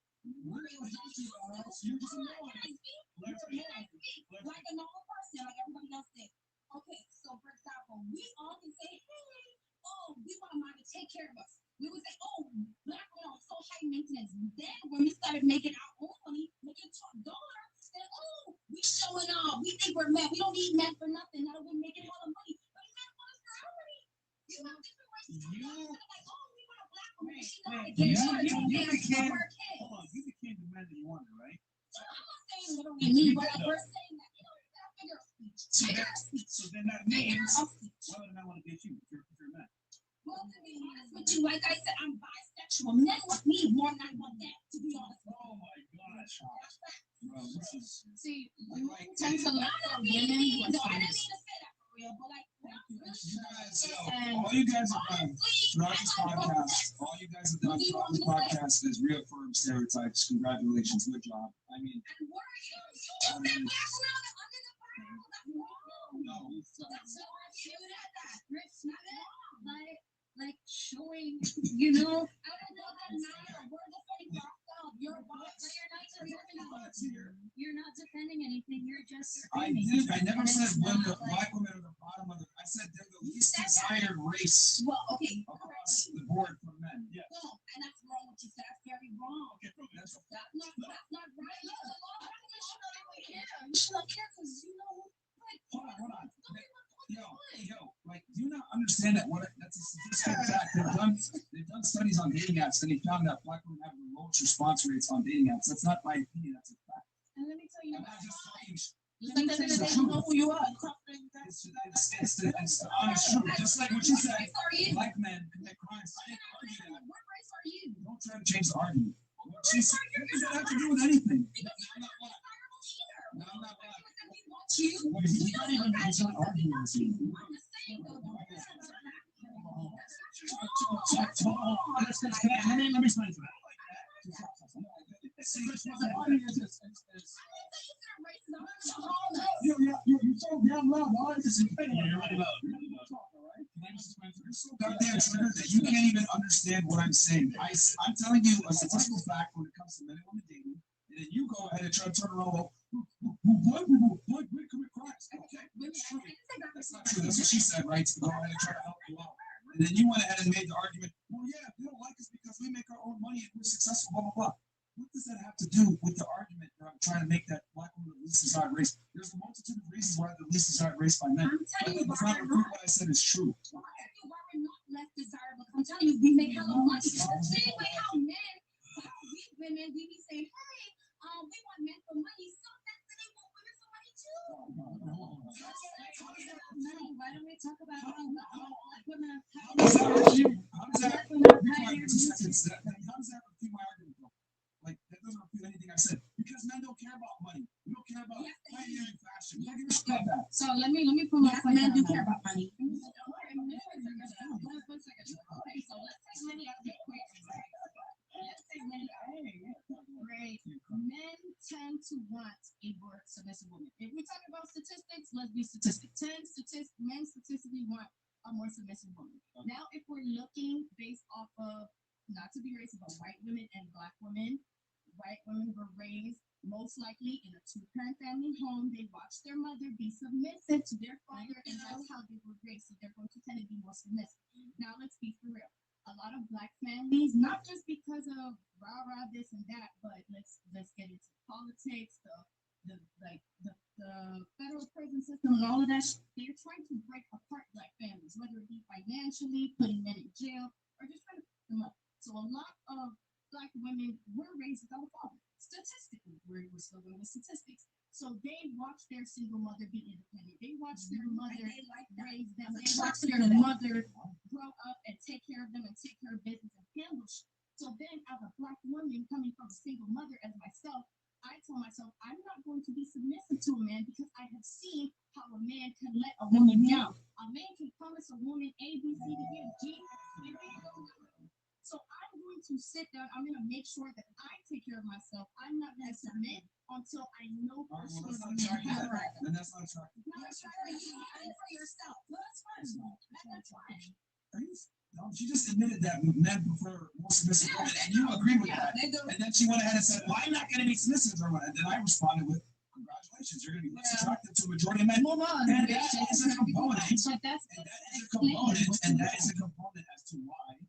Like a normal person, like everybody else did. Okay, so for example, we all can say, hey, we want a man to take care of us. We would say, black women are so high maintenance. Then when we started making our own money, making $12, then we showing off. We think we're men. We don't need men for nothing. Now we're making all the money. But men want us for our money. You have different ways to like, we want to get You charged on became, per hold on, you became the man that you wanted, right? I'm not saying literally me, but we're saying that, figure of speech. So then that means, why would a man want to date you if you're a man? Well, to be honest with you, like I said, I'm bisexual. Men want me more than I want that, to be honest. Oh my gosh. Bro, this is. See, you tend to look for women who are famous. Real, but like, You guys, all you guys have done throughout this podcast, all you guys have done throughout this podcast is reaffirm stereotypes. Congratulations, good job. I mean, like showing, you know, I don't know that matter. We're defending ourselves. You're not defending anything. You're just. I never said women, black women are the bottom of the. I said they're the least desired race. Well, okay. Across the board for men. Yeah. No, and that's wrong. What you said, that's very wrong. Okay, that's not right. You should not care because you know. Hold on. Yo, like, do you not understand that that's a statistical fact? They've done studies on dating apps, and they found that black women have the lowest response rates on dating apps. That's not my opinion, that's a fact. And let me tell you, I'm not just talking. they don't know who you are. It's the honest truth. Just like what you said, black men commit crimes. I didn't argue that. What race are you? Don't try to change the argument. What does that have to do with anything? No, I'm not black. You He's not arguing with you. Let me explain to that. You're so damn loud. Why is this You're so goddamn triggered that you can't even understand what I'm saying. I'm telling you a statistical fact when it comes to men and women dating, and then you go ahead and try to turn around. Black women commit crimes. Okay, that's true. That's not true. That's what she said, right? So go ahead and try to help you out. And then you went ahead and made the argument. Well, yeah, they don't like us because we make our own money and we're successful. Blah blah blah. What does that have to do with the argument that I'm trying to make that black women are the least desired race? There's a multitude of reasons why they're the least desired race by men. That's not what I said is true. Why we're not less desirable? I'm telling you, we make hella money. Same way how we women, we be saying, hey, we want men for money, so that's they want women for money too. Why don't we talk about how women How does that refute my argument, though? Like, that doesn't refute anything I said. Because men don't care about money. We don't care about pioneering fashion. We don't care about that. So let me put my men do care about money. So let's take money out of the equation. Great. Men tend to want a more submissive woman. If we're talking about statistics, let's be statistic. Men statistically want a more submissive woman. Now, if we're looking based off of, not to be racist, but white women and black women were raised most likely in a two-parent family home. They watched their mother be submissive to their father, and that's how they were raised. So they're going to tend to be more submissive. Now, let's be for real. A lot of black families, not just because of rah this and that, but let's get into politics, the federal prison system and all of that. They're trying to break apart black families, whether it be financially, putting men in jail, or just trying to put them up. So a lot of black women were raised without a father. Statistically, we're still going with statistics. So they watch their single mother be independent. They watch their mother raise them. They watch their mother grow up and take care of them and take care of business and handle shit. So then, as a black woman coming from a single mother as myself, I tell myself I'm not going to be submissive to a man because I have seen how a man can let a woman down. A man can promise a woman A, B, C, D, E, F, G, and they don't do it. So I'm going to sit down. I'm going to make sure that I take care of myself. I'm not going to submit until I know for sure that I'm right. Then that's not attractive. No, it's for you and for yourself. Well, that's fine. That's fine. No, she just admitted that men prefer more submissive women, and you agree with that. And then she went ahead and said, well, I'm not going to be submissive or what. And then I responded with, congratulations, you're going to be less attractive to a majority of men. And that is a component. And that is a component as to why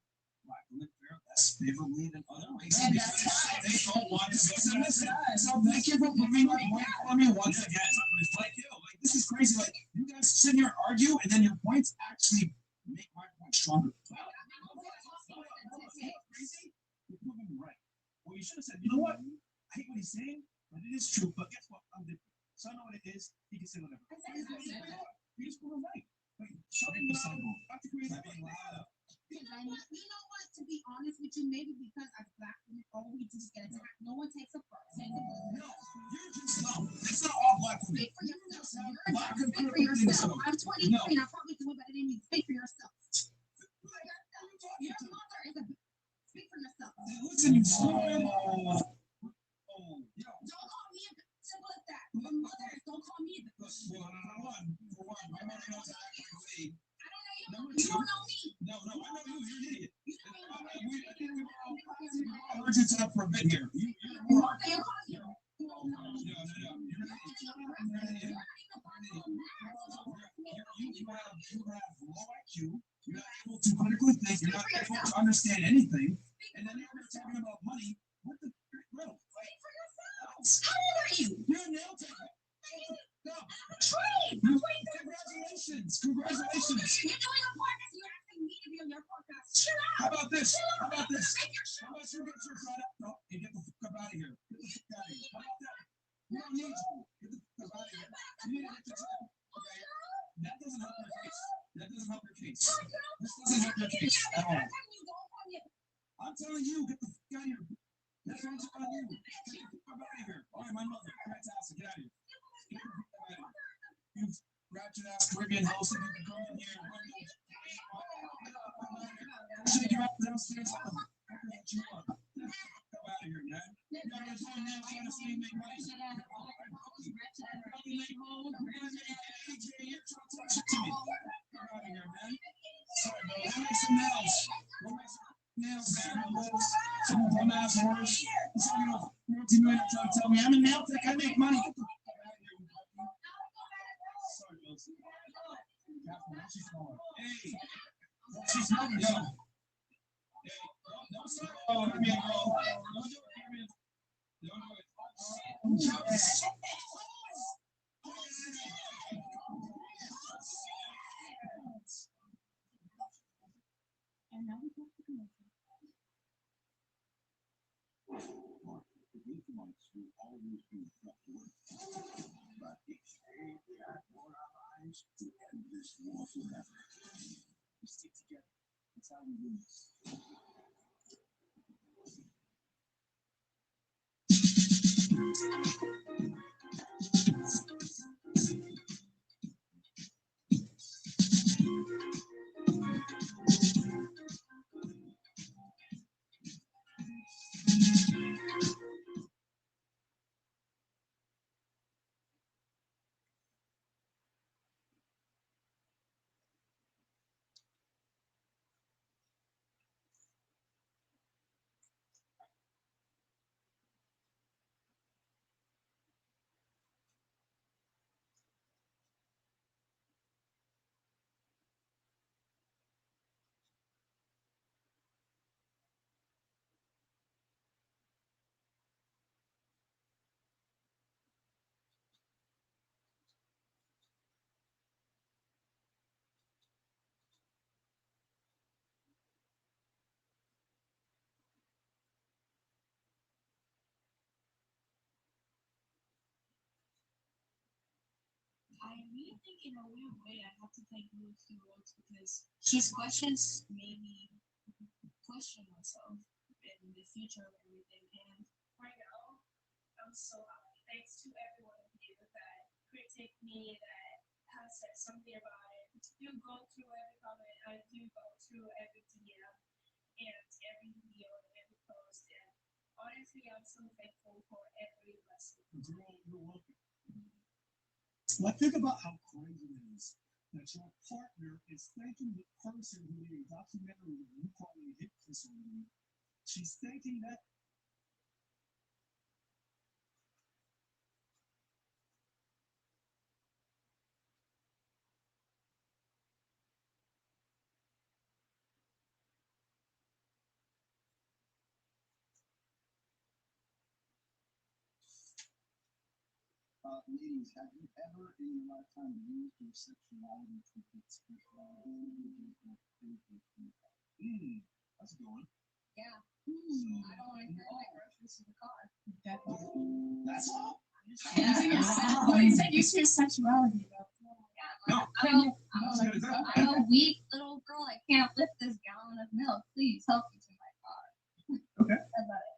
black women fare less favorably than other races. They don't want to be submissive. So thank you for proving my point for me once again. It's like, this is crazy. Like, you guys sit here and argue, and then your points actually make my point stronger. Well, you should have said, you know what? I hate what he's saying, but it is true. But guess what? I'm different. So I know what it is. He can say whatever. You just put him right. Something loud. Not to create something loud. You know what? To be honest with you, maybe because as black women, all we do is get attacked. No one takes a part. No, you're just no. It's not all black women. Speak for yourself. Speak for yourself. I'm 23 and I'm probably doing better than you. Speak for yourself. Your mother is a. Speak for yourself. Listen, you stupid. Don't call me a simple as that. Your mother, don't call me a bitch. Well, for one, my mother knows how to act like a lady. Number two, you don't know me. No, I know you. You're an idiot. I think we all heard you talk for a bit here. You're wrong. You have low IQ. You're not able to critically think. You're not able to understand anything. And then you're talking about money. What the bro? How old are you? You're a nail taker. No. Train. Congratulations. You're doing a podcast. You're asking me to be on your podcast. Chill out. How about this? How about you get your shot up? No, and get the fuck out of here. Get the fuck out of here. How about that? We don't need you. Get the fuck out of here. You need to get your job. Okay? That doesn't help your case. That doesn't help your case. This doesn't help your case at all. I'm telling you, get the fuck out of here. That's what I'm telling you. Get the fuck out of here. All right, my mother. Fantastic. Get out of here. Get the fuck out of here. You ratchet ass Caribbean host, you can go in here. Shake you out downstairs. What you want? Get the fuck out of here, man. You're on your phone now trying to see me make money. You're trying to talk shit to me. Get out of here, man. Sorry, bro. Go make some nails. Go make some nails, man. Some dumbass horse. You're talking about multi-million trying to tell me I'm a nail tech. I make money. Get the fuck out of here. Sorry, Wilson. She's smaller. Hey. She's not young. Hey. Don't stop. Oh, let me go. Don't do it. Don't do it. And now we go to commercial. The Winklevites will always be tough to work. But each day we add more allies to end this war forever. We stick together. That's how we win this. I really think in a weird way I have to take those two roads because his questions made me question myself in the future of everything. And right now, I'm so happy. Thanks to everyone of you that critique me, that has said something about it. Do go through every comment. I do go through every DM and every video and every post. And honestly, I'm so thankful for every lesson. You're welcome. Like, think about how crazy it is that your partner is thanking the person who made a documentary of you calling a hit kiss on you. She's thanking that. Ladies, have you ever in your lifetime used your sexuality to express that's a good one. Yeah. I don't like that. this is the car. That's all. You said use your sexuality, though. No. I'm a weak little girl. I can't lift this gallon of milk. Please help me to my car. Okay. That's about it.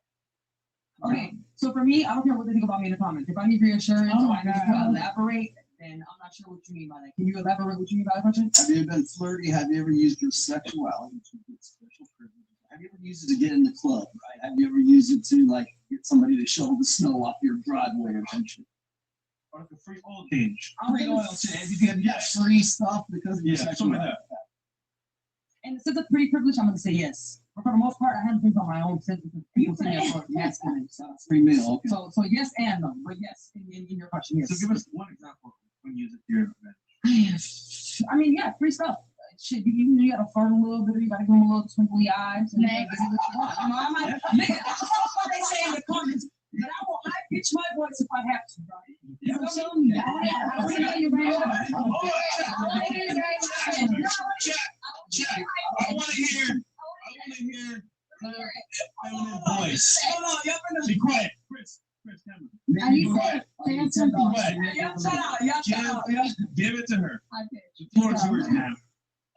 Okay, so for me, I don't care what they think about me in the comments. If I need reassurance or I need to elaborate, then I'm not sure what you mean by that. Can you elaborate what you mean by that question? Have you ever been flirty? Have you ever used your sexuality to get special privileges? Have you ever used it to get in the club, right? Have you ever used it to like get somebody to shovel the snow off your driveway or some shit? Or like a free oil change. Free oil change. You can get free stuff because of your something sexuality. like that. And since it's pretty privileged, I'm going to say yes. But for the most part, I have things on my own since people see me as sort of masculine. So free meal. Okay. So yes and no, but yes in your question, yes. So give us one example when you use it to your advantage. I mean, yeah, free stuff. Shit, you gotta flirt a little bit, you gotta give them a little twinkly eyes, and Next. see what you want. You know, I might, nigga, that's what they say in the comments. But I will high pitch my voice if I have to, bro. You know what I'm saying? I don't know you right I want to hear feminine voice. Hold on, y'all finna Be quiet. Chris, Cameron. And he said, say something. Y'all shut out, y'all shut out, y'all. Give it to her. Okay. The floor is yours, man.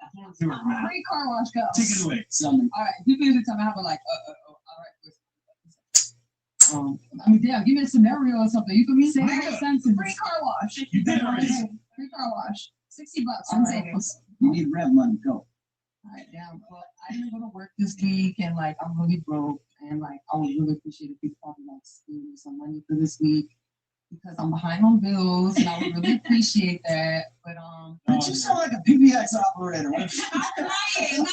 The floor is yours, man. Free car wash, go. Take it away. All right, people usually tell me I have like, all right. I mean, damn, give me a scenario or something. You can be saying Nigga. sentence. Free car wash. You did already. Free car wash. $60 All on right. savings. You need rent money. Go. Alright, damn, but I didn't go to work this week and like I'm really broke and like I would really appreciate if you probably like give me some money for this week because I'm behind on bills and I would really appreciate that. But But you sound like a PBX operator. I'm trying. No,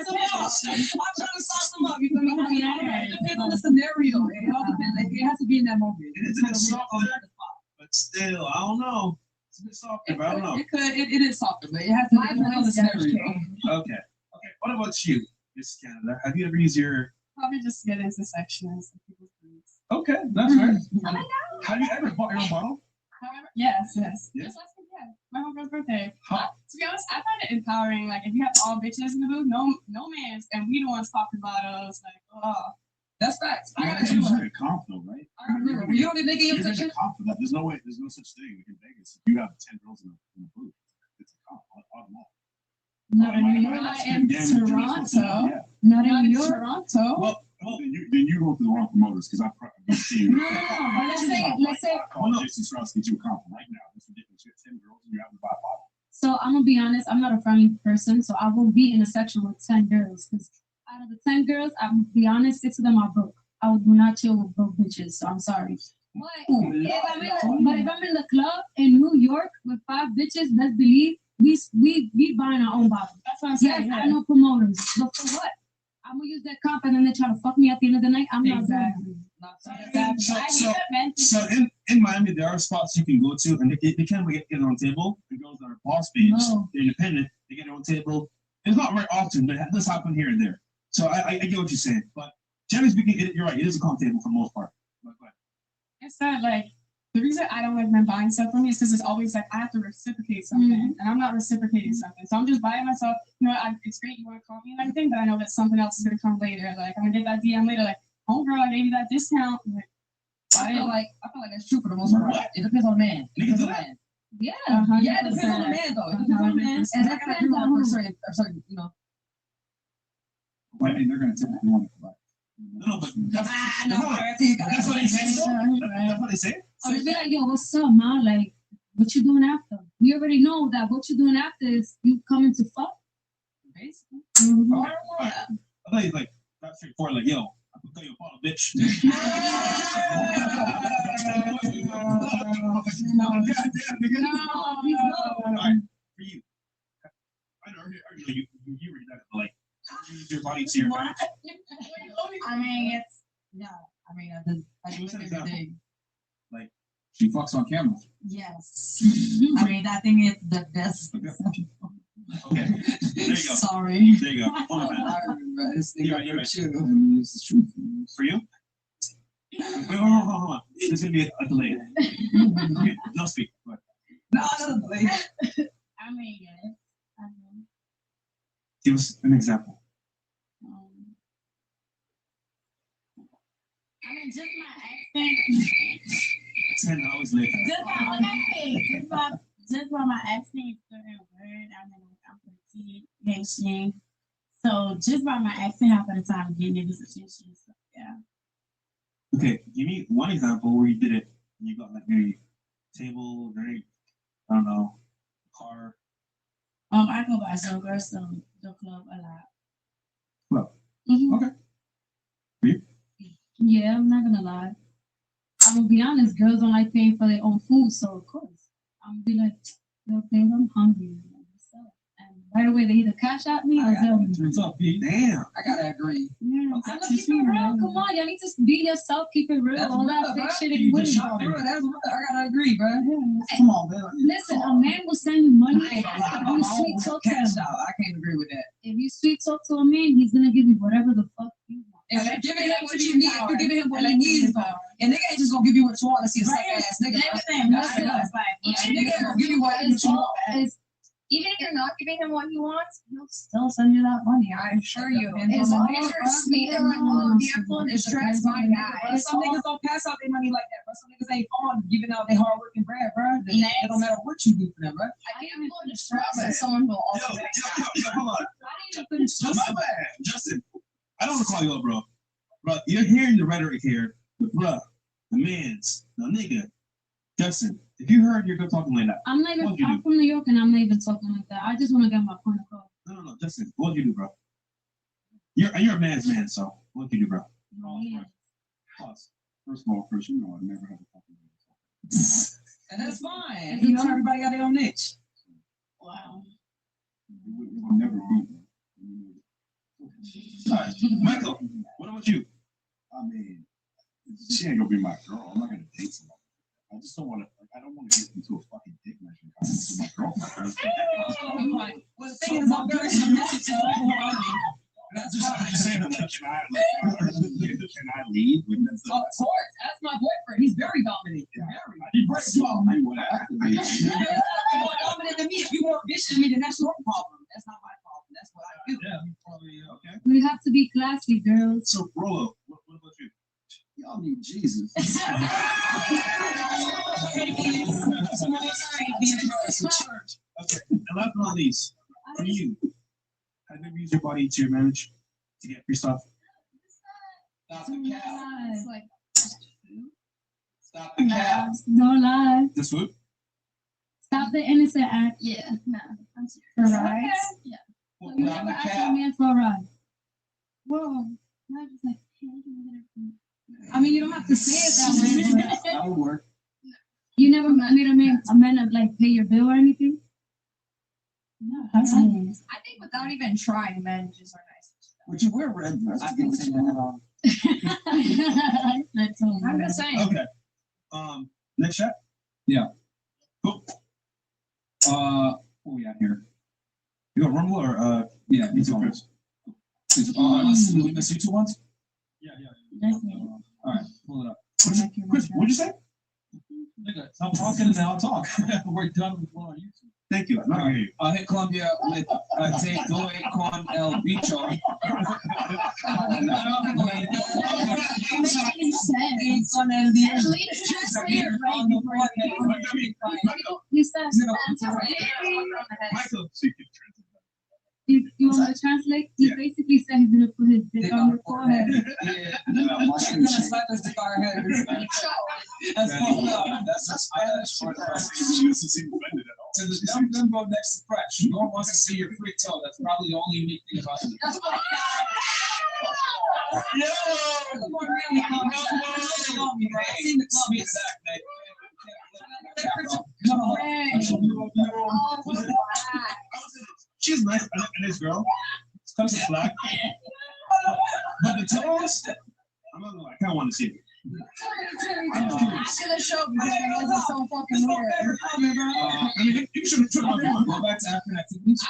I'm trying to sauce them up. You feel me? It depends on the scenario. It all depends. Like, it has to be in that moment. It is a bit softer, but still, I don't know. It's a bit softer, but I don't know. It is softer, but it has to depend on the scenario. Okay. What about you, Miss Canada? Have you ever used your? Probably just get into sections of people's foods. Okay, that's fair. I know. Have you ever bought your own bottle? However, yes. Yeah. Just last week, yeah. My homegirl's birthday. Huh. To be honest, I find it empowering. Like, if you have all bitches in the booth, no mans, and we the ones popping bottles. Like, oh, That's facts. I gotta That's do usually it. a comp though, right? I remember. You don't think You're you getting a comp for that. There's no way. There's no such thing in Vegas. If you have 10 girls in the booth, it's a comp automatic. not in New York. Not In Toronto. Yeah. Not in Toronto. Well, then you go to the wrong promoters because I see you. No. Let's say. Call Jason Strauss, get you a comp right now. It's ridiculous. You have 10 girls and you have to buy a bottle. So I'm gonna be honest. I'm not a friendly person, so I will be in a section with 10 girls. Because out of the 10 girls, I'm gonna be honest, 6 of them are broke. I would do not chill with broke bitches. So I'm sorry. But if I'm in the club in New York with 5 bitches, let's believe we buying our own bottles. That's what I'm saying. Yes, I know promoters, but for what? I'm gonna use that comp and then they try to fuck me at the end of the night. I'm not doing it. So in Miami, there are spots you can go to, and they can get their own table. The girls that are boss babes, they're independent, they get their own table. It's not very often, but it does happen here and there. So I get what you're saying, but generally speaking, you're right. It is a comp table for the most part. It's not like the reason I don't like men buying stuff for me is because it's always like I have to reciprocate something, and I'm not reciprocating something. So I'm just buying myself. You know, it's great you want to call me and everything, but I know that something else is gonna come later. Like I'm gonna get that DM later, like, oh girl, I gave you that discount. Like, I feel like that's true for the most part. It depends on the man. It depends on the man. Yeah, Yeah, it depends on the man though. It depends on the man. And I gotta do that for certain, you know. I mean, they're going to typically want to provide. No, but that's what they say. That's what they say. I was like, yo, what's up, man? Like, what you doing after? We already know that what you doing after is you coming to fuck. Basically. All right. I thought you like that's straightforward. Like, yo, I can tell you a bottle, bitch. All right, for you. I know you read that like use your body to your advantage. I mean, it's I mean, I do it every day. Like, she fucks on camera. Yes. I mean, I think it's the best. Okay, there you go. Sorry. There you go. Hold on, man. You're right. For you? Wait, hold on. There's gonna be a delay. Okay, no speak. Go ahead. No, delay. I mean, yes. I mean, Give us an example. I mean, just my accent. 10 hours later. Just by my accent, certain word. I mean, I'm petite, Haitian. So just by my accent, half of the time, getting niggas' attention. So yeah. Okay, give me one example where you did it and you got like maybe table, very, I don't know, car. I go by Joker, so the club a lot. Club. Mm-hmm. Okay. Yeah, I'm not gonna lie. I'm gonna be honest, girls don't like paying for their own food, so of course I'm gonna be like, okay, I'm hungry. And right away they either cash out me or tell me. What's up, P? Damn. I gotta agree. Yeah, I love keep it real. Come on, y'all need to be yourself, keep it real. That's All real, that fake bro. shit You is just weird. shot real. That's real. I gotta agree, bro. Come on, man. Listen, a man will send you money if you sweet talk to him. Cash out. I can't agree with that. If you sweet talk to a man, he's gonna give you whatever the fuck you want. If you're giving him what you need, if you're giving him what he needs, bro. And nigga ain't just gonna give you what you want to see a suck ass nigga. Listen, Nigga ain't gonna give you what you want. Even if you're not giving him what he wants, he'll still send you that money. I assure you. As long as you're sweet and like, oh, beautiful and distressed, my guy. Some niggas don't pass out their money like that, bro. Some niggas ain't on giving out their hard working bread, bro. It don't matter what you do for them, bro. I think I'm going to stress and someone will also. Hold on. My bad, Justin. I don't want to call you up, bro. Bro, you're hearing the rhetoric here. The bruh, the mans, the nigga. Justin, if you heard you're good talking like that, I'm not even. I'm from New York, and I'm not even talking like that. I just want to get my point across. No, Justin, what do you do, bro? You're a man's man, so what do you do, bro? Pause. First of all, you know I never had a fucking man. And that's fine. You know, everybody got their own niche. Wow. I'll never be. All right, Michael, what about you? I mean, she ain't gonna be my girl. I'm not gonna date somebody. I just don't want to. I don't want to get into a fucking dick measuring contest with my girlfriend. Well, the thing is, I'm very submissive to people around me. I'm just saying, like, can I lead with this? Of course, that's my boyfriend. He's very dominant. Very. He breaks you. You would have to be. You're more dominant than me. If you more vicious than me, then that's your problem. That's not my problem. That's what I do. Yeah, probably okay. We have to be classy, girls. So, Rolo, what about you? Y'all need Jesus. Okay, and last but not least, for you, have you ever used your body to your advantage to get free stuff? Stop the cap. It's like, Stop the cap. Don't lie. This food? Stop the innocent act. yeah, no. I'm For serious. rides? Yeah. So you never asked a man for a ride. Whoa. Not just like, hey, can we get a- I mean, you don't have to say it that way, but That would work. you never made a man like pay your bill or anything? No, that's I think without even trying, men just are nice. Would you wear red dress? I think so. I'm just saying. Okay. Next shot? Yeah. Cool. What we got here? You got Rumble or Yeah, me too, Chris? let's do 2 ones. Yeah. All right, pull it up. Chris, what'd you say? Nigga, stop talking and now I'll talk. We're done with one on YouTube. Thank you. I'm not hear you. Hit Colombia with Te Doy Con El Bicho. Con El Bicho. You said, Michael, you want to translate? He basically said he's gonna put his dick on your forehead. Yeah. I'm gonna slap his dick on her head. That's fucked up. That's a Spanish. She doesn't seem offended at all. To the dumb dumbo next to Fresh. No one wants to see your free toe. That's probably the only unique thing about you. I seen the club. She's nice, a nice girl. It's kind of black. But the toes, I'm not gonna lie, I kind of want to see it. After the show, because it was so fucking weird. I mean, you should have tried to Go back to after activities.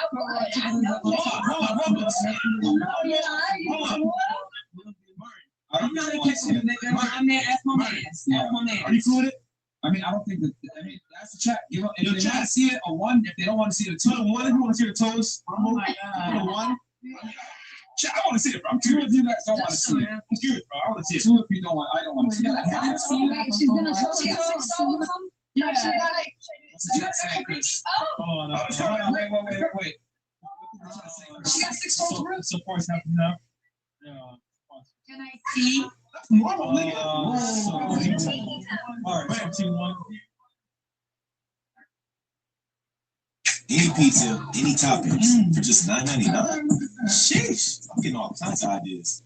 I'm not in kitchen, nigga. I'm there. Ask my man. Ask my man. Are you cool with it? I mean, I don't think that. I mean, that's the chat. If they want to see it, a 1. If they don't want to see it, a 2. One, if you want to see the toes, Oh my God. a 1. Shit, I want to see it, bro. Two of you guys don't want to see it. It's good, bro. I want to see it. Two of you don't want. I don't want to see it. She's gonna show you. Yeah. Oh no! Wait. She got 6 rolls. So far, it's not enough. Yeah. Can I see? All right, 2-1. Any pizza, any toppings for just $9.99. Sheesh, I'm getting all kinds of ideas.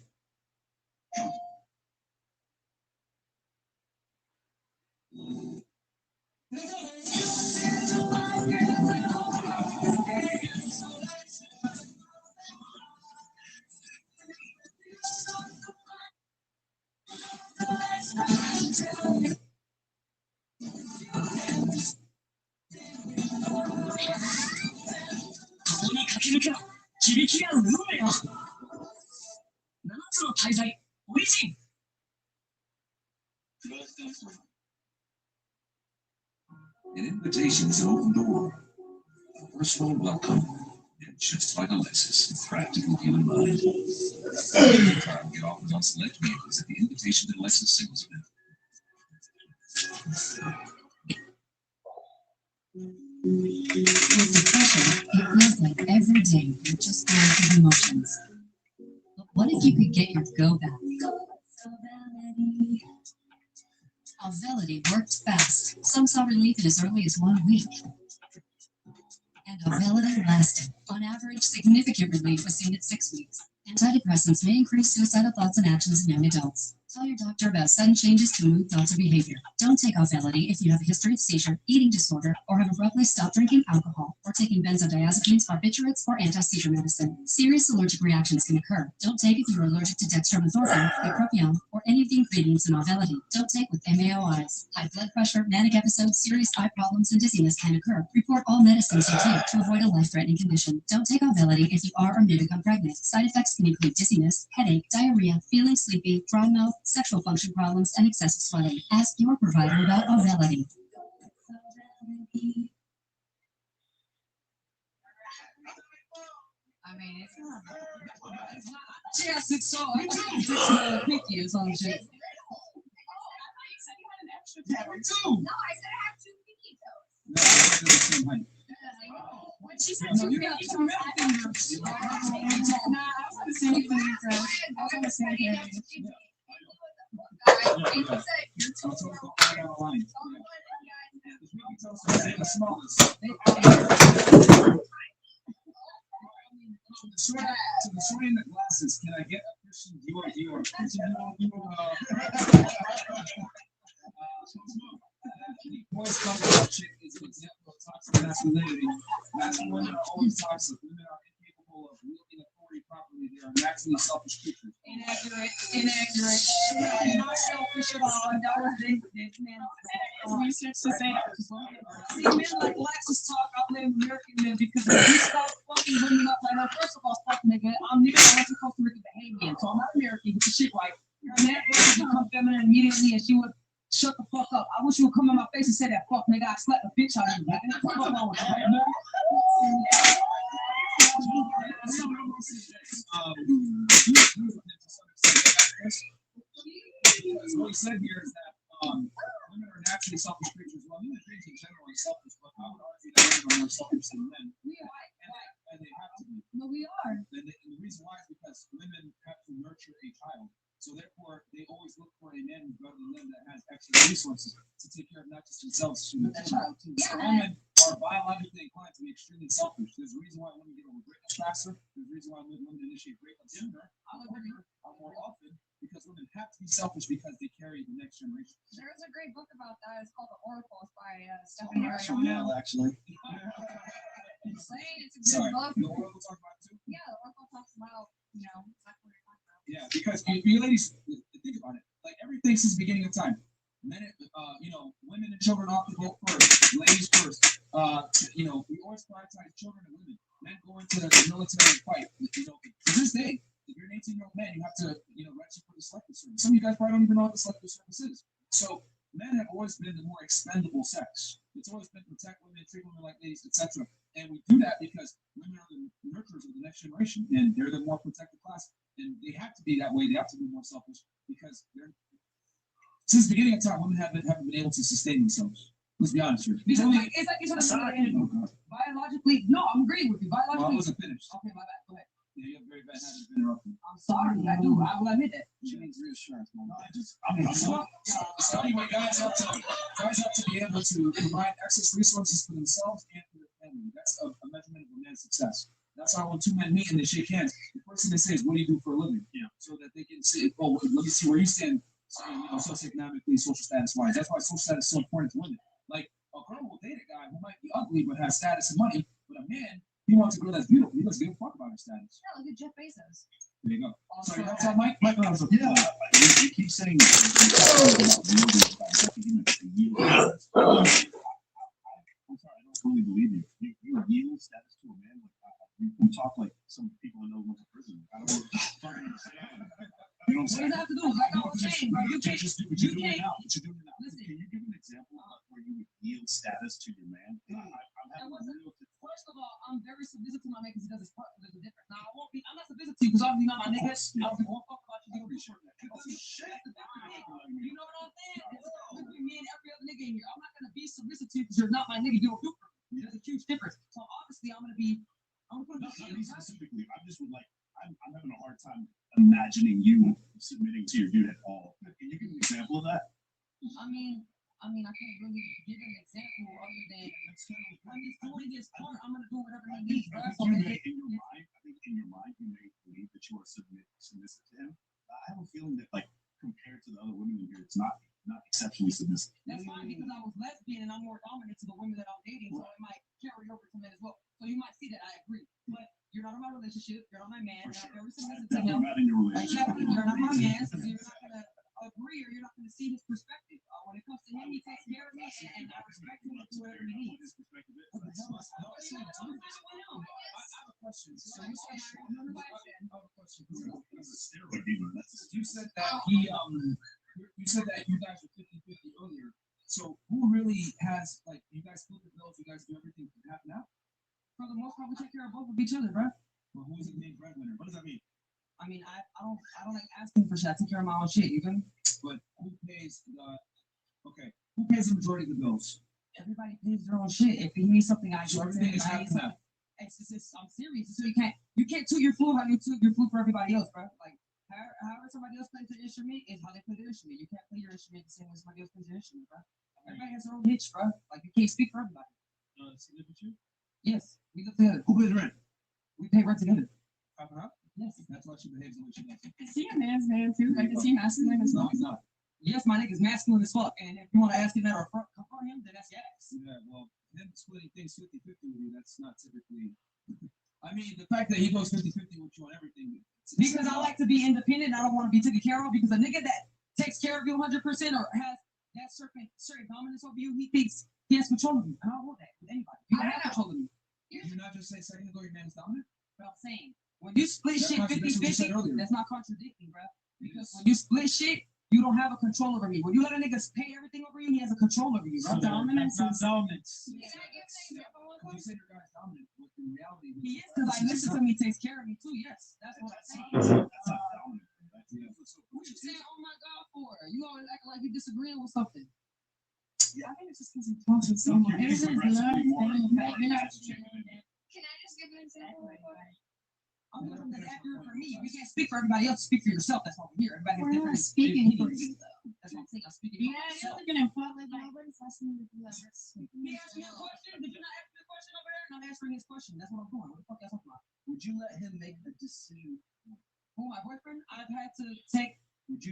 An invitation is an open door, a personal welcome, and just like Alexis, practical human mind. Get offers on select vehicles at the invitation to Alexis Singles event. With depression, it feels like every day you're just going through the motions. But what if you could get your go back? Auvelity worked fast. Some saw relief in as early as 1 week. And Auvelity lasted. On average, significant relief was seen at 6 weeks. Antidepressants may increase suicidal thoughts and actions in young adults. Tell your doctor about sudden changes to mood, thoughts, or behavior. Don't take Auvelity if you have a history of seizure, eating disorder, or have abruptly stopped drinking alcohol, or taking benzodiazepines, barbiturates, or anti-seizure medicine. Serious allergic reactions can occur. Don't take if you are allergic to dextromethorphan, bupropion, or any of the ingredients in Auvelity. Don't take with MAOIs. High blood pressure, manic episodes, serious eye problems, and dizziness can occur. Report all medicines you take to avoid a life-threatening condition. Don't take Auvelity if you are or may become pregnant. Side effects can include dizziness, headache, diarrhea, feeling sleepy, dry mouth, sexual function problems, and excessive swelling. Ask your provider about Auvelity. I mean, it's not. She has 6 souls. I got 6 pinky or some shit. Yeah, me too. No, I said I have 2 pinky toes. No, When she said No, 2 you got pinky 2 toes, fingers. Nah, I was the same thing, bro. I was the same thing. and he said you're too So the short in the glasses, can I get a Christian Dior? Boys talk about chick is an example of toxic masculinity. Women are always toxic. Women are incapable of wielding authority properly. They are naturally selfish creatures. Inaccurate. You're not selfish at all. And that was this man research to say. See, men like Lexus talk, I blame American men because if you start fucking women up like that, first of all, fuck nigga, I'm nigga, I went to Costa Rica Bahamian, so I'm not American. Get the shit right. And that girl would become feminine immediately, and she would shut the fuck up. I wish you would come in my face and say that fuck nigga, I slapped a bitch out of you. Nigga. What's wrong with you? What he said here is that women are naturally selfish creatures. Well, human beings in general are selfish, but I would argue that women are more selfish than men. And they have to be. No, we are. And the reason why is because women have to nurture a child. So therefore, they always look for a man who's better than them that has extra resources to take care of not just themselves, but the child too. So women are biologically inclined to be extremely selfish. There's a reason why women get over greatness faster. There's a reason why women initiate greatness sooner more often, because women have to be selfish because they carry the next generation. There's a great book about that. It's called The Oracles by Stephanie Ariel. Actually. It's a good book. The Oracle talks about it too? Yeah, the Oracle talks about, exactly what you're talking about. Yeah, because you ladies, think about it. Like everything since the beginning of time. Men, women and children often go first. Ladies first. We always prioritize children and women. Men go into the military and fight. To this day, if you're an 18-year-old man, you have to, register for the selective service. Some of you guys probably don't even know what the selective service is. So men have always been the more expendable sex. It's always been protect women, treat women like ladies, etc. And we do that because women are the nurturers of the next generation, and they're the more protected class. And they have to be that way. They have to be more selfish because they're since the beginning of time, women haven't been able to sustain themselves. Let's be honest here. Because it's like you're biologically. No, I'm agreeing with you. Biologically. Well, I wasn't finished. Okay, my bad. Go ahead. Yeah, you have very bad habit of interrupting. I'm sorry. I do. I will admit that. She needs reassurance, man. So anyway, guys have to be able to provide excess resources for themselves and for their family. That's a measurement of a man's success. That's why when two men meet and they shake hands, the first thing they say is, "What do you do for a living?" Yeah. So that they can see, oh, let me see where you stand, socioeconomically, social status wise. That's why social status is so important to women. Like a girl will date a guy who might be ugly but has status and money, but a man, he wants a girl that's beautiful. He doesn't give a fuck about her status. Yeah, look at Jeff Bezos. There you go. Sorry, that's how Mike was. Yeah, you keep saying I'm sorry, I don't fully believe you. You yield status to a man. You talk like some people I know went to prison. I don't know. You know what I'm saying? What does that have to do? Like I was saying, bro, you can't just do what you're doing now. What you're doing now. Listen, can you give an example of where you would yield status to your man? First of all, I'm very submissive to my man because he does his part. There's a difference. Now, I'm not submissive to you because obviously not my nigga. I don't give a fuck about you. You don't be sure that. You know what I'm saying? It's between me and every other nigga in here. I'm not gonna be submissive to you because you're not my nigga. You don't do for me. There's a huge difference. So obviously, I'm gonna put Not me specifically. I'm just with like I'm having a hard time imagining you submitting to your dude at all. Can you give an example of that? I mean, I can't really give an example other than when he's doing his part, I'm gonna do whatever he needs. Bro. So in your mind, you may believe that you are submissive to him. I have a feeling that, like, compared to the other women in here, it's not exceptionally submissive. That's fine because I was lesbian and I'm more dominant to the women that I'm dating, so it might carry over to men as well. So you might see that I agree, but you're not in my relationship. You're not my man. You're not very submissive to him. Not in your relationship. Exactly. You're not my man, so you're not gonna agree or you're not gonna see his perspective. When it comes to him, he takes care of me, and I respect him to whatever he needs. I have a question. So you said you said that you said that you guys were 50-50 earlier. So who really has, like, you guys split the bills, you guys do everything from half now? For the most part, we take care of both of each other, bro. Well, who is the main breadwinner? What does that mean? I mean, I don't like asking for shit. I take care of my own shit, you feel me? But who pays who pays the majority of the bills? Everybody pays their own shit. If he needs something, I do. So everything is half and half. I'm serious. So you can't toot your flute how you toot your flute for everybody else, bro. Like however somebody else plays the instrument is how they play their instrument. You can't play your instrument the same way somebody else plays their instrument, bro. Everybody has their own niche, bro. Like you can't speak for everybody. Does he live with you? Yes, we live together. Who pays rent? We pay rent together. Yes. That's why she behaves the way she does. Is he a man's man too? Like, is he masculine as well? No, he's not. Yes, my nigga's masculine as fuck. And if you want to ask him that or confront him, then that's yes. Yeah, well, him splitting things 50-50 with you, that's not typically. I mean, the fact that he goes 50-50 with you on everything. Because I like to be independent. I don't want to be taken care of. Because a nigga that takes care of you 100% or has that certain dominance over you, he thinks he has control of you. I don't want that with anybody. You don't have control of me. You're not just saying second ago your man is dominant? But I'm saying, when you split shit 50-50, that's not contradicting, bro. Because when you split shit, you don't have a control over me. When you let a nigga pay everything over you, he has a control over you. Bro. Dominance is dominance. Yeah. You said your guy's dominant, but in reality, he is because I listen to him. He takes care of me too. Yes, that's what I'm saying. That's not dominant. What you saying? Oh my God, for you always acting like you disagreeing with something. Yeah, I think it's just because he talks with someone. It's his love thing. You're not. Can I just give an example? I'm looking that's accurate for me. We can't speak for everybody else. Speak for yourself. That's what we hear. Everybody has We're different not speaking for you, though. That's what I'm saying. I'm speaking for Yeah, myself. you're looking at public. Nobody's listening to you. He asked me a question. Did you not ask me a question over there? And I'm answering his question. That's what I'm doing. What the fuck y'all talking about? Would you let him make the decision? Who, my boyfriend? I've had to take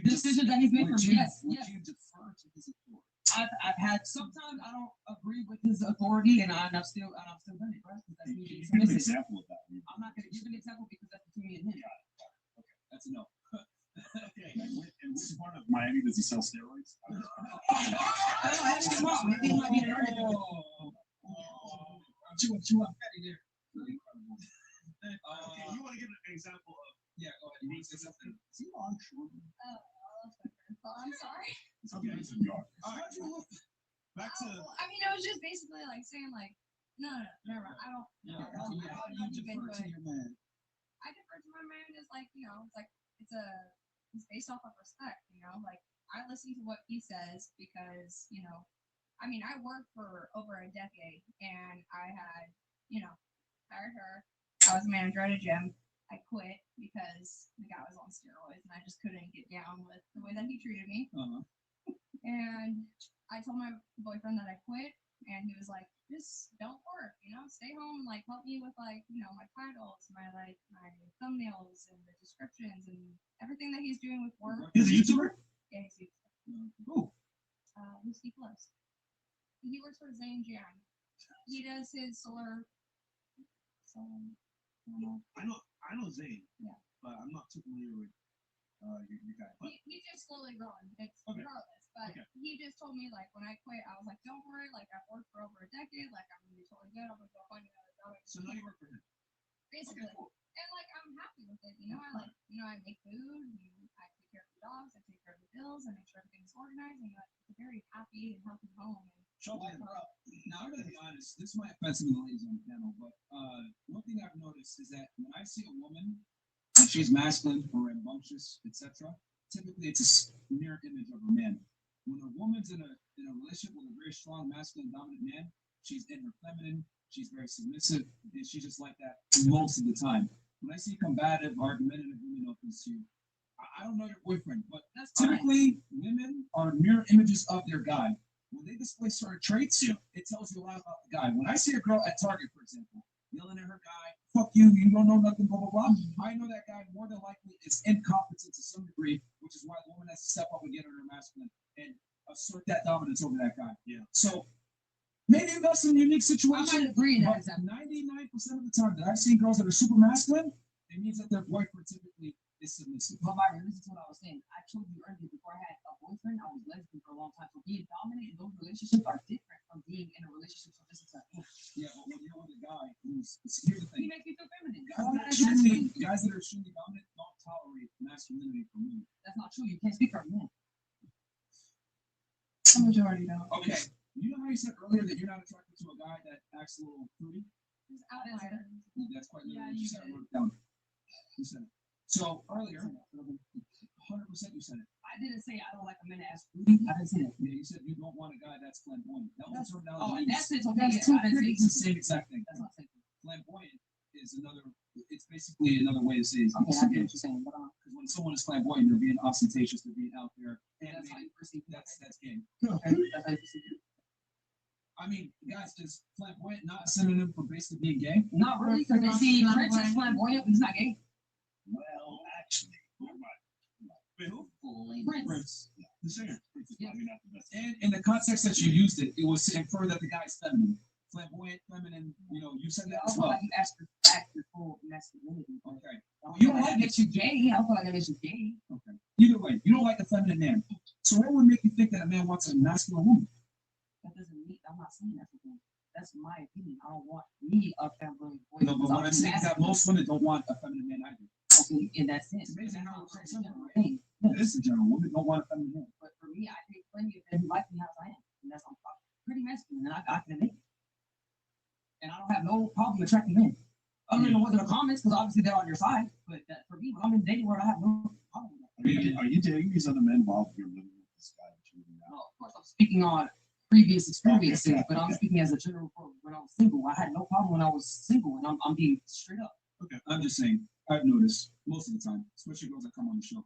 decisions that he's made for me. Yes. Would you defer to his authority? I've had sometimes I don't agree with his authority, and I'm still done it, right? That's me being Give an submissive. example of that. I'm not going to give an example because that's between me and him. Okay, that's a no. Okay, and which part of Miami does he sell steroids? I don't know. Ask him out. Maybe he might be an argument. You want Patty there. Okay, you want to give an example of? Yeah, go ahead. You want to say something? Is he on shore? Oh, I'm sorry. Is Okay. All right. Back to. I mean, it was just basically like saying like, no, never mind. I don't. How do you defer to your man? I defer to my man is like, it's like it's based off of respect, like I listen to what he says because, I mean, I worked for over a decade and I had, hired her. I was a manager at a gym. I quit because the guy was on steroids and I just couldn't get down with the way that he treated me. And I told my boyfriend that I quit and he was like, just don't work, stay home and like help me with like, my titles, my thumbnails and the descriptions and everything that he's doing with work. He's a YouTuber? Yeah, he's a YouTuber. Who? He close. He works for Zane Jiang. He does his solar. I know Zane. Yeah. But I'm not too familiar with your guy. He's just slowly growing. It's Okay. regardless. But he just told me like when I quit, I was like, don't worry, like I've worked for over a decade, like I'm gonna be totally good. I'm gonna go find another job. So now you work for him. Basically. Okay, cool. And like I'm happy with it. I make food, I take care of the dogs, I take care of the bills, I make sure everything's organized, and it's a very happy and healthy home. Now, I'm going to be honest. This might offend some of the ladies on the panel, but one thing I've noticed is that when I see a woman and she's masculine or rambunctious, etc., typically it's a mirror image of a man. When a woman's in a relationship with a very strong masculine dominant man, she's in her feminine, she's very submissive, and she's just like that most of the time. When I see combative, argumentative women up to you, I don't know your boyfriend, but typically women are mirror images of their guy. When they display certain traits, it tells you a lot about the guy. When I see a girl at Target, for example, yelling at her guy, fuck you, you don't know nothing, blah, blah, blah, I know that guy more than likely is incompetent to some degree, which is why the woman has to step up and get on her masculine and assert that dominance over that guy. Yeah. So maybe that's a unique situation. I might agree but 99% of the time that I've seen girls that are super masculine, it means that their boyfriend typically is submissive. But Byron, this is what I was saying. I told you earlier before I had a boyfriend, I was lesbian for a long time. So being dominant in those relationships are different from being in a relationship. So this is a yeah, but when you're with a guy who's here's the thing. He makes me feel feminine. Guys that are extremely dominant don't tolerate masculinity from women. That's not true. You can't speak for men. The majority don't. Okay. You know how you said earlier that you're not attracted to a guy that acts a little fruity? That's quite literally. You said it. Wrote it down. You said it. So earlier, 100% you said it. I didn't say I don't like a man that acts fruity. I didn't say that. Yeah, you said you don't want a guy that's flamboyant. That was sort of that's it. That's two things. It's the same exact thing. That's not saying flamboyant is another. It's basically another way to say it. Okay, I get what you're saying. Because when someone is flamboyant, they're being ostentatious, they're being out there. And that's how you perceive it. That's game. Okay, that's how you perceive it. I mean, guys, is flamboyant not a synonym for basically being gay? Not really, because they see Prince is flamboyant, but he's not gay. Well, actually, Prince. Yeah. The singer. Yeah. And in the context that you used it, it was to infer that the guy is feminine. Flamboyant, feminine, you said that as well. Like you asked for full masculinity. Okay. You don't like it, you gay. I don't feel like it makes you gay. Okay. Either way, you don't like a feminine man. So what would make you think that a man wants a masculine woman? That doesn't mean, I'm not saying that's the thing. That's my opinion. I don't want me a feminine boy. No, but what I'm saying is that most women don't want a feminine man either. Okay, in that sense. It's amazing how it's simple, right? It is in general. Women don't want a feminine man. But for me, I think plenty of men like me as I am. And that's I'm pretty masculine, and I can admit it. And I don't have no problem attracting men. Other than the ones in the comments, because obviously they're on your side. But for me, when I'm in dating world, I have no problem with that. Are you dating these other men while you're living with this guy that you're living now? No, of course, I'm speaking on previous experiences, but I'm speaking as a general when I was single. I had no problem when I was single, and I'm being straight up. Okay, I'm just saying, I've noticed most of the time, especially girls that come on the show,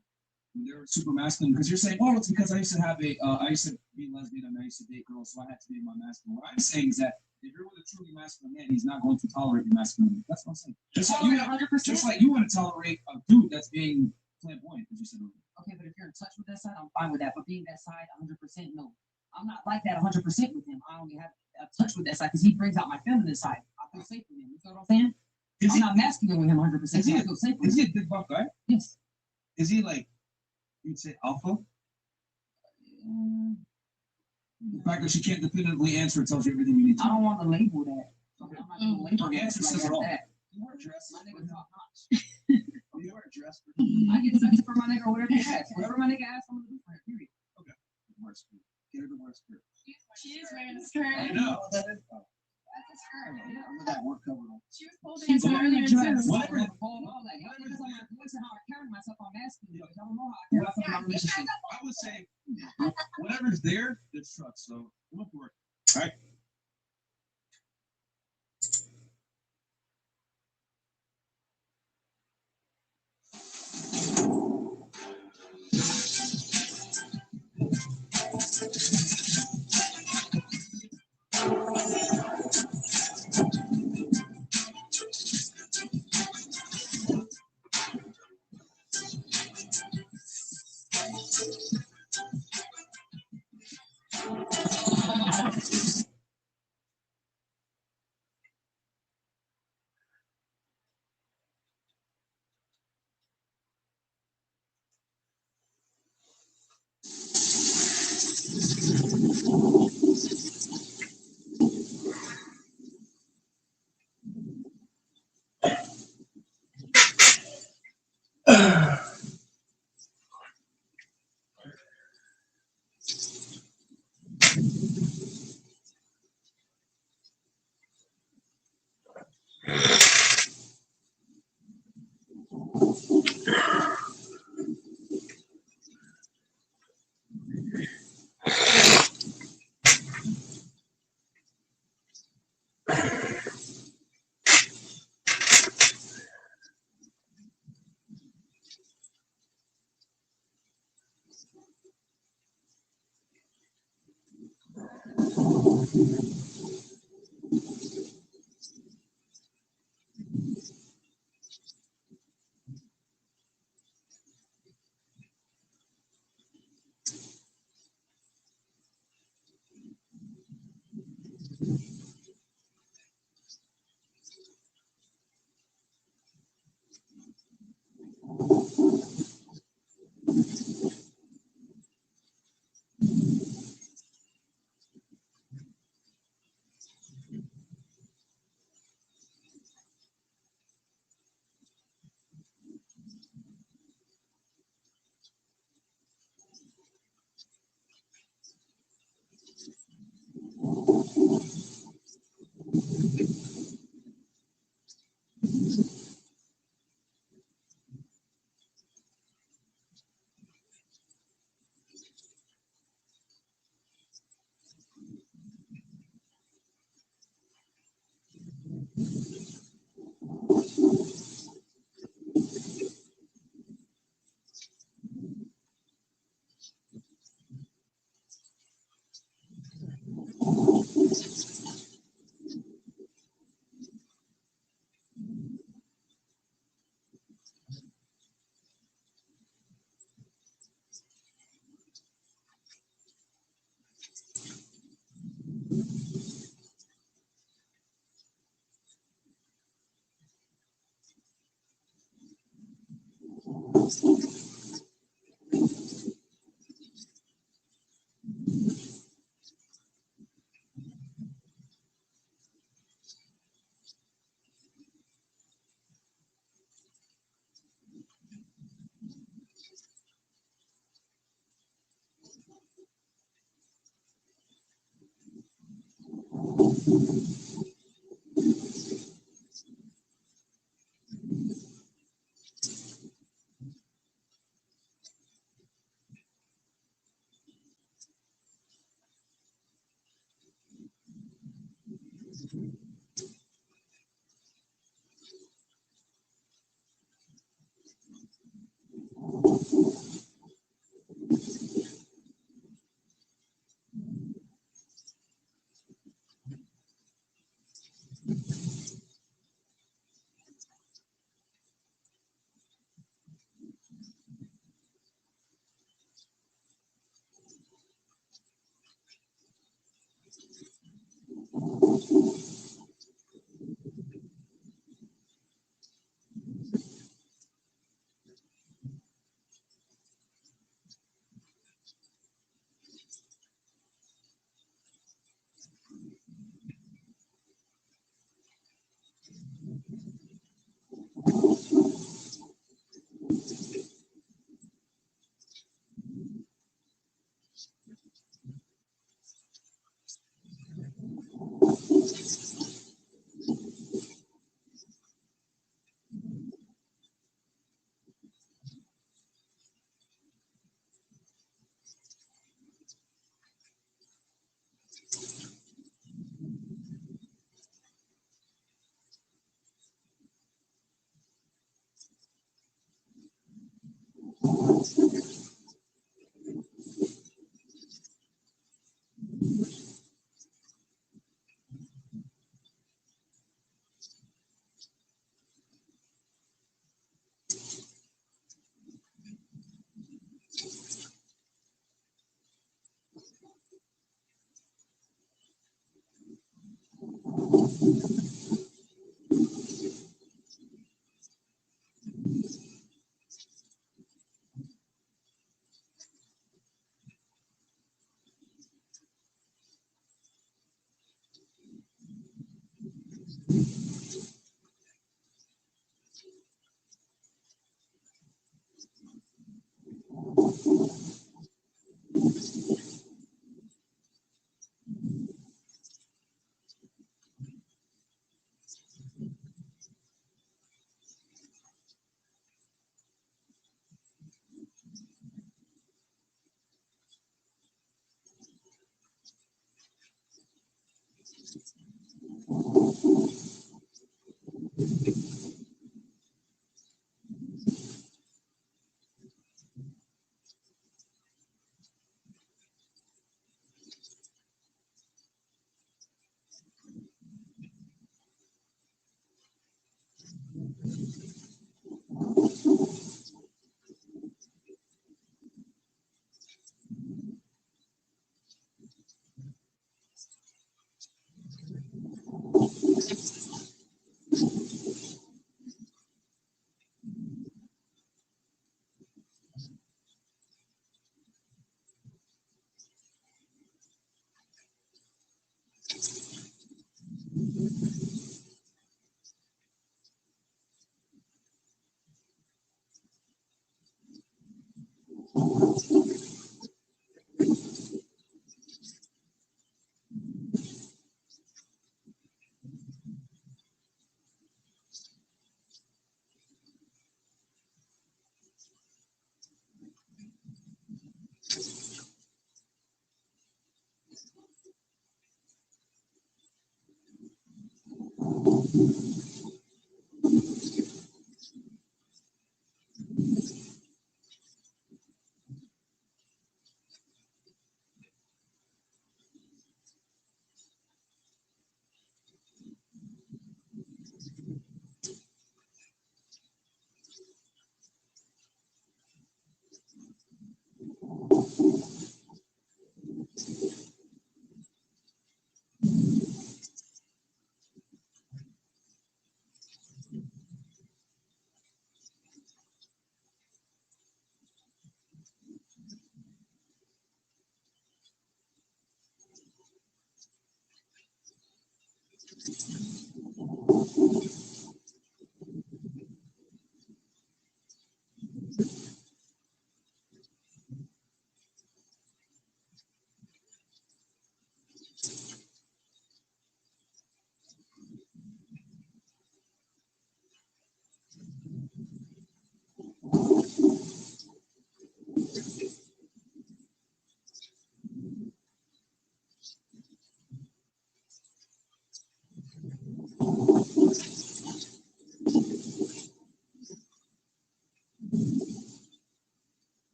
when they're super masculine, because you're saying, oh, it's because I used to be lesbian and I used to date girls, so I had to be my masculine. What I'm saying is that if you're with a truly masculine man, he's not going to tolerate your masculinity. That's what I'm saying. Just like you want to tolerate a dude that's being flamboyant, as you said earlier. Okay, but if you're in touch with that side, I'm fine with that. But being that side, 100% no. I'm not like that 100% with him. I only have a touch with that side because he brings out my feminine side. I feel safe with him. You know what I'm saying? I'm not masculine with him 100%. Is he a big buff guy? Yes. Is he like, you'd say alpha? The fact that she can't definitively answer it tells you everything you need to know. I don't want to label that. Okay, I'm not going to label the answer says it all. that. You wear a dress. My nigga's top notch. You wear a dress. I get something for my nigga or whatever he asks. Whatever my nigga asks, I'm going to do for him, period. Okay. Works. skirt. No. That's a skirt. Yeah, with that work cover on. She was supposed to She's be wearing a dress. Whatever. All that. Y'all think I'm not listen how I carry myself. I'm asking you. Y'all don't know how I carry myself in my relationship. I would say whatever's there, it's trust. So look for it. All right.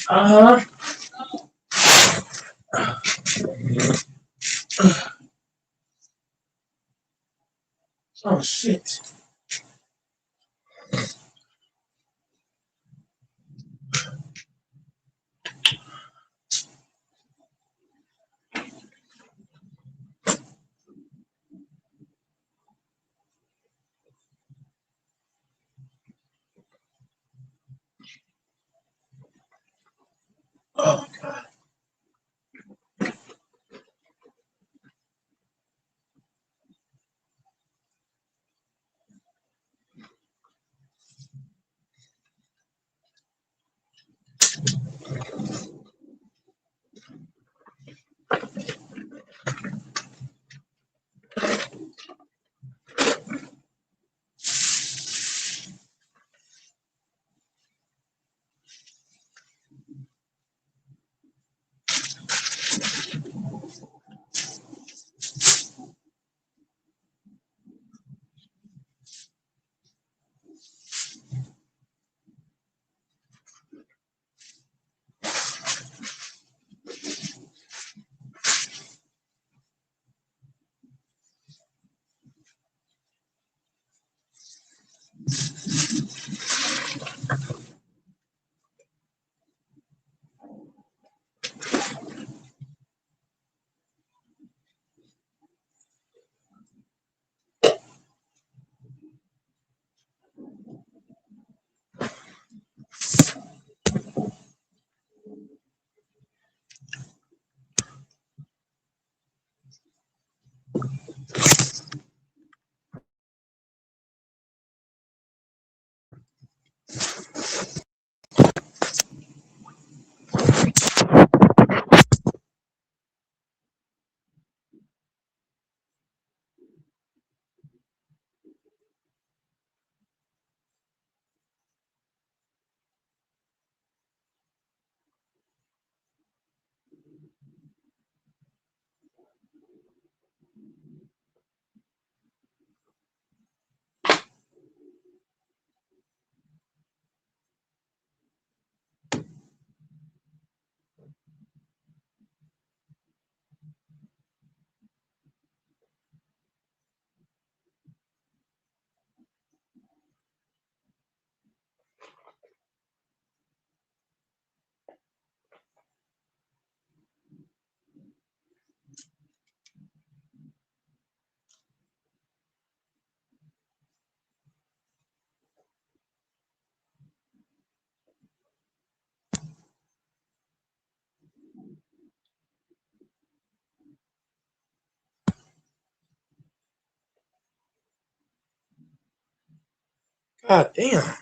Uh-huh. Oh shit. Oh god. God damn.